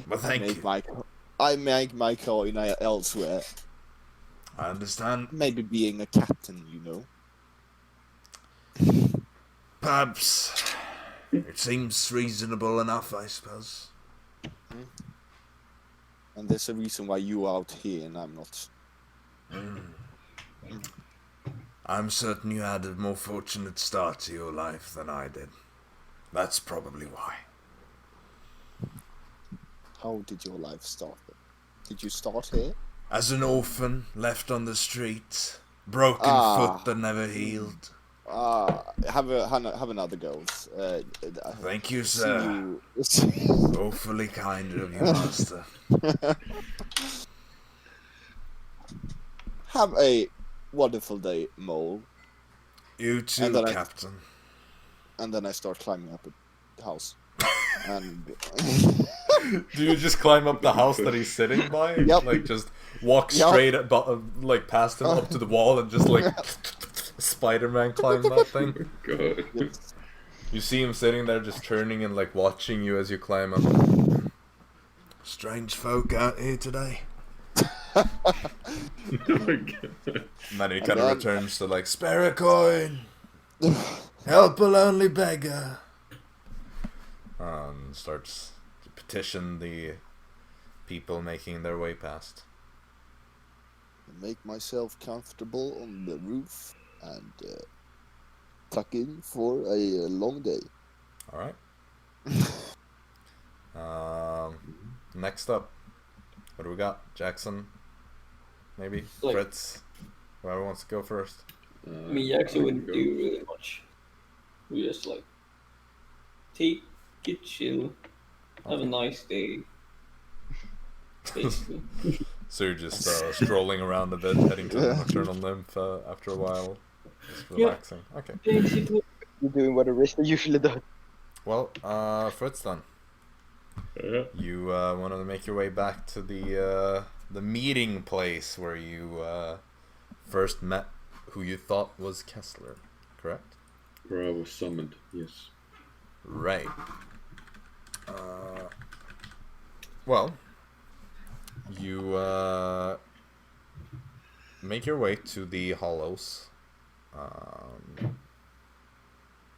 But thank you.
I make my coin elsewhere.
I understand.
Maybe being a captain, you know.
Perhaps it seems reasonable enough, I suppose.
And there's a reason why you are out here and I'm not.
I'm certain you had a more fortunate start to your life than I did. That's probably why.
How did your life start? Did you start here?
As an orphan, left on the street, broken foot that never healed.
Have another go.
Thank you, sir. Awfully kind of you, Master.
Have a wonderful day, Mole.
You too,
And then
Captain.
And then I start climbing up the house. And
Do you just climb up the house that he's sitting by?
Yep.
Like just walk
Yep.
straight like past him up to the wall and just like Spider-Man climb that thing?
God.
yes.
You see him sitting there just turning and like watching you as you climb up.
Strange folk out here today.
Oh my God.
And then he kind of
then-
returns to like,
Spare a coin. Help a lonely beggar.
and starts to petition the people making their way past.
Make myself comfortable on the roof and tuck in for a long day.
Alright. Next up, What do we got? Jaxson? Maybe?
Like-
Fritz? Whoever wants to go first?
I mean, Jaxson wouldn't
go.
do really much. We just like take it chill, have a nice day. Basically.
So you're just strolling around a bit, heading to the maternal nymph after a while, just relaxing. Okay.
Basically.
You're doing what Arisa usually does.
Well, Fritz then. You want to make your way back to the meeting place where you first met who you thought was Kessler, correct?
Where I was summoned, yes.
Right. Well, you make your way to the hollows.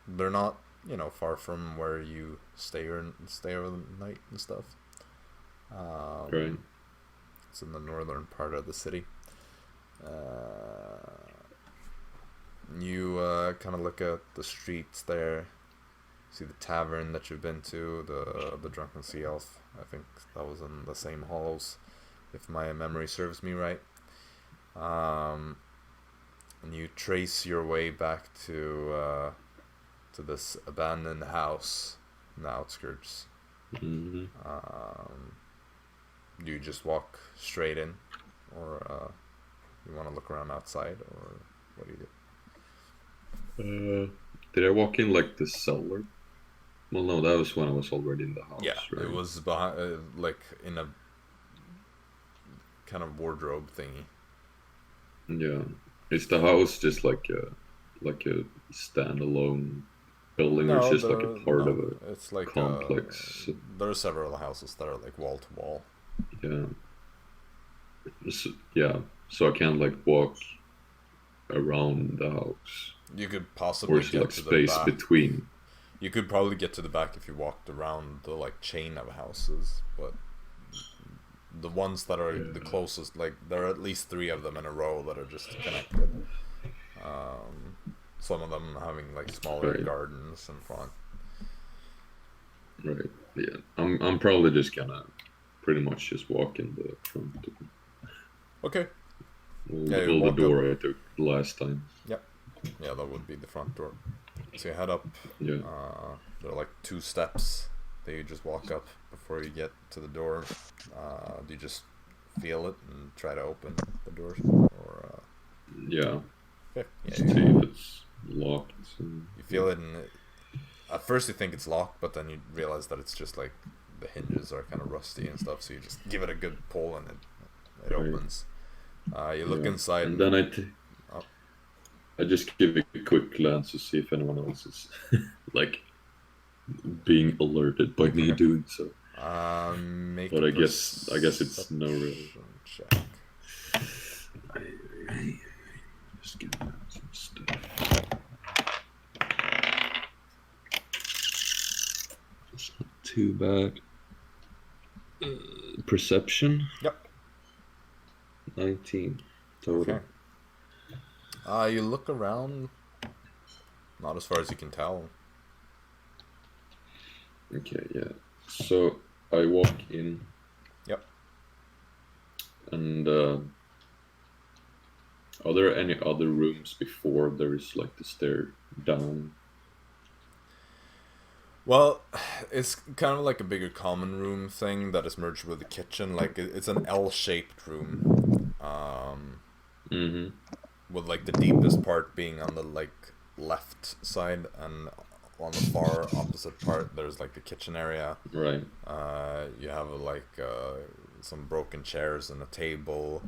They're not, far from where you stay over the night and stuff.
Right.
It's in the northern part of the city. You kind of look at the streets there. See the tavern that you've been to, the Drunken Sea Elf. I think that was in the same hollows, if my memory serves me right. And you trace your way back to this abandoned house in the outskirts.
Mm-hmm.
Do you just walk straight in, or you want to look around outside, or what do you do?
Did I walk in like the cellar? Well, no, that was when I was already in the house.
Yeah,
right?
it was behind, like in a kind of wardrobe thingy.
Yeah, is the house just like a standalone building, or it's just like a part of a
it's like
complex?
There are several houses that are like wall to wall.
Yeah. So I can't like walk around the house,
You could possibly
or is it
get
like
to the
space
back.
between?
You could probably get to the back if you walked around the like chain of houses, but the ones that are the closest, like there are at least 3 of them in a row that are just connected. Some of them having like smaller
Right.
gardens in front.
Right. Yeah. I'm probably just gonna pretty much just walk in the front.
Okay.
The
you walk
door I took last time.
Yeah, that would be the front door. So you head up.
Yeah.
There are like 2 steps that you just walk up before you get to the door. Do you just feel it and try to open the doors, or
Yeah.
okay? Yeah,
See if it's locked. And...
you feel it, and at first you think it's locked, but then you realize that it's just like the hinges are kind of rusty and stuff. So you just give it a good pull, and it
Right.
opens. You look inside,
and then
Oh.
I just give a quick glance to see if anyone else is like being alerted by me doing so.
make
But
a
I guess it's no real.
perception check.
Just get some stuff. It's not too bad. Perception?
Yep.
19 total.
Okay. You look around. Not as far as you can tell.
Okay, yeah. So I walk in.
Yep.
And are there any other rooms before there is like the stair down?
Well, it's kind of like a bigger common room thing that is merged with the kitchen. Like it's an L-shaped room,
Mm-hmm.
with like the deepest part being on the like left side, and on the far opposite part there's like the kitchen area.
Right.
You have like some broken chairs and a table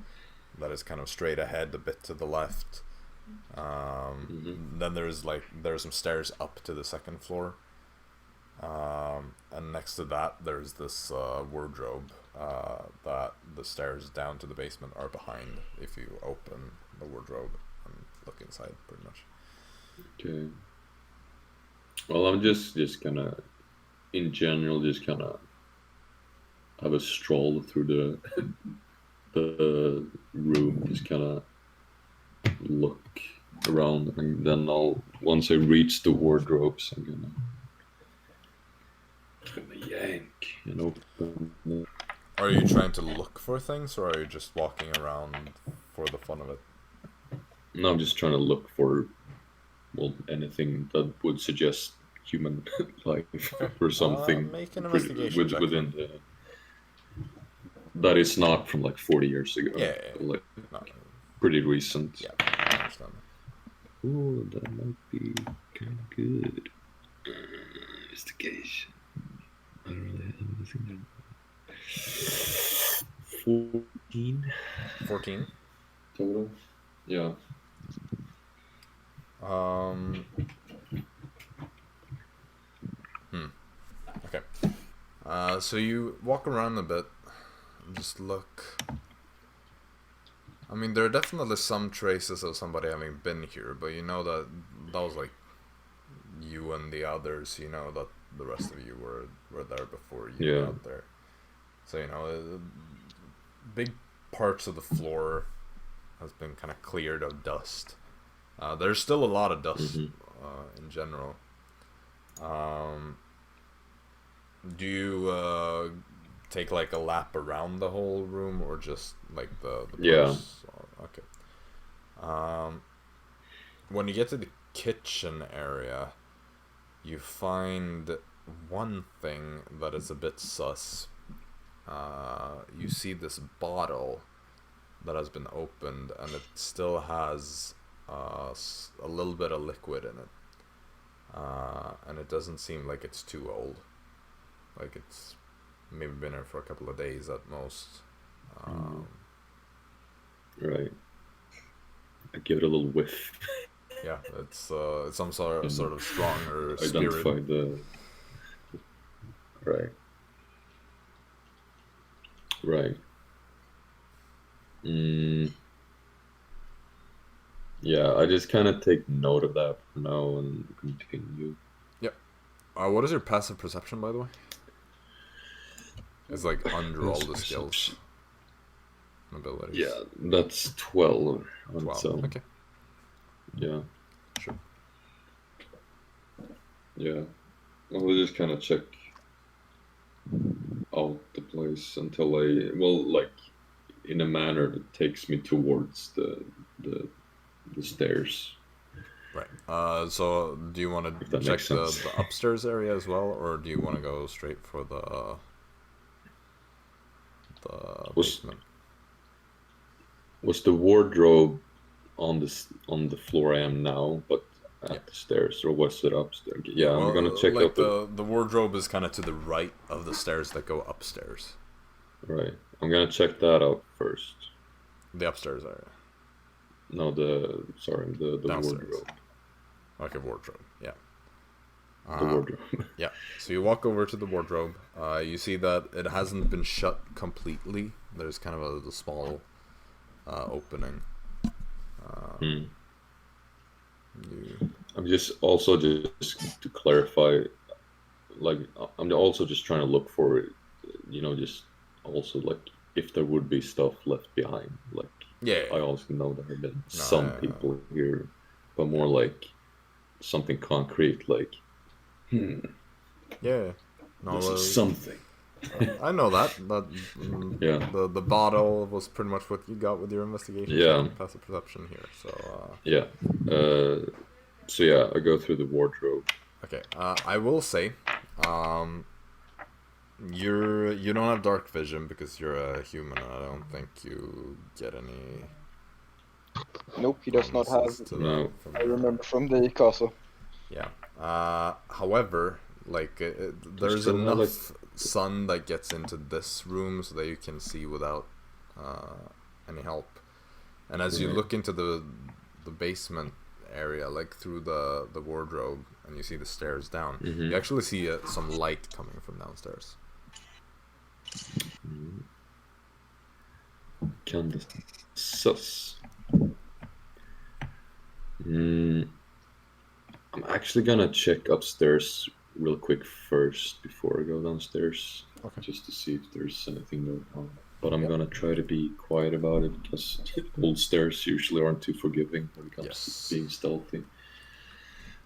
that is kind of straight ahead, a bit to the left. Then there's some stairs up to the second floor. And next to that, there's this wardrobe that the stairs down to the basement are behind if you open the wardrobe and look inside, pretty much.
Okay. Well, I'm just gonna, in general, just kind of have a stroll through the room, just kind of look around, and then once I reach the wardrobes, I'm gonna yank and open it.
Are you trying to look for things, or are you just walking around for the fun of it?
No, I'm just trying to look for, well, anything that would suggest human life or something
Make an investigation check.
within the... That is not from like 40 years ago.
Yeah.
Like,
No.
pretty recent.
Yeah, I understand.
Ooh, that might be kind of good. Investigation. I don't really have anything there. 14
14.
total. Yeah.
Okay. So you walk around a bit and just look. I mean, there are definitely some traces of somebody having been here, but you know that was like you and the others. You know that the rest of you were there before you got there. So you know, big parts of the floor has been kind of cleared of dust. There's still a lot of dust in general. Do you take like a lap around the whole room, or just like the parts? Okay. When you get to the kitchen area, you find one thing that is a bit sus. You see this bottle that has been opened, and it still has a little bit of liquid in it, and it doesn't seem like it's too old. Like it's maybe been here for a couple of days at most.
Right. I give it a little whiff.
Yeah, it's some sort of stronger
Identify
spirit.
the... Right. Yeah, I just kind of take note of that for now and continue.
Yep. What is your passive perception, by the way? It's like under all the skills and abilities.
Yeah, that's 12 on
12.
its own.
Okay.
Yeah.
Sure.
Yeah. I'll just kind of check out the place until like, in a manner that takes me towards the stairs.
Right. So do you want to check the upstairs area as well, or do you want to go straight for the basement?
Was the wardrobe on the floor I am now, but at the stairs, or was it upstairs? Yeah, well, I'm gonna check out
the wardrobe is kind of to the right of the stairs that go upstairs.
Right. I'm gonna check that out first.
The upstairs area.
No, the
Downstairs.
wardrobe.
Okay, wardrobe. Yeah.
The wardrobe.
Yeah. So you walk over to the wardrobe. You see that it hasn't been shut completely. There's kind of a small opening.
I'm just to clarify, like, I'm also just trying to look for, just also like if there would be stuff left behind. Like, I also know there have been some people here, but more like something concrete, like,
Yeah. No,
this is something.
I know that.
Yeah.
The bottle was pretty much what you got with your investigation.
Yeah.
Passive perception here. So.
Yeah. So yeah, I go through the wardrobe.
Okay. I will say, you don't have dark vision because you're a human. I don't think you get any.
Nope, he does not have.
No.
I remember from the castle.
Yeah. However, like there's enough sun that gets into this room so that you can see without any help. And as you look into the basement area, like through the wardrobe, and you see the stairs down, you actually see some light coming from downstairs.
Kind of sus. I'm actually gonna check upstairs real quick first before I go downstairs, just to see if there's anything going on. But I'm gonna try to be quiet about it because old stairs usually aren't too forgiving when it comes to being stealthy.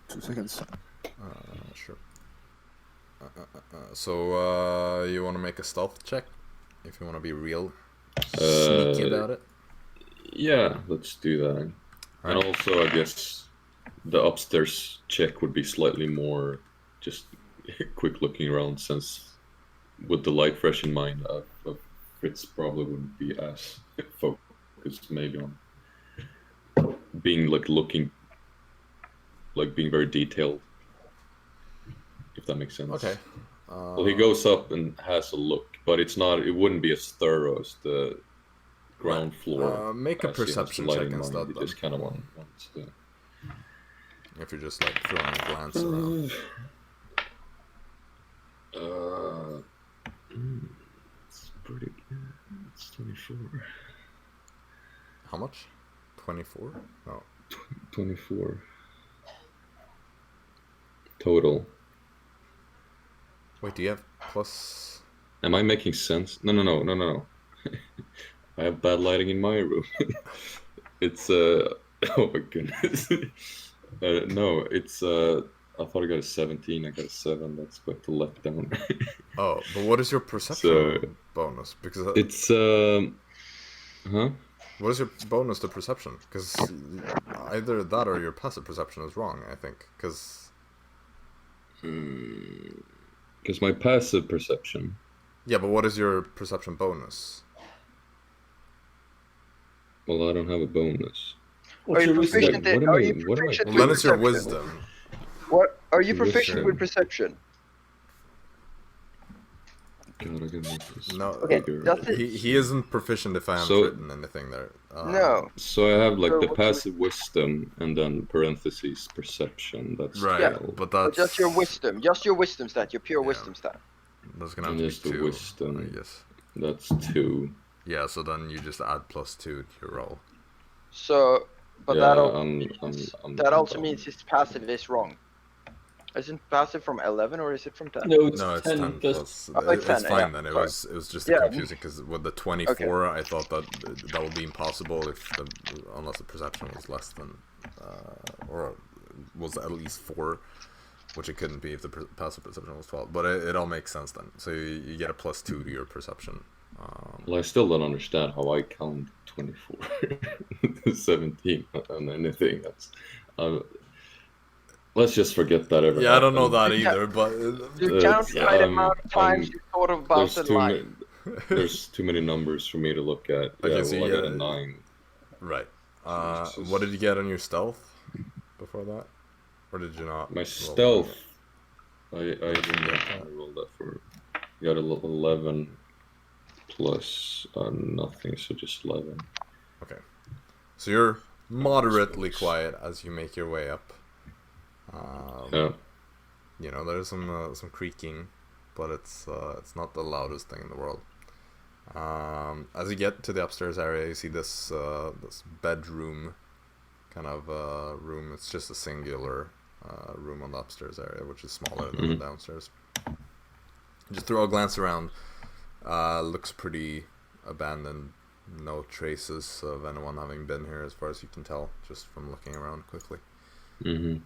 2 seconds.
Sure. So you want to make a stealth check? if you want to be real sneaky about it.
Yeah, let's do that.
Right.
And also, I guess the upstairs check would be slightly more just quick looking around, since with the light fresh in mind, Fritz probably wouldn't be as focused maybe on being looking, being very detailed, if that makes sense.
Okay.
Well, he goes up and has a look, but it wouldn't be as thorough as the ground floor.
Make a
as he has
perception
light
check
in mind.
instead.
He
Then.
just kind of wants to.
If you're just like throwing a glance around.
It's pretty good. It's 24.
How much? 24? No.
24. Total.
Wait, do you have plus?
Am I making sense? No. I have bad lighting in my room. It's oh my goodness. No, it's I thought I got a 17. I got a 7. That's quite the letdown.
Oh, but what is your perception bonus? Because
it's huh?
what is your bonus to perception? Because either that or your passive perception is wrong, I think. Because
my passive perception.
yeah, but what is your perception bonus?
Well, I don't have a bonus.
Are you proficient?
What am
Are
I-
you
what am I-
proficient
Well, then
with
it's your
perception?
wisdom.
What are you
Wisdom.
proficient with perception?
God, I gotta make this
No,
Okay,
bigger.
that's it.
he isn't proficient if I haven't
So-
written anything there.
No.
So I have
So
the
what's
passive wisdom and then parentheses perception. That's
Right,
12.
but
But
that's
just your wisdom stat, your pure
Yeah.
wisdom stat.
That's gonna have
And
to be
just the
2.
wisdom.
I guess.
That's 2.
Yeah, so then you just add +2 to your roll.
So, but
Yeah,
that also
I'm
that also
dumb.
means his passive is wrong. Isn't passive from 11 or is it from 10?
No, it's
No, it's
10,
10
plus.
plus.
Oh, it's
It's
10,
fine
yeah,
then. It
sorry.
was just
Yeah.
confusing because with the 24, I thought that would be impossible unless the perception was less than or was at least 4, which it couldn't be if the passive perception was 12. But it all makes sense then. So you get a +2 to your perception.
Well, I still don't understand how I count 24, 17 on anything. That's let's just forget that ever.
Yeah, I don't know that
Yeah.
either, but
You count by the amount of times you thought about
There's
the
too
line.
there's too many numbers for me to look at.
Okay,
Yeah,
so
well, I
you
got a
get-
9.
right.
Jesus.
What did you get on your stealth before that, or did you not?
My
roll
stealth,
for
I didn't roll that for. I got a 11 plus nothing, so just 11.
it? Okay, so you're moderately quiet as you make your way up.
Yeah.
You know, there's some creaking, but it's not the loudest thing in the world. As you get to the upstairs area, you see this bedroom kind of room. It's just a singular room on the upstairs area, which is smaller than the downstairs. Just throw a glance around. Looks pretty abandoned. No traces of anyone having been here, as far as you can tell, just from looking around quickly.
Mm-hmm.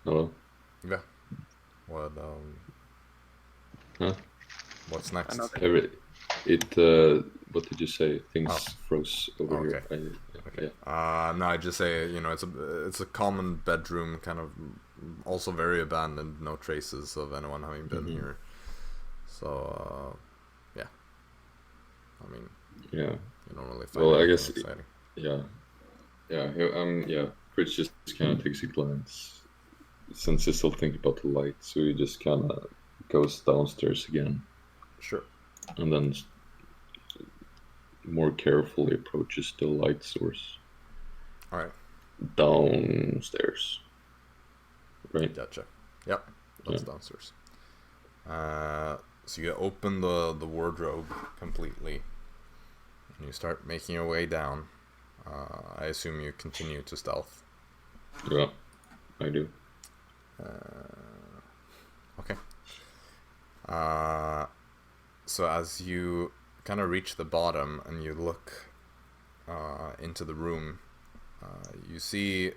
Hello.
Yeah. What
Huh?
What's next?
Another-
What did you say? Things
Oh.
froze over
Oh,
here.
okay.
Yeah.
No, I just say, you know, it's a common bedroom, kind of also very abandoned, no traces of anyone having been here. So, yeah. I mean,
Yeah.
you don't really find
Well, I
anything
guess
exciting.
Yeah. Yeah. Fritz just kind of takes a glance, since he's still thinking about the light, so he just kind of goes downstairs again,
Sure.
and then more carefully approaches the light source
All right.
downstairs. Right?
Gotcha. Yep. That's downstairs. So you open the wardrobe completely, and you start making your way down. I assume you continue to stealth.
Yeah, I do.
Okay. So as you kind of reach the bottom and you look into the room, you see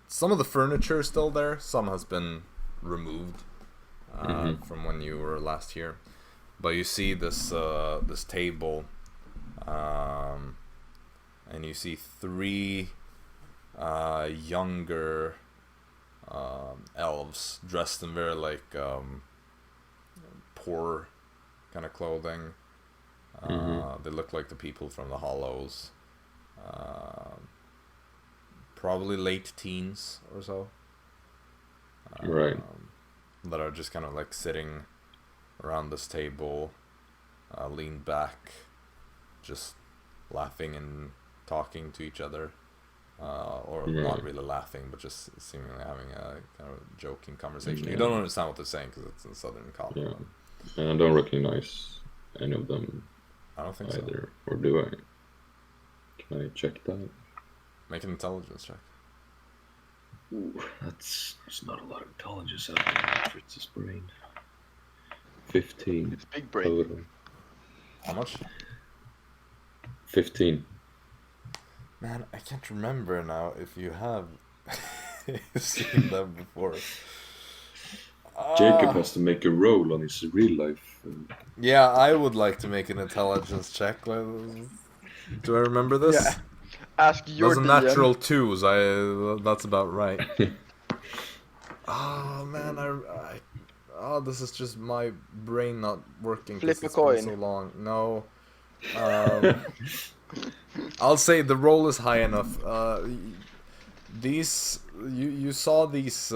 some of the furniture is still there. Some has been removed from when you were last here. But you see this this table, and you see 3 younger elves dressed in very like poor kind of clothing. They look like the people from the Hollows. Probably late teens or so.
Right.
That are just kind of like sitting around this table, leaned back, just laughing and talking to each other. Or not really laughing, but just seemingly having a kind of joking conversation.
Yeah.
You don't understand what they're saying because it's in Southern Colorado.
Yeah. And I don't recognize any of them
I don't think
either. Or do I? Can I check that?
Make an intelligence check.
Ooh, that's not a lot of intelligence out there in Fritz's brain. 15
It's big brain.
total.
How much?
15.
Man, I can't remember now if you have seen them before.
Jacob has to make a roll on his real life.
Yeah, I would like to make an intelligence check. Do I remember this?
Yeah. Ask your
Those are
DM.
natural 2s. That's about right. Oh man, this is just my brain not working.
Flip
'cause
a
it's been
coin.
so long. No. I'll say the roll is high enough. You saw these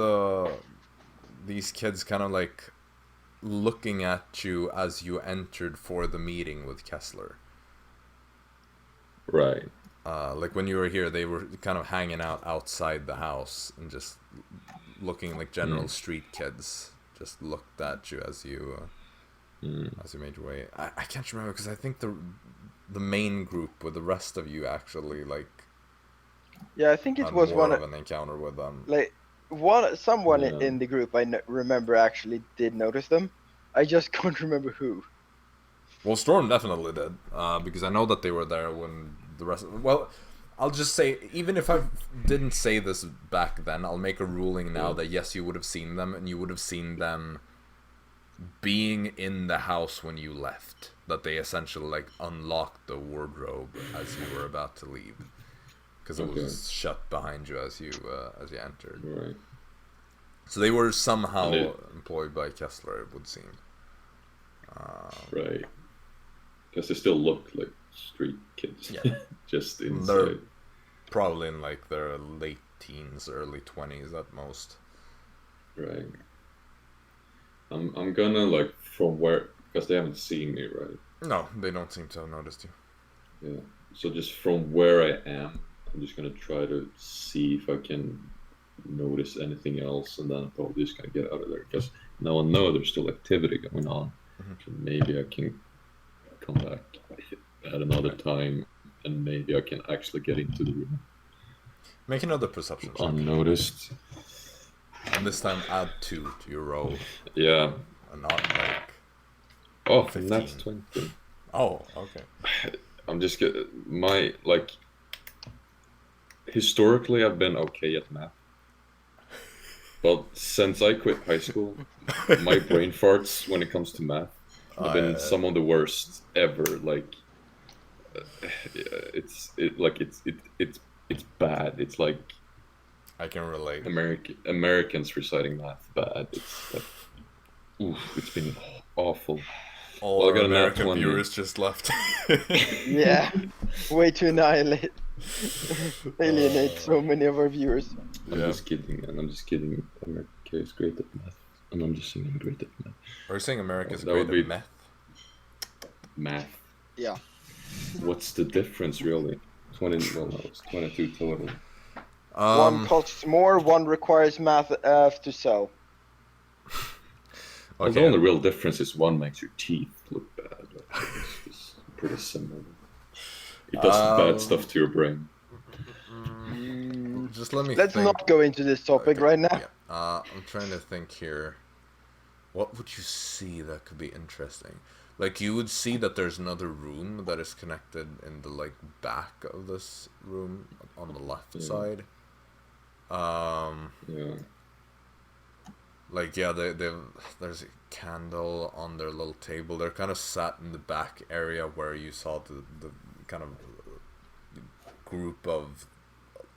kids kind of like looking at you as you entered for the meeting with Kessler.
Right.
Like when you were here, they were kind of hanging out outside the house and just looking like general street kids. Just looked at you as you made your way. I can't remember because I think the main group with the rest of you actually like.
Yeah, I think it
had
was
more
one
of an encounter with them.
like someone in the group I remember actually did notice them. I just can't remember who.
Well, Storm definitely did, because I know that they were there when the rest. Well, I'll just say, even if I didn't say this back then, I'll make a ruling now that yes, you would have seen them, and you would have seen them being in the house when you left. That they essentially like unlocked the wardrobe as you were about to leave, because it was shut behind you as you entered.
Right.
So they were somehow employed by Kessler, it would seem.
Right. Because they still look like street kids.
Yeah.
Just inside.
They're probably in like their late teens, early 20s at most.
Right. I'm gonna like from where, because they haven't seen me, right?
No, they don't seem to have noticed you.
Yeah. So just from where I am, I'm just gonna try to see if I can notice anything else, and then I'm probably just gonna get out of there because now I know there's still activity going on. So maybe I can come back at another time, and maybe I can actually get into the room
Make another perception check.
unnoticed.
And this time add 2 to your roll.
Yeah.
And not like...
Oh,
15.
that's 20.
Oh, okay.
I'm just getting my like. Historically, I've been okay at math, but since I quit high school, my brain farts when it comes to math have been some of the worst ever. Like, it's bad. It's like
I can relate.
Americans reciting math bad. It's like, oof, it's been awful.
All our American viewers just left.
Yeah, way to alienate so many of our viewers.
I'm just kidding, and I'm just kidding. America is great at math, and I'm just saying I'm great at math.
Are you saying America's
That
great
would be
at meth?
Math.
Yeah.
What's the difference, really? 20. Well, no, it's 22 total.
One costs more, one requires math to sell.
Well, the only real difference is one makes your teeth look bad. It's pretty similar. It does bad stuff to your brain.
Just let me
Let's
think.
not go into this topic right now.
Yeah. I'm trying to think here. What would you see that could be interesting? Like, you would see that there's another room that is connected in the, like, back of this room on the left side.
Yeah.
Like, yeah, there's a candle on their little table. They're kind of sat in the back area where you saw the kind of group of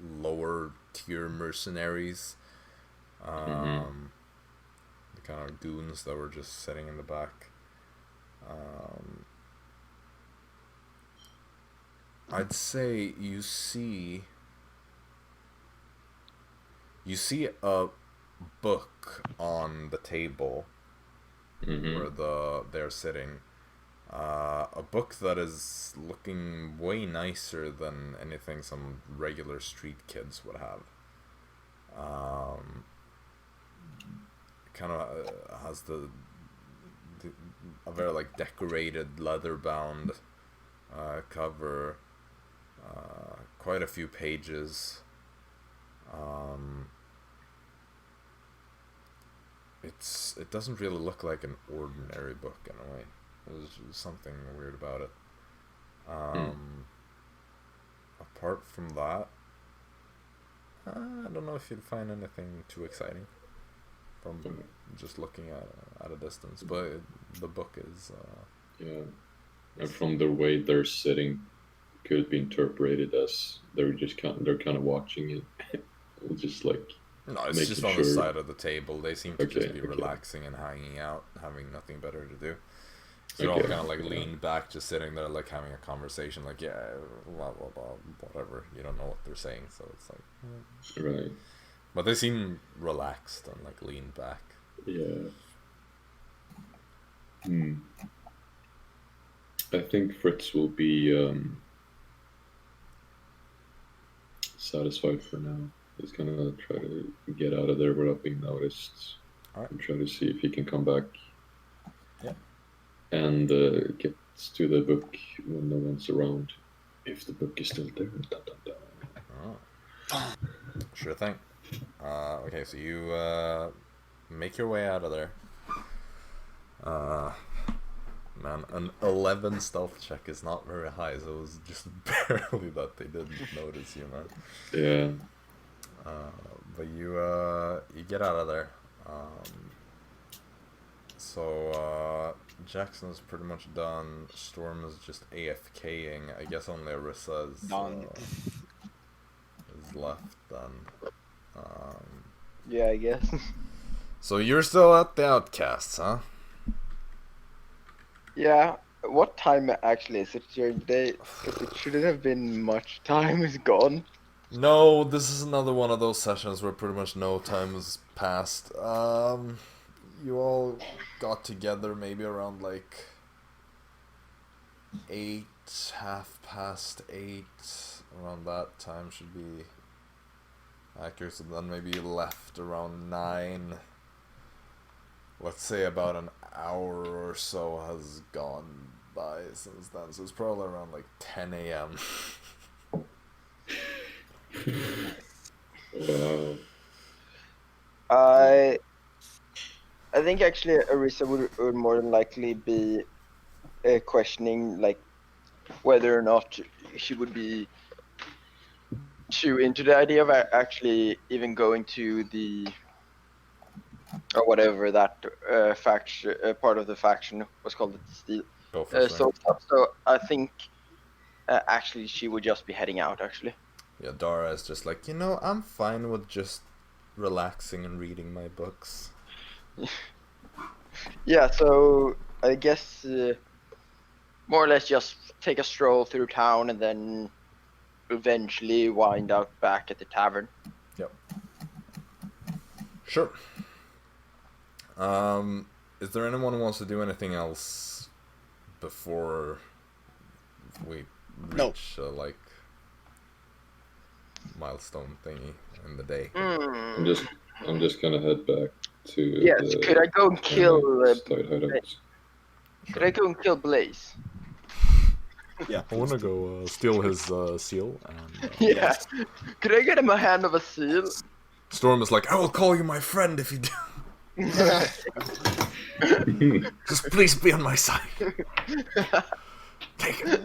lower tier mercenaries. The kind of goons that were just sitting in the back. I'd say you see a book on the table where they're sitting. A book that is looking way nicer than anything some regular street kids would have. Kind of has a very like decorated leather bound cover. Quite a few pages. It doesn't really look like an ordinary book in a way. There's something weird about it. Apart from that, I don't know if you'd find anything too exciting from just looking at a distance. But the book is
yeah, and from the way they're sitting, could be interpreted as they're kind of watching it, just like.
No, it's
making
just on the side of the table. They seem to just be relaxing and hanging out, having nothing better to do. So they're all kind of like leaned back, just sitting there, like having a conversation. Like, yeah, blah blah blah, whatever. You don't know what they're saying, so it's like,
right.
But they seem relaxed and like leaned back.
Yeah. I think Fritz will be satisfied for now. He's gonna try to get out of there without being noticed.
Alright.
And try to see if he can come back.
Yeah.
And gets to the book when no one's around. If the book is still there. Dun, dun, dun.
Oh. Sure thing. Okay, so you make your way out of there. Man, an 11 stealth check is not very high, so it was just barely that they didn't notice you, man.
Yeah.
But you get out of there. So Jaxson's pretty much done. Storm is just AFKing. I guess only Arisa is left then.
Yeah, I guess.
So you're still at the Outcasts, huh?
Yeah. What time actually is it during the day? Because it shouldn't have been much time is gone.
No, this is another one of those sessions where pretty much no time has passed. You all got together maybe around like 8, 8:30, around that time should be accurate. So then maybe you left around 9. Let's say about an hour or so has gone by since then. So it's probably around like 10 a.m.
Wow.
I think actually Arisa would more than likely be questioning like whether or not she would be too into the idea of actually even going to the or whatever that faction part of the faction was called, the Steel. So I think actually she would just be heading out actually.
Yeah, Dara is just like, I'm fine with just relaxing and reading my books.
Yeah, so I guess more or less just take a stroll through town and then eventually wind out back at the tavern.
Yep. Sure. Is there anyone who wants to do anything else before we reach like milestone thingy in the day?
I'm just gonna head back to.
Yes, could I go and kill?
Could
I go and kill Blaze?
Yeah.
I want to go steal his seal. And,
yeah. Could I get him a hand of a seal?
Storm is like, I will call you my friend if you do. Just please be on my side. Take it.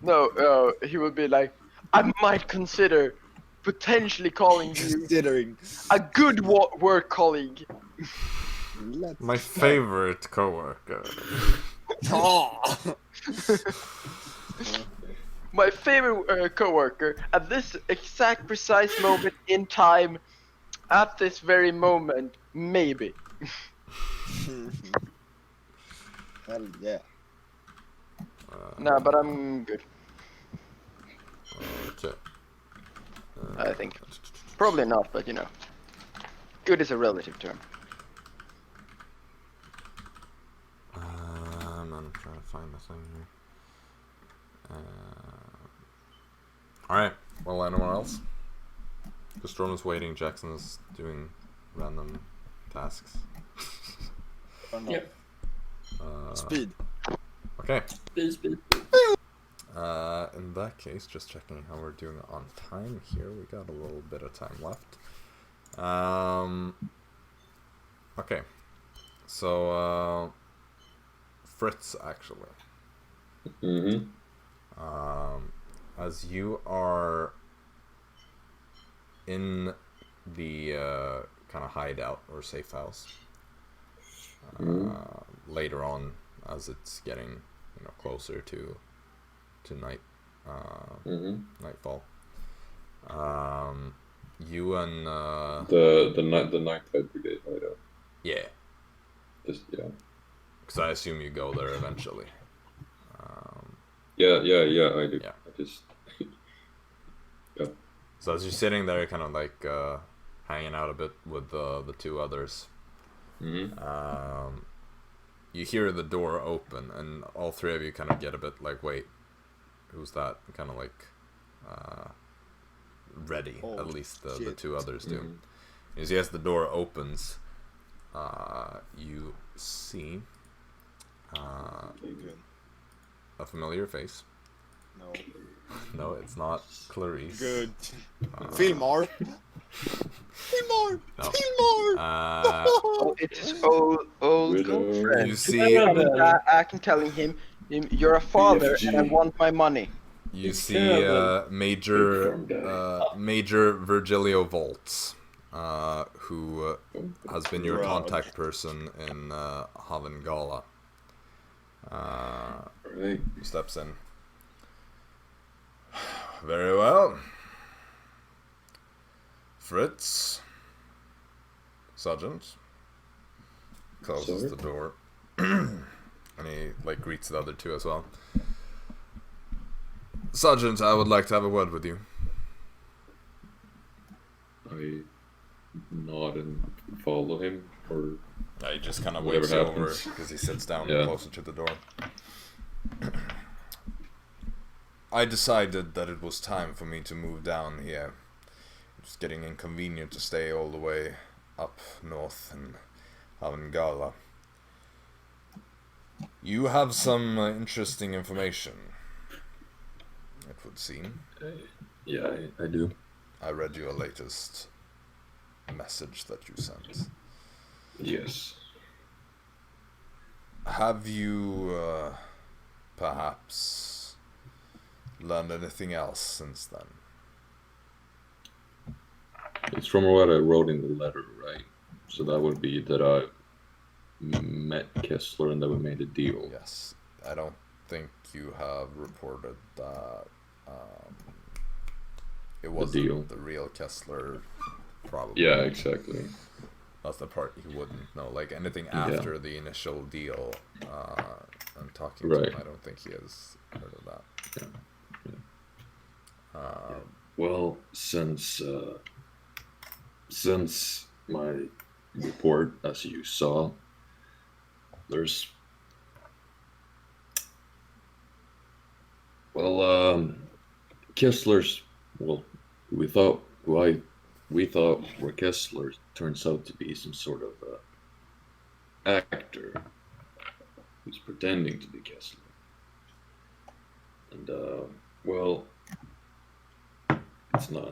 No, he would be like, I might consider potentially calling you
Considering.
a good work colleague.
My favorite coworker.
Oh.
My favorite coworker at this exact precise moment in time, at this very moment, maybe.
Hell yeah.
No, but I'm good.
Okay.
I think probably not, but you know, good is a relative term.
I'm trying to find the thing here. Alright, well, anyone else? The Storm is waiting, Jaxson is doing random tasks.
Yep.
Speed.
Okay.
Speed.
In that case, just checking how we're doing on time here. We got a little bit of time left. Okay. So, Fritz, actually.
Mm-hmm.
As you are in the kind of hideout or safe house, later on, as it's getting closer to night, nightfall, you and
the nighttime brigade hideout.
yeah,
Yeah.
because I assume you go there eventually.
Yeah, I do.
Yeah.
I just yeah.
So as you're sitting there, kind of like hanging out a bit with the two others, you hear the door open, and all three of you kind of get a bit like, wait, who's that? Kind of like ready, at least the two others do. As the door opens, you see a familiar face.
No.
No, it's not Clarice.
Good. Fillmore. Fillmore.
No.
Fillmore.
Oh, it's his old girlfriend.
You see,
I can telling him, you're a father and I want my money.
you see Major Virgilio Volts, who has been your contact person in Havengala.
Right.
Steps in. Very well. Fritz. Sergeant. Closes the door. And he greets the other two as well. Sergeant, I would like to have a word with you.
I nod and follow him, or
Yeah, he just kind of
whatever
waves you over
happens.
because he sits down
Yeah.
closer to the door. I decided that it was time for me to move down here. It's getting inconvenient to stay all the way up north in Havengala. You have some interesting information, it would seem.
yeah, I do.
I read your latest message that you sent.
Yes.
Have you perhaps learned anything else since then?
It's from what I wrote in the letter, right? So that would be that I met Kessler and that we made a deal.
Yes. I don't think you have reported that it wasn't
deal.
the real Kessler, probably.
Yeah, exactly.
That's the part you wouldn't know. Anything after the initial deal and talking to him, I don't think he has heard of that.
Yeah. Well, since my report, as you saw, there's Kessler's. Well, we thought were Kessler turns out to be some sort of actor who's pretending to be Kessler, and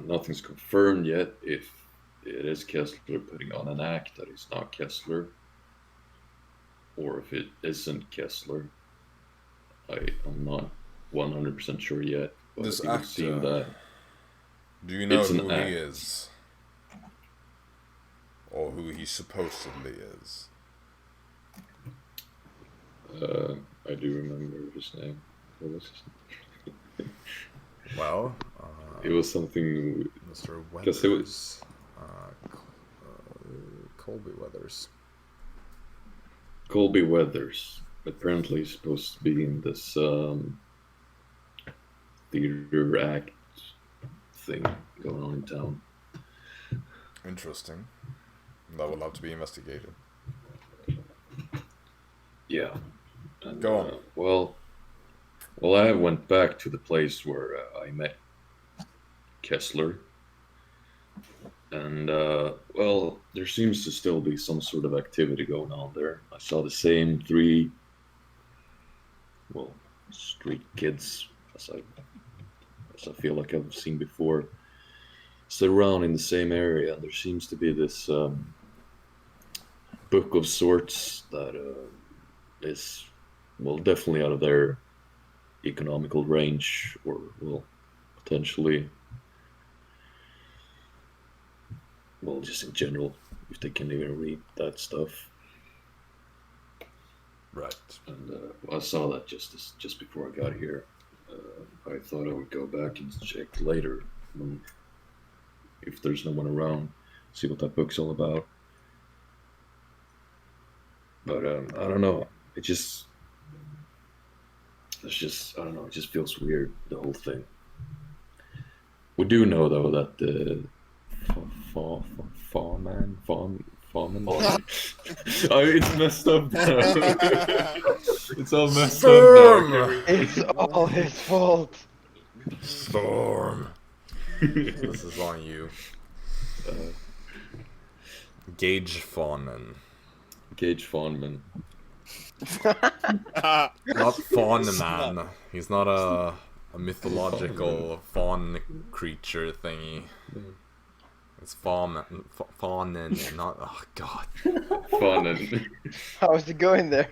nothing's confirmed yet if it is Kessler putting on an act that he's not Kessler, or if it isn't Kessler. I'm not 100% sure yet. But
This
it would seem
actor,
that
Do you know
It's an
who
act.
he is? Or who he supposedly is?
I do remember his name. What was his name?
Well,
It was something.
Mr.
'Cause it was-
Weathers. Colby Weathers.
Colby Weathers. Apparently he's supposed to be in this theater act thing going on in town.
Interesting. That will have to be investigated.
Yeah. And,
Go on.
Well, I went back to the place where I met Kessler. And, well, there seems to still be some sort of activity going on there. I saw the same 3, well, street kids, as I feel like I've seen before, sit around in the same area. And there seems to be this book of sorts that is, well, definitely out of their economical range, or, well, potentially, well, just in general, if they can even read that stuff.
Right.
And I saw that just before I got here. I thought I would go back and check later, if there's no one around, see what that book's all about. But I don't know. I don't know. It just feels weird, the whole thing. We do know though that the Farman. It's messed up now. It's all messed up now.
It's all his fault.
Storm. This is on you. Gage Fawnen.
Gage Fawnman.
Not Fawn Man. He's not a mythological fawn creature thingy. It's Fawnen, not. Oh god.
Fawnman.
How's it going there?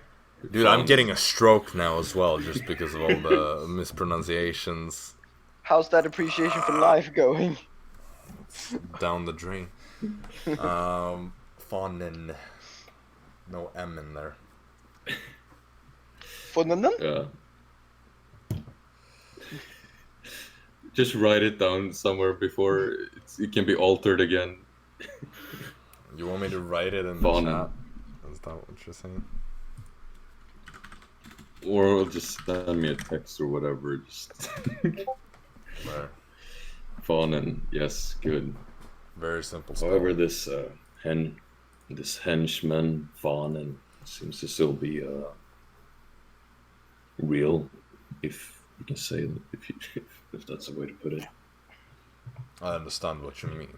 Dude, I'm getting a stroke now as well, just because of all the mispronunciations.
How's that appreciation for life going?
Down the drain. Fawnen. No M in there.
Funnen?
Yeah. Just write it down somewhere before it can be altered again.
You want me to write it in the
Fawnen.
chat? Is that what you're saying?
Or just send me a text or whatever. Just
Where?
Fawnen. Yes, good.
Very simple stuff.
However, this henchman Fawnen seems to still be real, if you can say that, if that's a way to put it.
I understand what you mean.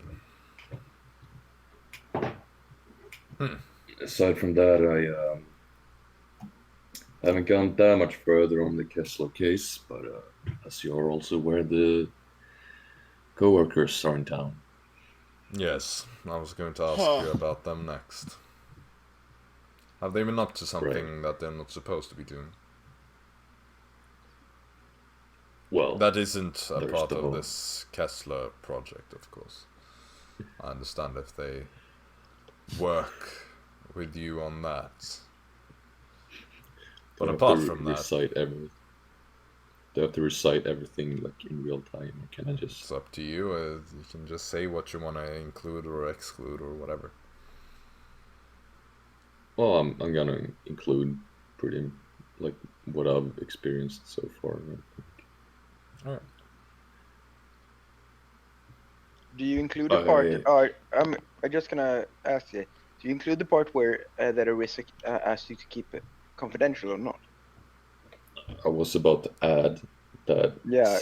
Aside from that, I haven't gone that much further on the Kessler case, but as you're also aware, the co-workers are in town.
Yes, I was going to ask you about them next. Have they been up to something that they're not supposed to be doing?
Well,
That isn't a
there's
part
the
of
whole-
this Kessler project, of course. I understand if they work with you on that. But
they have
apart
to
from that,
they have to recite everything like in real time. Or can I just?
it's up to you. You can just say what you want to include or exclude or whatever.
Well, I'm gonna include pretty like what I've experienced so far.
Alright.
Do you include the part? I'm just gonna ask you. Do you include the part where that Arisa asked you to keep it confidential or not?
I was about to add that.
Yeah.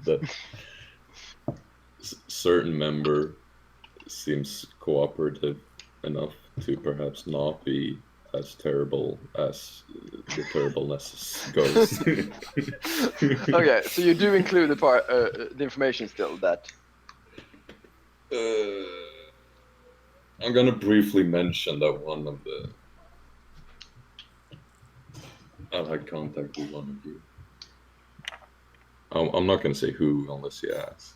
That certain member seems cooperative enough to perhaps not be as terrible as the terribleness goes.
Okay, so you do include the part, the information still that.
I'm gonna briefly mention that one of the. I've had contact with one of you. I'm not gonna say who unless he asks.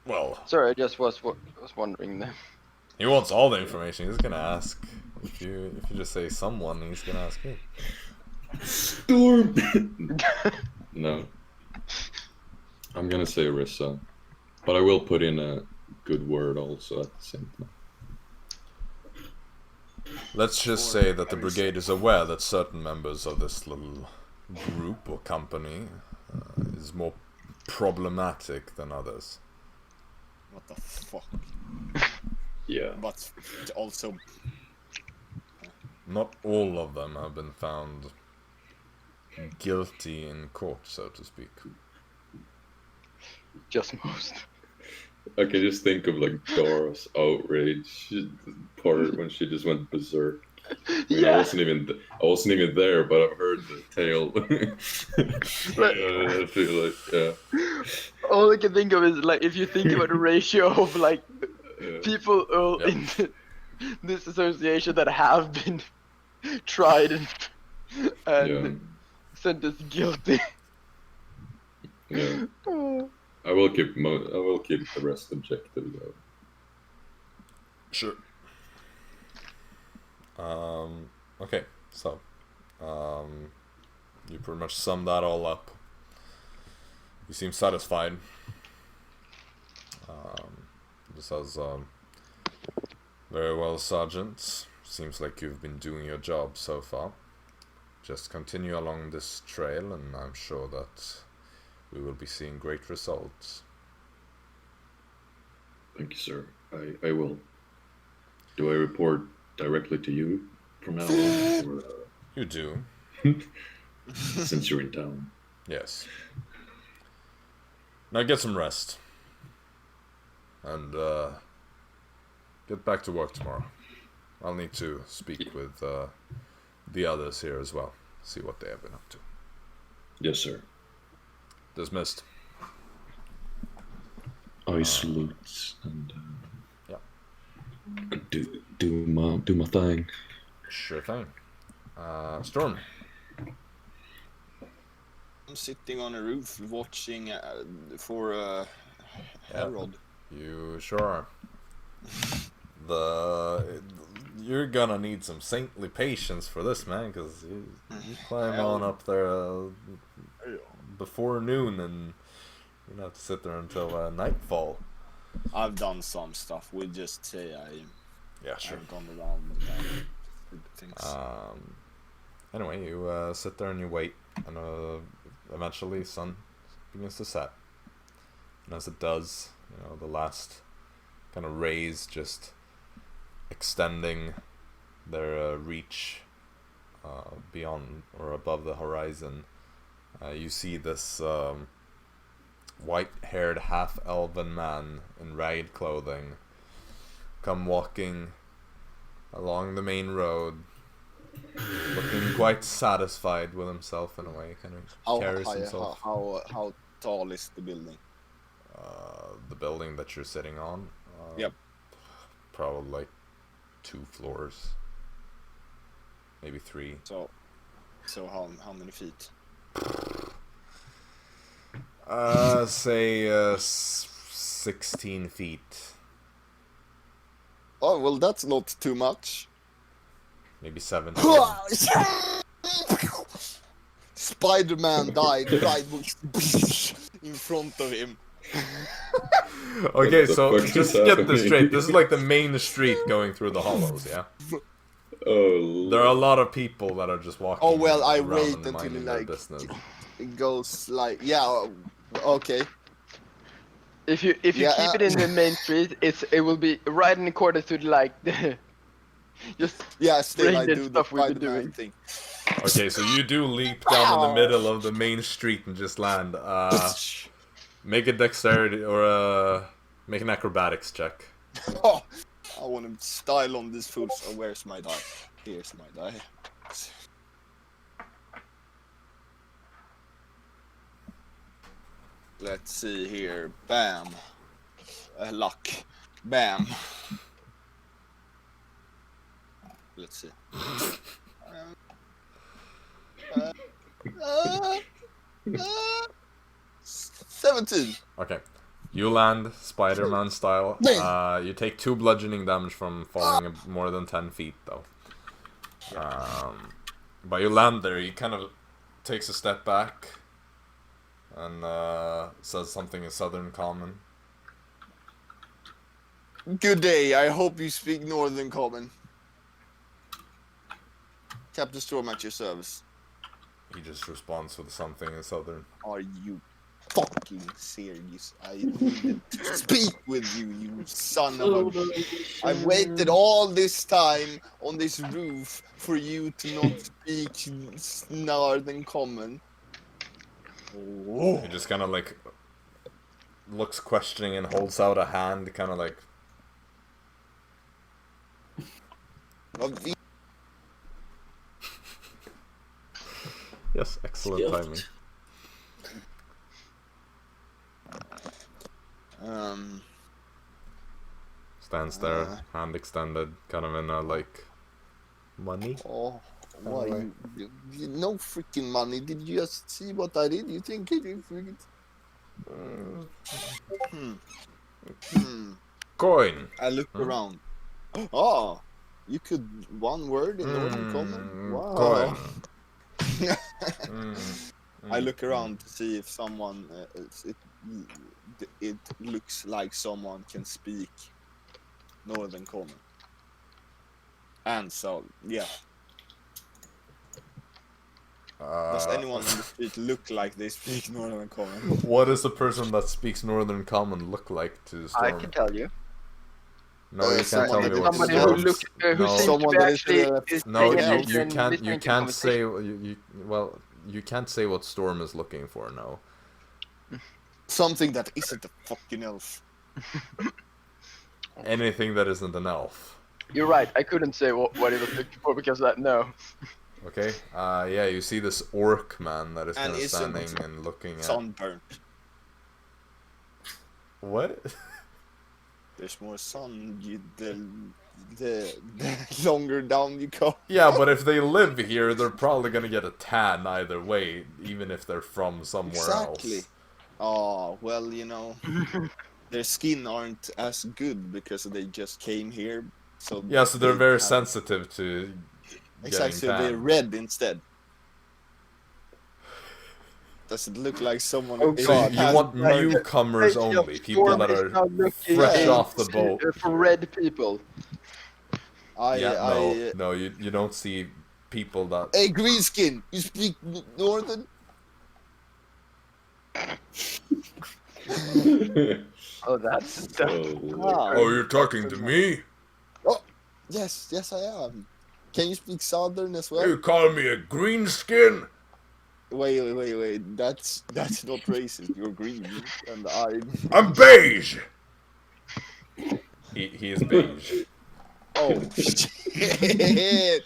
Well,
Sorry, I just was wondering then.
he wants all the information. He's gonna ask. If you just say someone, he's gonna ask you.
Storm. No. I'm gonna say Arisa, but I will put in a good word also at the same time.
Let's just say that the brigade is aware that certain members of this little group or company is more problematic than others.
What the fuck?
Yeah.
But also,
Not all of them have been found guilty in court, so to speak.
Just most.
I can just think of like Dara's outrage part when she just went berserk. I mean, I wasn't even there, but I've heard the tale. I feel like, yeah.
All I can think of is like if you think about the ratio of like people in this association that have been tried and sentenced guilty.
Yeah. I will keep the rest objective though.
Sure. Okay, so you pretty much summed that all up. You seem satisfied. This says, very well, Sergeant. Seems like you've been doing your job so far. Just continue along this trail, and I'm sure that we will be seeing great results.
Thank you, sir. I will. Do I report directly to you from now on? Or,
You do.
since you're in town.
Yes. Now get some rest. And get back to work tomorrow. I'll need to speak with the others here as well. See what they have been up to.
Yes, sir.
Dismissed.
I salute and
Yeah.
do my thing.
Sure thing. Storm.
I'm sitting on a roof watching for Herod.
You sure are. You're gonna need some saintly patience for this, man, because you climb on up there before noon, and you don't have to sit there until nightfall.
I've done some stuff. We'll just say
Sure.
I've gone around with things.
Anyway, you sit there and you wait, and eventually sun begins to set. And as it does, the last kind of rays just extending their reach beyond or above the horizon, you see this white-haired half-elven man in ragged clothing come walking along the main road, looking quite satisfied with himself in a way, kind of carries himself.
How tall is the building?
The building that you're sitting on?
Yep.
Probably like 2 floors. Maybe 3.
So how many feet?
Say 16 feet.
Oh, well, that's not too much.
Maybe 17.
Spider-Man died right in front of him.
Okay, so
fuck is
just to get this
happening?
straight, this is like the main street going through the hollows, yeah?
Oh,
There are a lot of people that are just walking
Oh, well, I
around
wait
and
until
minding
it,
their
like,
business.
it goes like, yeah, okay.
If you keep it in the main street, it will be right in accordance to like the just
Yeah, still I
branded
do the
stuff we've been
Spider-Man
doing.
thing.
Okay, so you do leap down in the middle of the main street and just land. Make a dexterity or make an acrobatics check.
Oh, I want to style on this food. So where's my die? Here's my die. Let's see here. Bam. Luck. Bam. Let's see. 17.
Okay. You land Spider-Man style. You take 2 bludgeoning damage from falling more than 10 feet, though. But you land there. He kind of takes a step back and says something in Southern Common.
Good day. I hope you speak Northern Common. Captain Storm at your service.
He just responds with something in Southern.
Are you fucking serious? I needed to speak with you, you son of a... I've waited all this time on this roof for you to not speak Northern Common. Oh.
He just kind of like looks questioning and holds out a hand, kind of like. Yes, excellent timing. Stands there, hand extended, kind of in a like money.
Oh, why? No freaking money. Did you just see what I did? You think it is freaking...
Coin.
I look around. Oh, you could one word in Northern Common. Wow.
Coin.
I look around to see if someone. It looks like someone can speak Northern Common. And so, yeah. Does anyone on the street look like they speak Northern Common?
What does a person that speaks Northern Common look like to Storm?
I can tell you.
No, you can't tell me what
Somebody
Storm.
who seems
Someone
to
that
be
is,
actually is
No,
paying
you
attention,
can't.
listening
You
to
can't say.
conversation.
You can't say what Storm is looking for. No.
Something that isn't a fucking elf.
Anything that isn't an elf.
You're right. I couldn't say what he was looking for because of that. No.
Okay. Yeah. You see this orc man that is
And
kind of
isn't
standing and looking at.
Sunburnt.
What?
There's more sun the longer down you go.
Yeah, but if they live here, they're probably gonna get a tan either way, even if they're from somewhere
Exactly.
else.
Oh, well, you know, their skin aren't as good because they just came here. So
Yeah, so they're very
have-
sensitive to
Exactly,
getting
so they're
tan.
red instead. Does it look like someone?
Oh,
So
God.
you want newcomers only, people that are fresh off the boat.
For red people.
No, you don't see people that.
Hey, green skin, you speak Northern?
Oh, that's
Wow.
Oh, you're talking to me?
Oh, yes, I am. Can you speak Southern as well?
You call me a green skin?
Wait. That's not racist. You're green, and
I'm beige. He is beige.
Oh shit!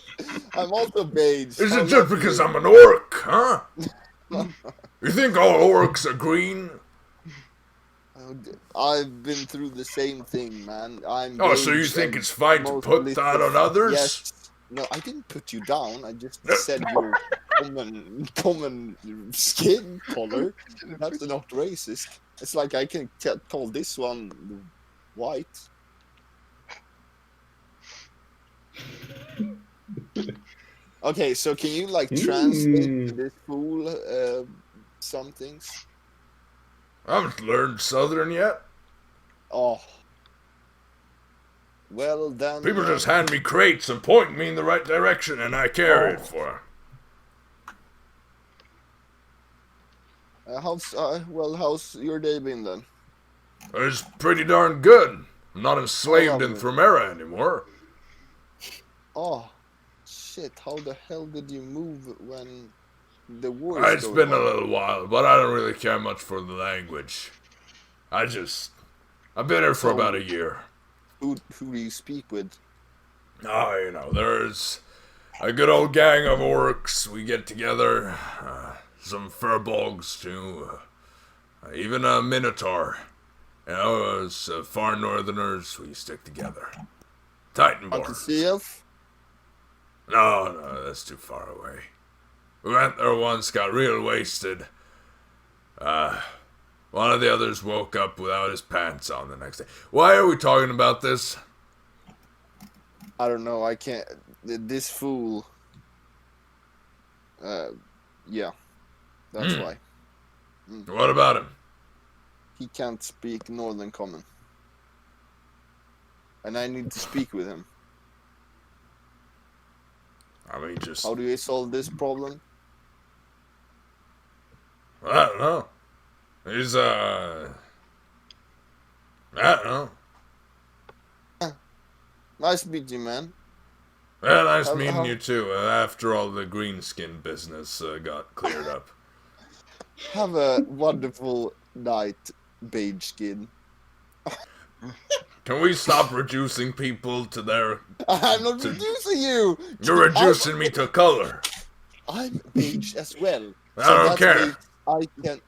I'm also beige.
Is it just because I'm an orc, huh? You think all orcs are green?
I've been through the same thing, man. I'm.
Oh, so you
beige
think
and
it's fine to put
mostly
that on others?
Yes. No, I didn't put you down. I just said you're common skin color. That's not racist. It's like I can call this one white. Okay, so can you like translate to this fool some things?
I haven't learned Southern yet.
Oh. Well then.
People just hand me crates and point me in the right direction, and I carry it for
them. How's your day been then?
It's pretty darn good. I'm not enslaved in Thrumera anymore.
Oh, shit! How the hell did you move when the war?
It's been a little while, but I don't really care much for the language. I've been here for about a year.
Who do you speak with?
Oh, there's a good old gang of orcs. We get together. Some furbolgs too. Even a minotaur. As far northerners, we stick together. Titan borders. No, that's too far away. We went there once, got real wasted, One of the others woke up without his pants on the next day. Why are we talking about this?
I don't know. I can't. This fool. Yeah, that's why.
What about him?
He can't speak Northern Common, and I need to speak with him.
I mean, just...
How do we solve this problem?
I don't know. He's, I don't know.
Nice to meet you, man.
Yeah, nice meeting you too, after all the greenskin business got cleared up.
Have a wonderful night, beige skin.
Can we stop reducing people to their...
I'm not reducing you!
You're reducing me to color.
I'm beige as well.
I don't care.
I can...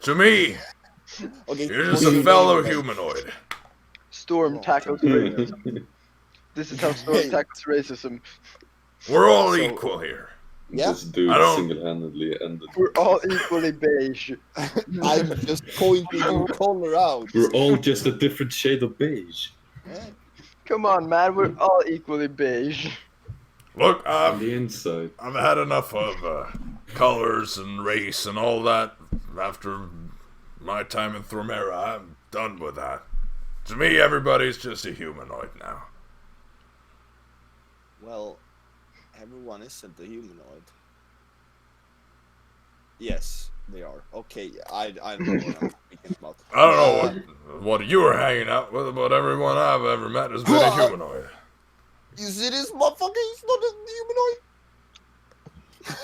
To me,
Okay,
you're just a fellow humanoid.
Storm tackles racism. This is how Storm tackles racism.
We're all equal here.
Yeah?
This dude
I don't-
single-handedly ended.
We're all equally beige.
I'm just pointing your color out.
We're all just a different shade of beige.
Come on, man. We're all equally beige.
Look,
On the inside.
I've had enough of colors and race and all that. After my time in Thormera, I'm done with that. To me, everybody's just a humanoid now.
Well, everyone isn't a humanoid. Yes, they are. Okay, I don't know what I'm speaking about.
I don't know what you were hanging out with, but everyone I've ever met has been a humanoid.
You see this motherfucker? He's not a humanoid.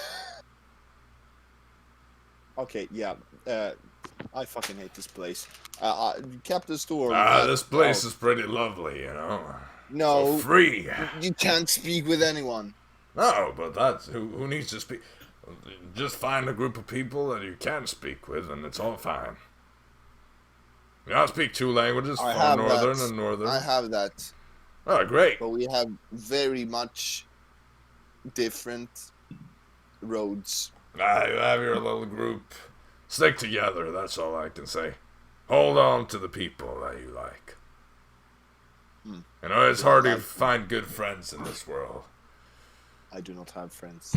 Okay, yeah. I fucking hate this place. Captain Storm.
This place is pretty lovely, you know.
No,
So free.
you can't speak with anyone.
No, but that's who needs to speak. Just find a group of people that you can speak with, and it's all fine. I speak two languages, far northern and northern.
I have that,
Oh, great.
but we have very much different roads.
You have your little group. Stick together, that's all I can say. Hold on to the people that you like. You know, it's hard to find good friends in this world.
I do not have friends.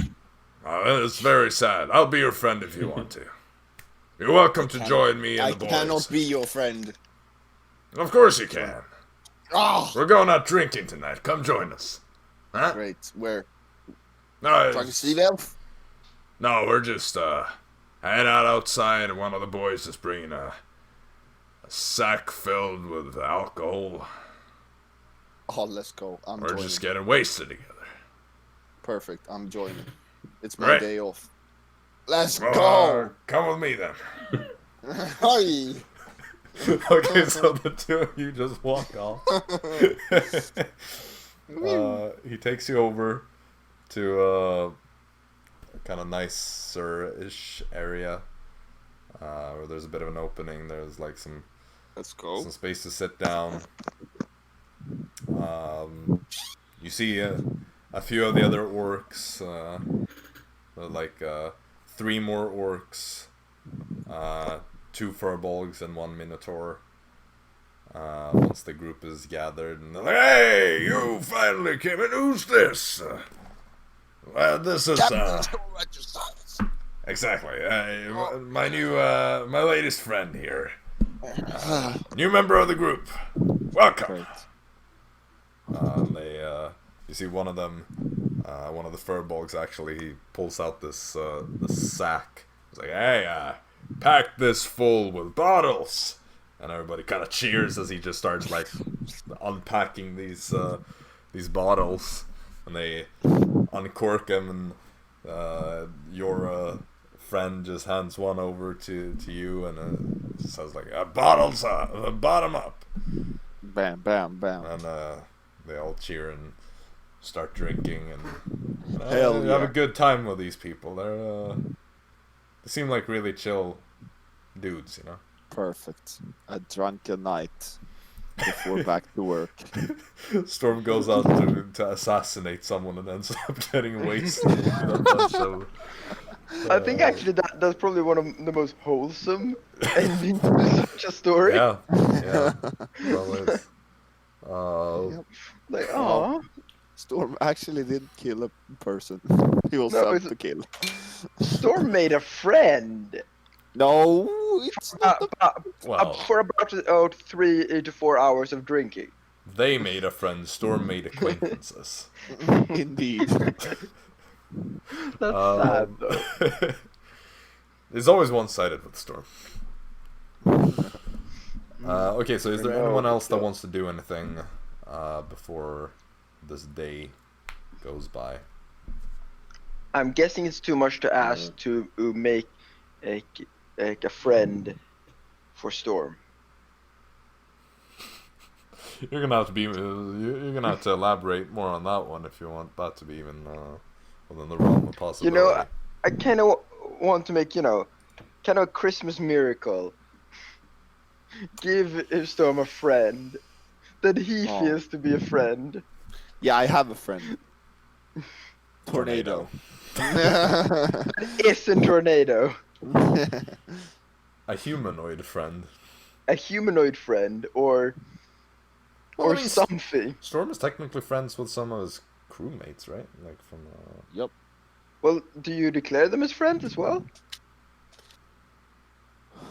It's very sad. I'll be your friend if you want to. You're welcome to join me and the boys.
I cannot be your friend.
Of course you can.
Oh,
We're going out drinking tonight. Come join us. Huh?
great. Where?
No,
Trying to see them?
no, we're just hanging out outside, and one of the boys is bringing a sack filled with alcohol.
Oh, let's go. I'm
We're
joining.
just getting wasted together.
Perfect. I'm joining. It's my
Great.
day off. Let's
Well,
go.
come with me then.
Hi.
Okay, so the two of you just walk off. He takes you over to a kind of nicer-ish area where there's a bit of an opening. There's like some
Let's go.
space to sit down. You see a few of the other orcs, like 3 more orcs, 2 furbolgs and 1 minotaur. Once the group is gathered, and they're like, "Hey, you finally came in. Who's this?" Well, this is exactly my new my latest friend here. New member of the group. Welcome. You see one of them, one of the furbolgs actually, he pulls out this sack. He's like, "Hey, pack this full with bottles." And everybody kind of cheers as he just starts like unpacking these bottles, and they uncork them, and your friend just hands one over to you, and it says like, "Bottles up, bottom up."
Bam, bam, bam.
And they all cheer and start drinking, and
Hell
have a
yeah.
good time with these people. They seem like really chill dudes, you know.
Perfect. A drunken night before back to work.
Storm goes out to assassinate someone and ends up getting wasted.
I think actually that's probably one of the most wholesome endings to such a story.
Yeah, yeah, well is.
Yep.
Like,
Oh.
oh,
Storm actually didn't kill a person. He was
No,
sent
it's-
to kill.
Storm made a friend.
No, it's not.
Well,
For about 3 to 4 hours of drinking.
they made a friend. Storm made acquaintances.
Indeed.
That's sad though.
It's always one-sided with Storm. Okay, so is there anyone else that wants to do anything before this day goes by?
I'm guessing it's too much to ask to make a friend for Storm.
You're gonna have to be. You're gonna have to elaborate more on that one if you want that to be even within the realm of possibility.
I kind of want to make, kind of a Christmas miracle. Give Storm a friend that he feels to be a friend.
Yeah, I have a friend. Tornado.
Is a tornado.
A humanoid friend.
A humanoid friend, or
Well, I mean,
something.
Storm is technically friends with some of his crewmates, right? Like from.
Yep.
Well, do you declare them as friends as well?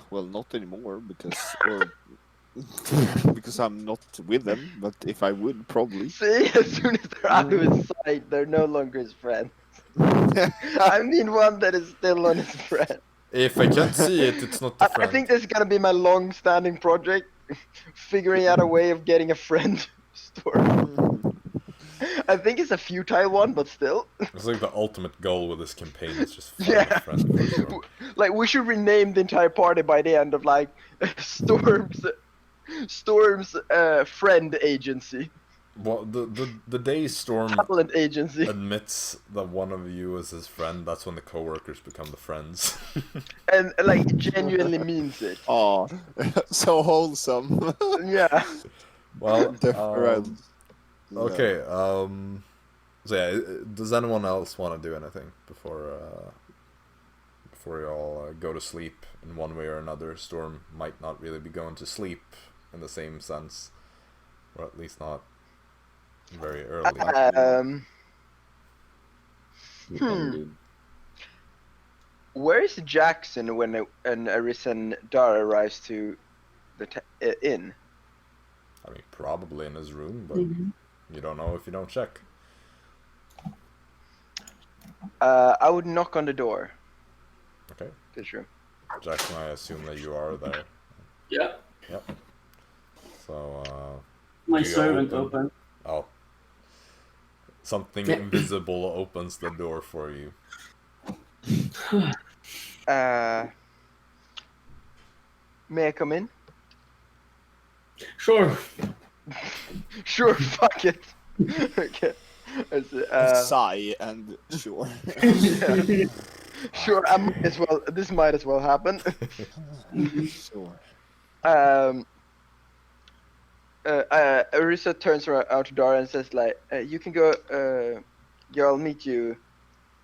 Well, not anymore because because I'm not with them. But if I would, probably.
See, as soon as they're out of his sight, they're no longer his friend. I mean, one that is still on his friend.
If I can't see it, it's not the
I
friend.
think this is gonna be my long-standing project, figuring out a way of getting a friend. Storm. I think it's a futile one, but still.
It's like the ultimate goal with this campaign is just find
Yeah.
a friend for Storm.
Like, we should rename the entire party by the end of, like, Storm's friend agency.
Well, the day Storm
Talent agency.
admits that one of you is his friend, that's when the coworkers become the friends.
And, like, genuinely means it.
Oh, so wholesome.
Yeah.
Well,
The friends.
okay. So yeah, does anyone else want to do anything before you all go to sleep in one way or another? Storm might not really be going to sleep in the same sense, or at least not very early.
Where is Jaxson when an Arisa and Dara arrives to the inn?
I mean, probably in his room, but you don't know if you don't check.
I would knock on the door.
Okay.
This room.
Jaxson, I assume that you are there.
Yeah.
Yep. So,
My
Do you
servant
open?
open.
oh. Something invisible opens the door for you.
May I come in?
Sure.
Sure, fuck it. Okay.
Sigh and sure.
Yeah. Sure, I might as well. This might as well happen.
Sure.
Arisa turns around to Dara and says, like, you can go. Yeah, I'll meet you.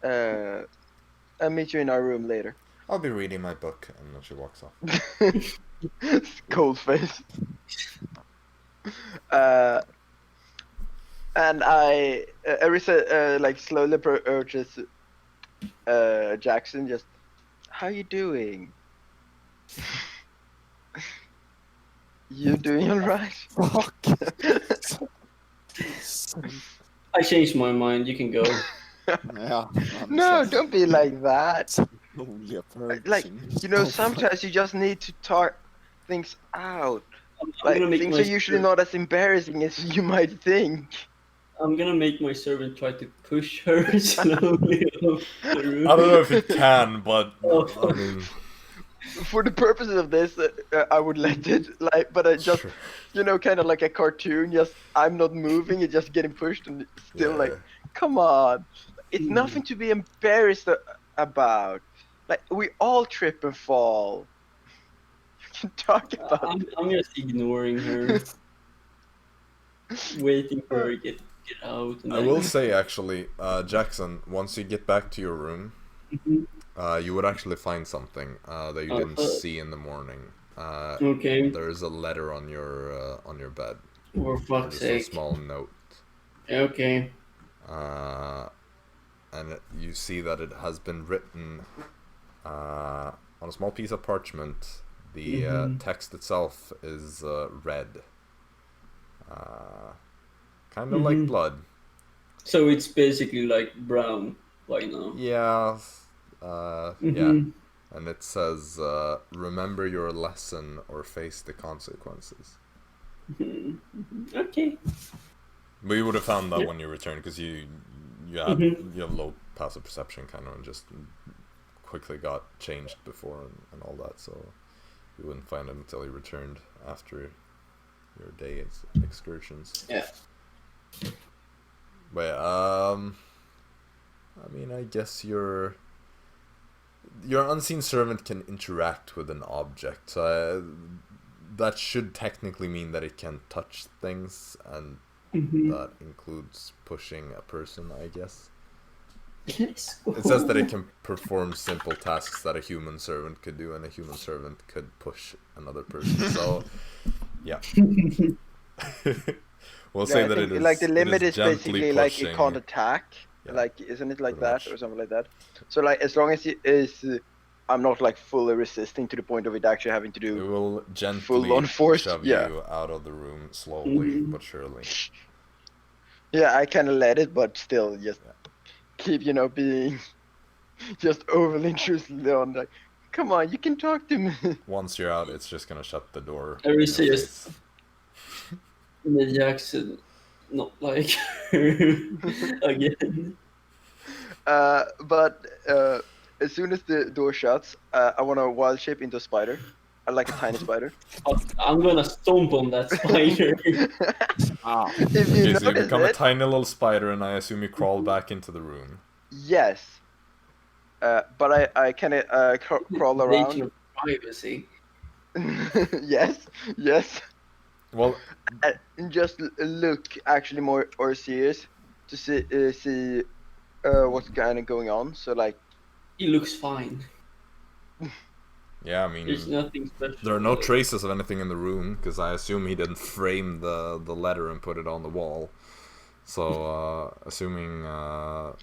I'll meet you in our room later.
I'll be reading my book, and then she walks off.
Cold face. And Arisa like slowly approaches Jaxson. Just, how you doing? You doing alright?
Fuck.
I changed my mind. You can go.
Yeah.
No, don't be like that.
Only a person.
Like, sometimes you just need to talk things out.
I'm
Like,
gonna make
things
my
are usually not as embarrassing as you might think.
I'm gonna make my servant try to push her slowly off the room.
I don't know if it can, but
Oh.
I mean,
For the purposes of this, I would let it, like, but I just,
sure.
kind of like a cartoon, just, I'm not moving, it's just getting pushed, and it's still
Yeah.
like, come on. It's nothing to be embarrassed about. Like, we all trip and fall. You can talk about it.
I'm just ignoring her, waiting for her to get out. And
I will say actually, Jaxson, once you get back to your room, You would actually find something that you didn't see in the morning.
Okay.
There's a letter on your bed.
For fuck's
Just a
sake.
small note.
Okay.
And you see that it has been written on a small piece of parchment. The text itself is red. Kind of like blood.
So it's basically like brown by now.
Yeah. Yeah. And it says, remember your lesson or face the consequences.
Okay.
But you would have found that when you returned, because you have low passive perception kind of, and just quickly got changed before and all that, so you wouldn't find it until you returned after your day's excursions.
Yeah.
But I mean, I guess your unseen servant can interact with an object, so that should technically mean that it can touch things, and that includes pushing a person, I guess.
Let's go.
It says that it can perform simple tasks that a human servant could do, and a human servant could push another person. So, yeah. We'll say that it is.
Like the limit is
gently
basically like
pushing.
it can't attack.
Yeah,
like, isn't it like
pretty
that
much.
or something like that? So like, as long as it is, I'm not like fully resisting to the point of it actually having to
It
do.
will gently
full-on force,
shove
yeah.
you out of the room slowly but surely.
Yeah, I kind of let it, but still just keep, being just overly intrusive on like, come on, you can talk to me.
Once you're out, it's just gonna shut the door.
Arisa
in your
just-
face.
The Jaxson, not like again.
But as soon as the door shuts, I want to wild shape into a spider. I like a tiny spider.
I'm gonna stomp on that spider.
If you
Okay, so you
notice
become a
it,
tiny little spider, and I assume you crawl back into the room.
yes. But I kind of crawl
Invasion
around.
of privacy.
yes.
Well,
And just look actually more or serious to see what's kind of going on. So like,
He looks fine.
yeah, I mean,
There's nothing special.
there are no traces of anything in the room, because I assume he didn't frame the letter and put it on the wall. So, assuming that,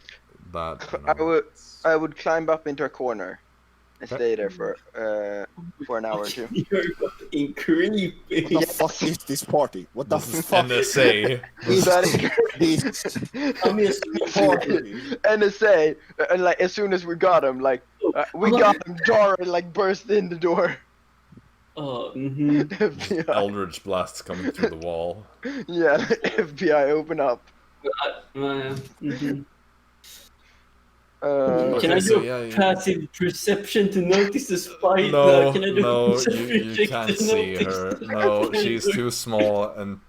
I would climb up into a corner and
Okay.
stay there for an hour or two.
You're fucking creepy.
What the fuck is this party? What the
This is
fuck
NSA.
is
That
this
I'm just
party?
NSA, and like as soon as we got him, like we got him, Dara like burst in the door. FBI.
Eldritch blasts coming through the wall.
Yeah, FBI, open up.
Mhm.
Okay,
Can I do
so
a
yeah,
passive perception to notice the spider?
No,
Can I do a
no,
perception
you
check
can't
to
see
notice
her.
the
No,
spider?
she's too small and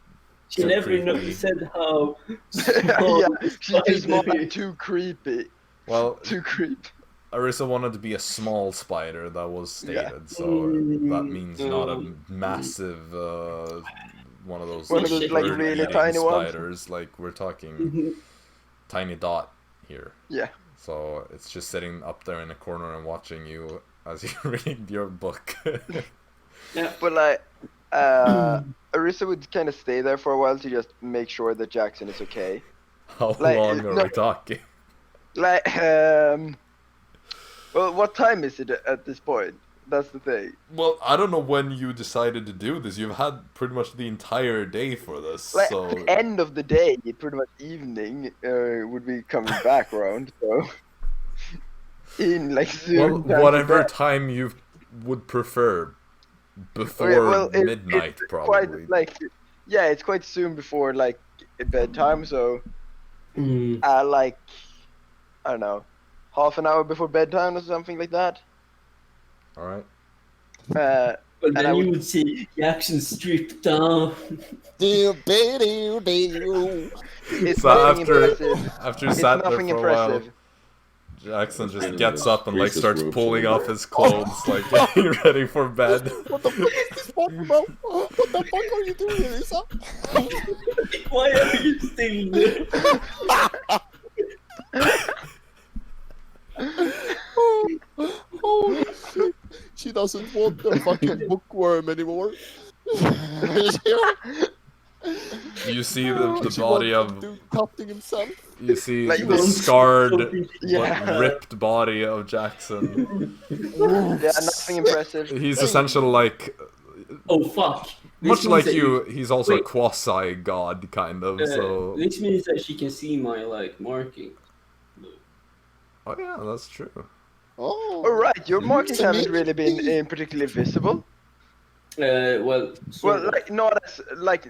She
too
never
creepy.
said how small
Yeah,
the
she's too small
spider
and
is.
too creepy.
Well,
Too creepy.
Arisa wanted to be a small spider, that was stated,
Yeah.
so that means not a massive, one of those
One of those, like,
bird
really
eating
tiny ones?
spiders, like we're talking tiny dot here.
Yeah.
So it's just sitting up there in a corner and watching you as you read your book.
Yeah.
But like, Arisa would kind of stay there for a while to just make sure that Jaxson is okay.
How
Like,
long are
no-
we talking?
Like, well, what time is it at this point? That's the thing.
Well, I don't know when you decided to do this. You've had pretty much the entire day for this,
Like,
so...
at the end of the day, pretty much evening, would be coming back around, so... In, like, soon
Well,
after
whatever
that.
time you would prefer. Before
Okay, well,
midnight,
it's
probably.
Quite, like, yeah, it's quite soon before, like, bedtime, so... Like, I don't know, half an hour before bedtime or something like that.
Alright.
But
And
then
I
you
would-
would see Jaxson stripped down.
It's
So
nothing
after
impressive.
after you
It's
sat there
nothing
for a while,
impressive.
Jaxson just
And
gets up and like
Risa's
starts
robes
pulling
on.
off his clothes, like getting ready for bed.
What the fuck is this party, bro? What the fuck are you doing, Arisa?
Why are you still there?
He doesn't want the fucking bookworm anymore.
You see the body of
cutting himself.
you see
Like
the
this-
scarred
Yeah.
but ripped body of Jaxson.
Yeah, nothing impressive.
He's essentially like
Oh fuck!
much
This
like
means that
you. He's also a
Wait.
quasi god kind of. So
This means that she can see my like marking.
oh yeah, that's true.
Oh,
Alright, your markings
So
haven't
maybe-
really been particularly visible.
Well,
Well,
sort of.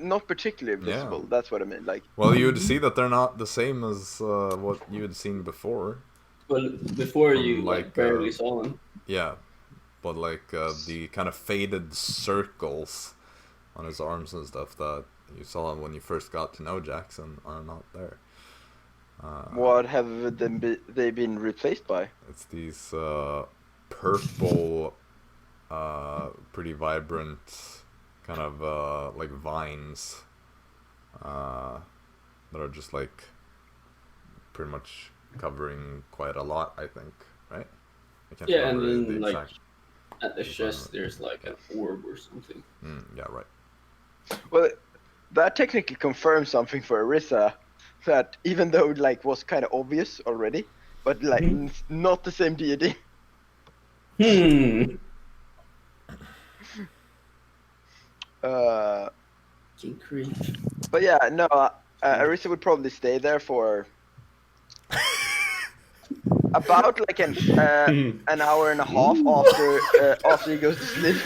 not particularly
Yeah.
visible. That's what I mean. Like,
Well, you'd see that they're not the same as what you had seen before.
Well, before you
like,
barely saw them.
Yeah, but like the kind of faded circles on his arms and stuff that you saw when you first got to know Jaxson are not there.
what have they been replaced by?
It's these purple, pretty vibrant, kind of like vines that are just like pretty much covering quite a lot, I think, right? I can't
Yeah, and
remember
then
the
like
exact.
at the chest, there's like an orb or something.
Yeah, right.
Well, that technically confirms something for Arisa, that even though like was kind of obvious already, but like not the same deity.
Fucking creep.
But yeah, no, Arisa would probably stay there for about like an hour and a half after he goes to sleep.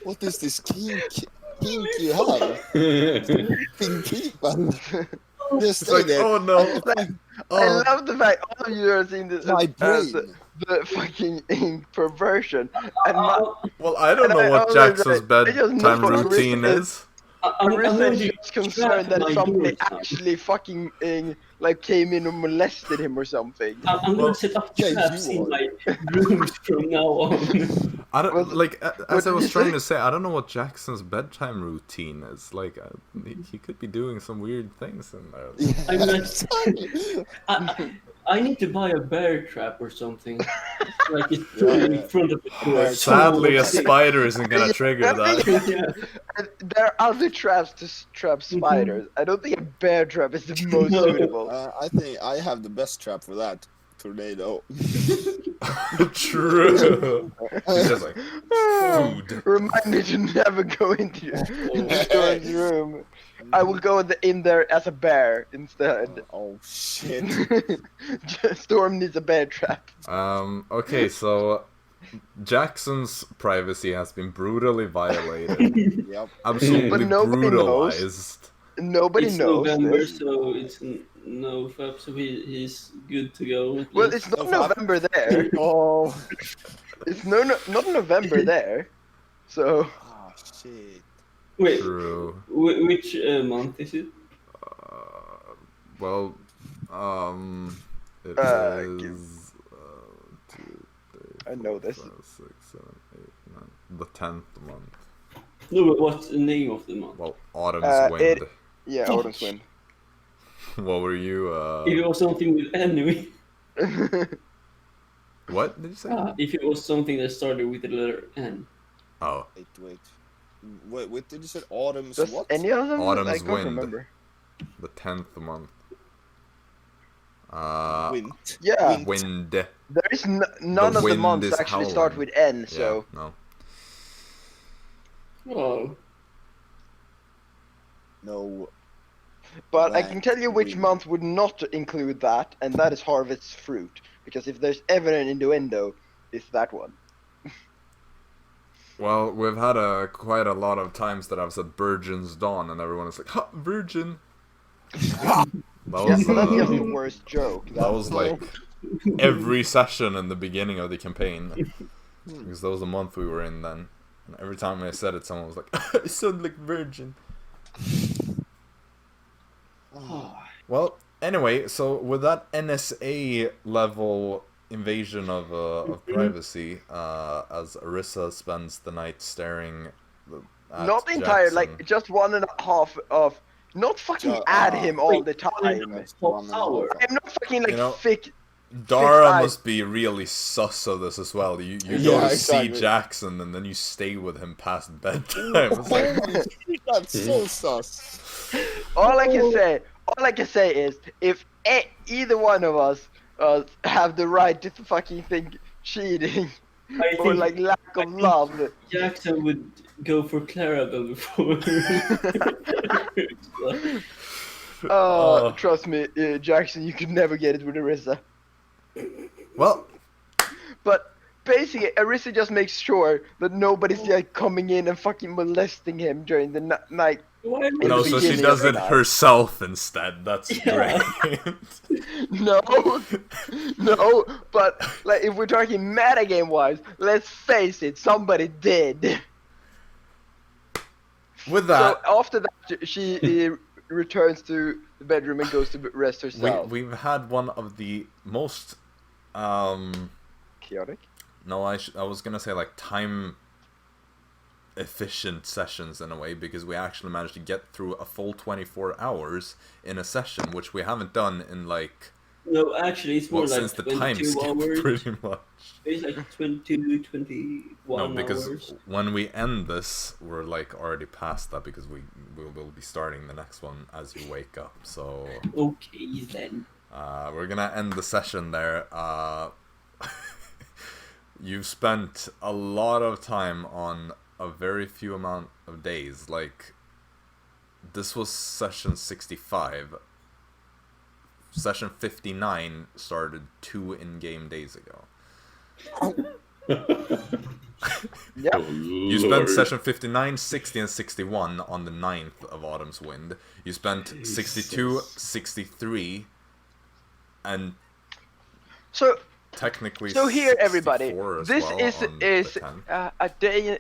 what is this kink you have? Pink people. Just
It's like,
stay there.
oh no.
I love the fact all of you are seeing this
My
as
brain.
the fucking ink perversion. And my,
Well, I don't
And
know
I
what
always,
Jackson's
like, I just know
bedtime
what
routine
Arisa
is.
I'm
Arisa
going
is
to
just concerned that
my
somebody
doors now.
actually fucking like came in and molested him or something.
I'm
Well,
gonna set up
yeah,
traps
you
in
are.
my rooms from now on.
I don't
Well,
like as
what
I
did
was
you
trying
say?
to say. I don't know what Jackson's bedtime routine is. Like he could be doing some weird things in there.
I'm not. I need to buy a bear trap or something. Like it's totally in front of the door.
Sadly, a spider isn't gonna trigger that.
Yeah.
There are other traps to trap spiders. I don't think a bear trap is the most
No.
suitable.
I think I have the best trap for that. Tornado.
True. It's just like food.
Remind me to never go into Storm's room. I will go in there as a bear instead.
Oh shit.
Storm needs a bear trap.
Okay, so Jackson's privacy has been brutally violated.
Yep.
Absolutely
But nobody knows.
brutalized.
Nobody
It's
knows
November,
this.
so it's no fab, so he's good to go. at
Well,
least.
it's not
No,
November there.
Oh.
It's not November there. So
Oh shit.
Wait,
True.
which month is it?
Well, it
give-
is 2, 3,
I know
4,
this.
5, 6, 7, 8, 9. The 10th month.
No, but what's the name of the month?
Well, autumn's wind.
yeah, Autumn's Wind.
What were you?
If it was something with enemy.
What did you say?
If it was something that started with the letter N.
Oh,
Wait, did you say autumn's
Does
what?
any of them?
Autumn's
I can't
Wind.
remember.
the 10th month.
Wind.
Yeah,
Wind.
there is none of the
wind
months
is
actually start
howling.
with N. So
Yeah, no.
Oh.
No.
But I
Black
can tell you which
wind.
month would not include that, and that is Harvest's Fruit. Because if there's ever an innuendo, it's that one.
Well, we've had quite a lot of times that I've said Virgin's Dawn, and everyone is like, ha, Virgin! That
Yeah,
was,
but that's just the worst joke.
that was like every session in the beginning of the campaign. Because that was the month we were in then. And every time I said it, someone was like, I sound like Virgin. Well, anyway, so with that NSA level invasion of privacy, as Arisa spends the night staring at
Not entire,
Jaxson.
like just 1.5 of. Not fucking add him all the time.
One and a half.
I'm not fucking like
You know,
thick.
Dara
eyes.
must be really sus of this as well. You
Yeah,
go to
exactly.
see Jaxson and then you stay with him past bedtime. It's like,
Holy shit, that's so sus.
All I can say is, if either one of us have the right to fucking think cheating
I
or
think
like lack of love,
Jaxson would go for Clarabelle before.
trust me, Jaxson, you could never get it with Arisa.
well,
But basically, Arisa just makes sure that nobody's like coming in and fucking molesting him during the night.
Why
In
no,
the
so she
beginning
does
of
it
the night.
herself instead. That's
Yeah.
great.
No, but like if we're talking metagame wise, let's face it, somebody did.
With that,
So after that, she returns to the bedroom and goes to rest herself.
we've had one of the most
Chaotic.
no, I was gonna say like time efficient sessions in a way, because we actually managed to get through a full 24 hours in a session, which we haven't done in like
No, actually, it's more
since
like
the time
22
skip
hours.
pretty much.
It's like 22, 21
No, because
hours.
when we end this, we're like already past that, because we will be starting the next one as you wake up. So
Okay, then.
we're gonna end the session there. You've spent a lot of time on a very few amount of days. Like, this was session 65. Session 59 started 2 in-game days ago.
Yeah.
Oh,
You spent
Lord.
session 59, 60, and 61 on the 9th of Autumn's Wind. You spent 62, 63, and
So
technically
here, everybody,
64 as
this
well
is
on the 10th.
a day,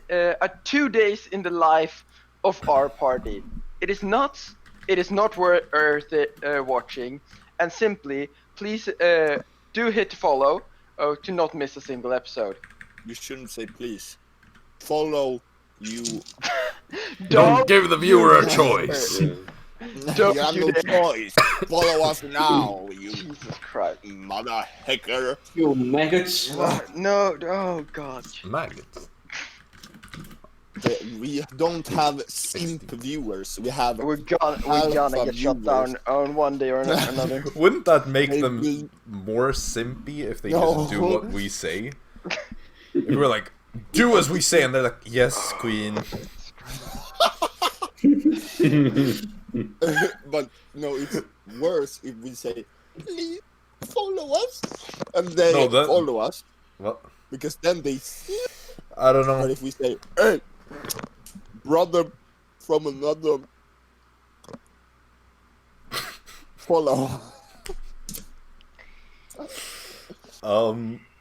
2 days in the life of our party. It is not worth it, watching, and simply please do hit follow to not miss a single episode.
You shouldn't say please. Follow you.
Don't give the viewer a
you-
choice.
Yeah.
Don't
you have
you
no
dare.
choice. Follow us now, you
Jesus Christ.
mother hacker.
You maggots.
No, oh God.
Maggots.
We don't have simp viewers. We have
We're gonna get shut down on one day or another.
Wouldn't that make
Maybe-
them more simpy if they
No.
just do what we say? If we were like, do as we say, and they're like, yes, queen.
But no, it's worse if we say, please follow us, and they
No, that-
follow us,
Well,
because then they see.
I don't
But
know.
if we say, hey, brother from another, follow.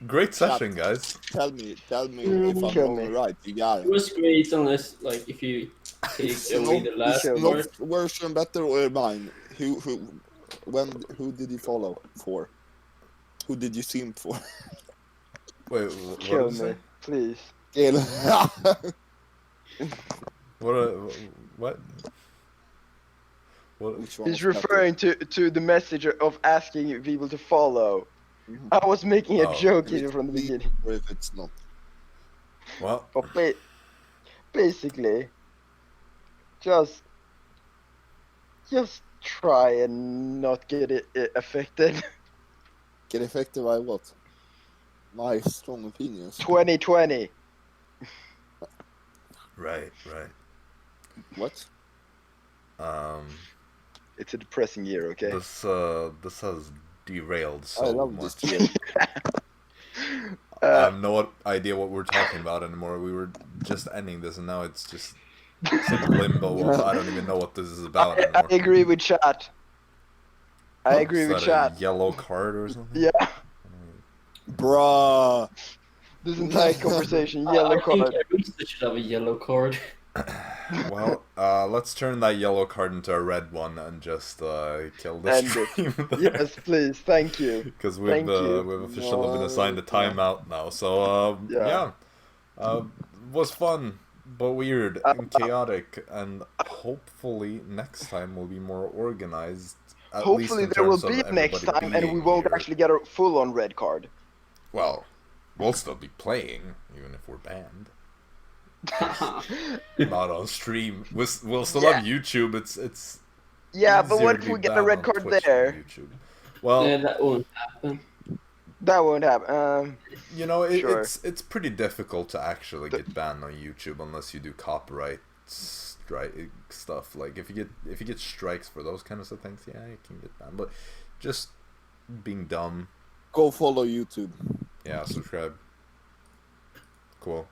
Great session, guys.
Tell me if I'm
Kill me.
all right. You got
It
it.
was great, unless, like, if you take away the last
kill me.
part.
No version better or mine? Who did you follow for? Who did you simp for?
Wait, what
Kill
did you
me,
say?
please.
Kill.
What? What?
Which one
He's
was better?
referring to the message of asking people to follow.
Mhm.
I was making a
Oh.
joke
If
here from the
it's
beginning.
or if it's not.
Well,
But basically, just try and not get it affected.
Get affected by what? My strong opinions.
2020.
right.
What?
It's a depressing year, okay?
This has derailed so
I love
much.
this year.
I have no idea what we're talking about anymore. We were just ending this, and now it's just some limbo of I don't even know what this is about
I
anymore.
agree with chat. I agree
Is
with
that
chat.
a yellow card or something?
Yeah,
Bruh.
this entire conversation,
I
yellow
think
card.
Arisa should have a yellow card.
Well, let's turn that yellow card into a red one and just kill the
End
stream.
Yes, please, thank you.
Because
Thank you.
we've officially been assigned a timeout now. So
Yeah.
was fun but weird and chaotic, and hopefully next time we'll be more organized At least
Hopefully
in
there will
terms of
be next
everybody
time, and we
being
won't
here.
actually get a full-on red card.
Well, we'll still be playing, even if we're banned. Not on stream. We'll still have YouTube. It's
Yeah, but
easier
what
to
if
be
we get a
banned
red
on
card
Twitch
there?
than YouTube. Well,
Yeah, that won't happen.
That won't happen.
you know,
Sure.
it's pretty difficult to actually get banned on YouTube unless you do copyright strike stuff. Like if you get strikes for those kinds of things, yeah, you can get banned. But just being dumb.
Go follow YouTube.
Yeah, subscribe. Cool.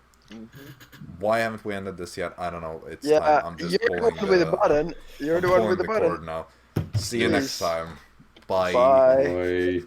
Why haven't we ended this yet? I don't know. It's time. I'm just
you're the
pulling
one with the button. You're
I'm
the one
pulling
with the button.
cord now. See you next time. Bye.
Bye.
Bye.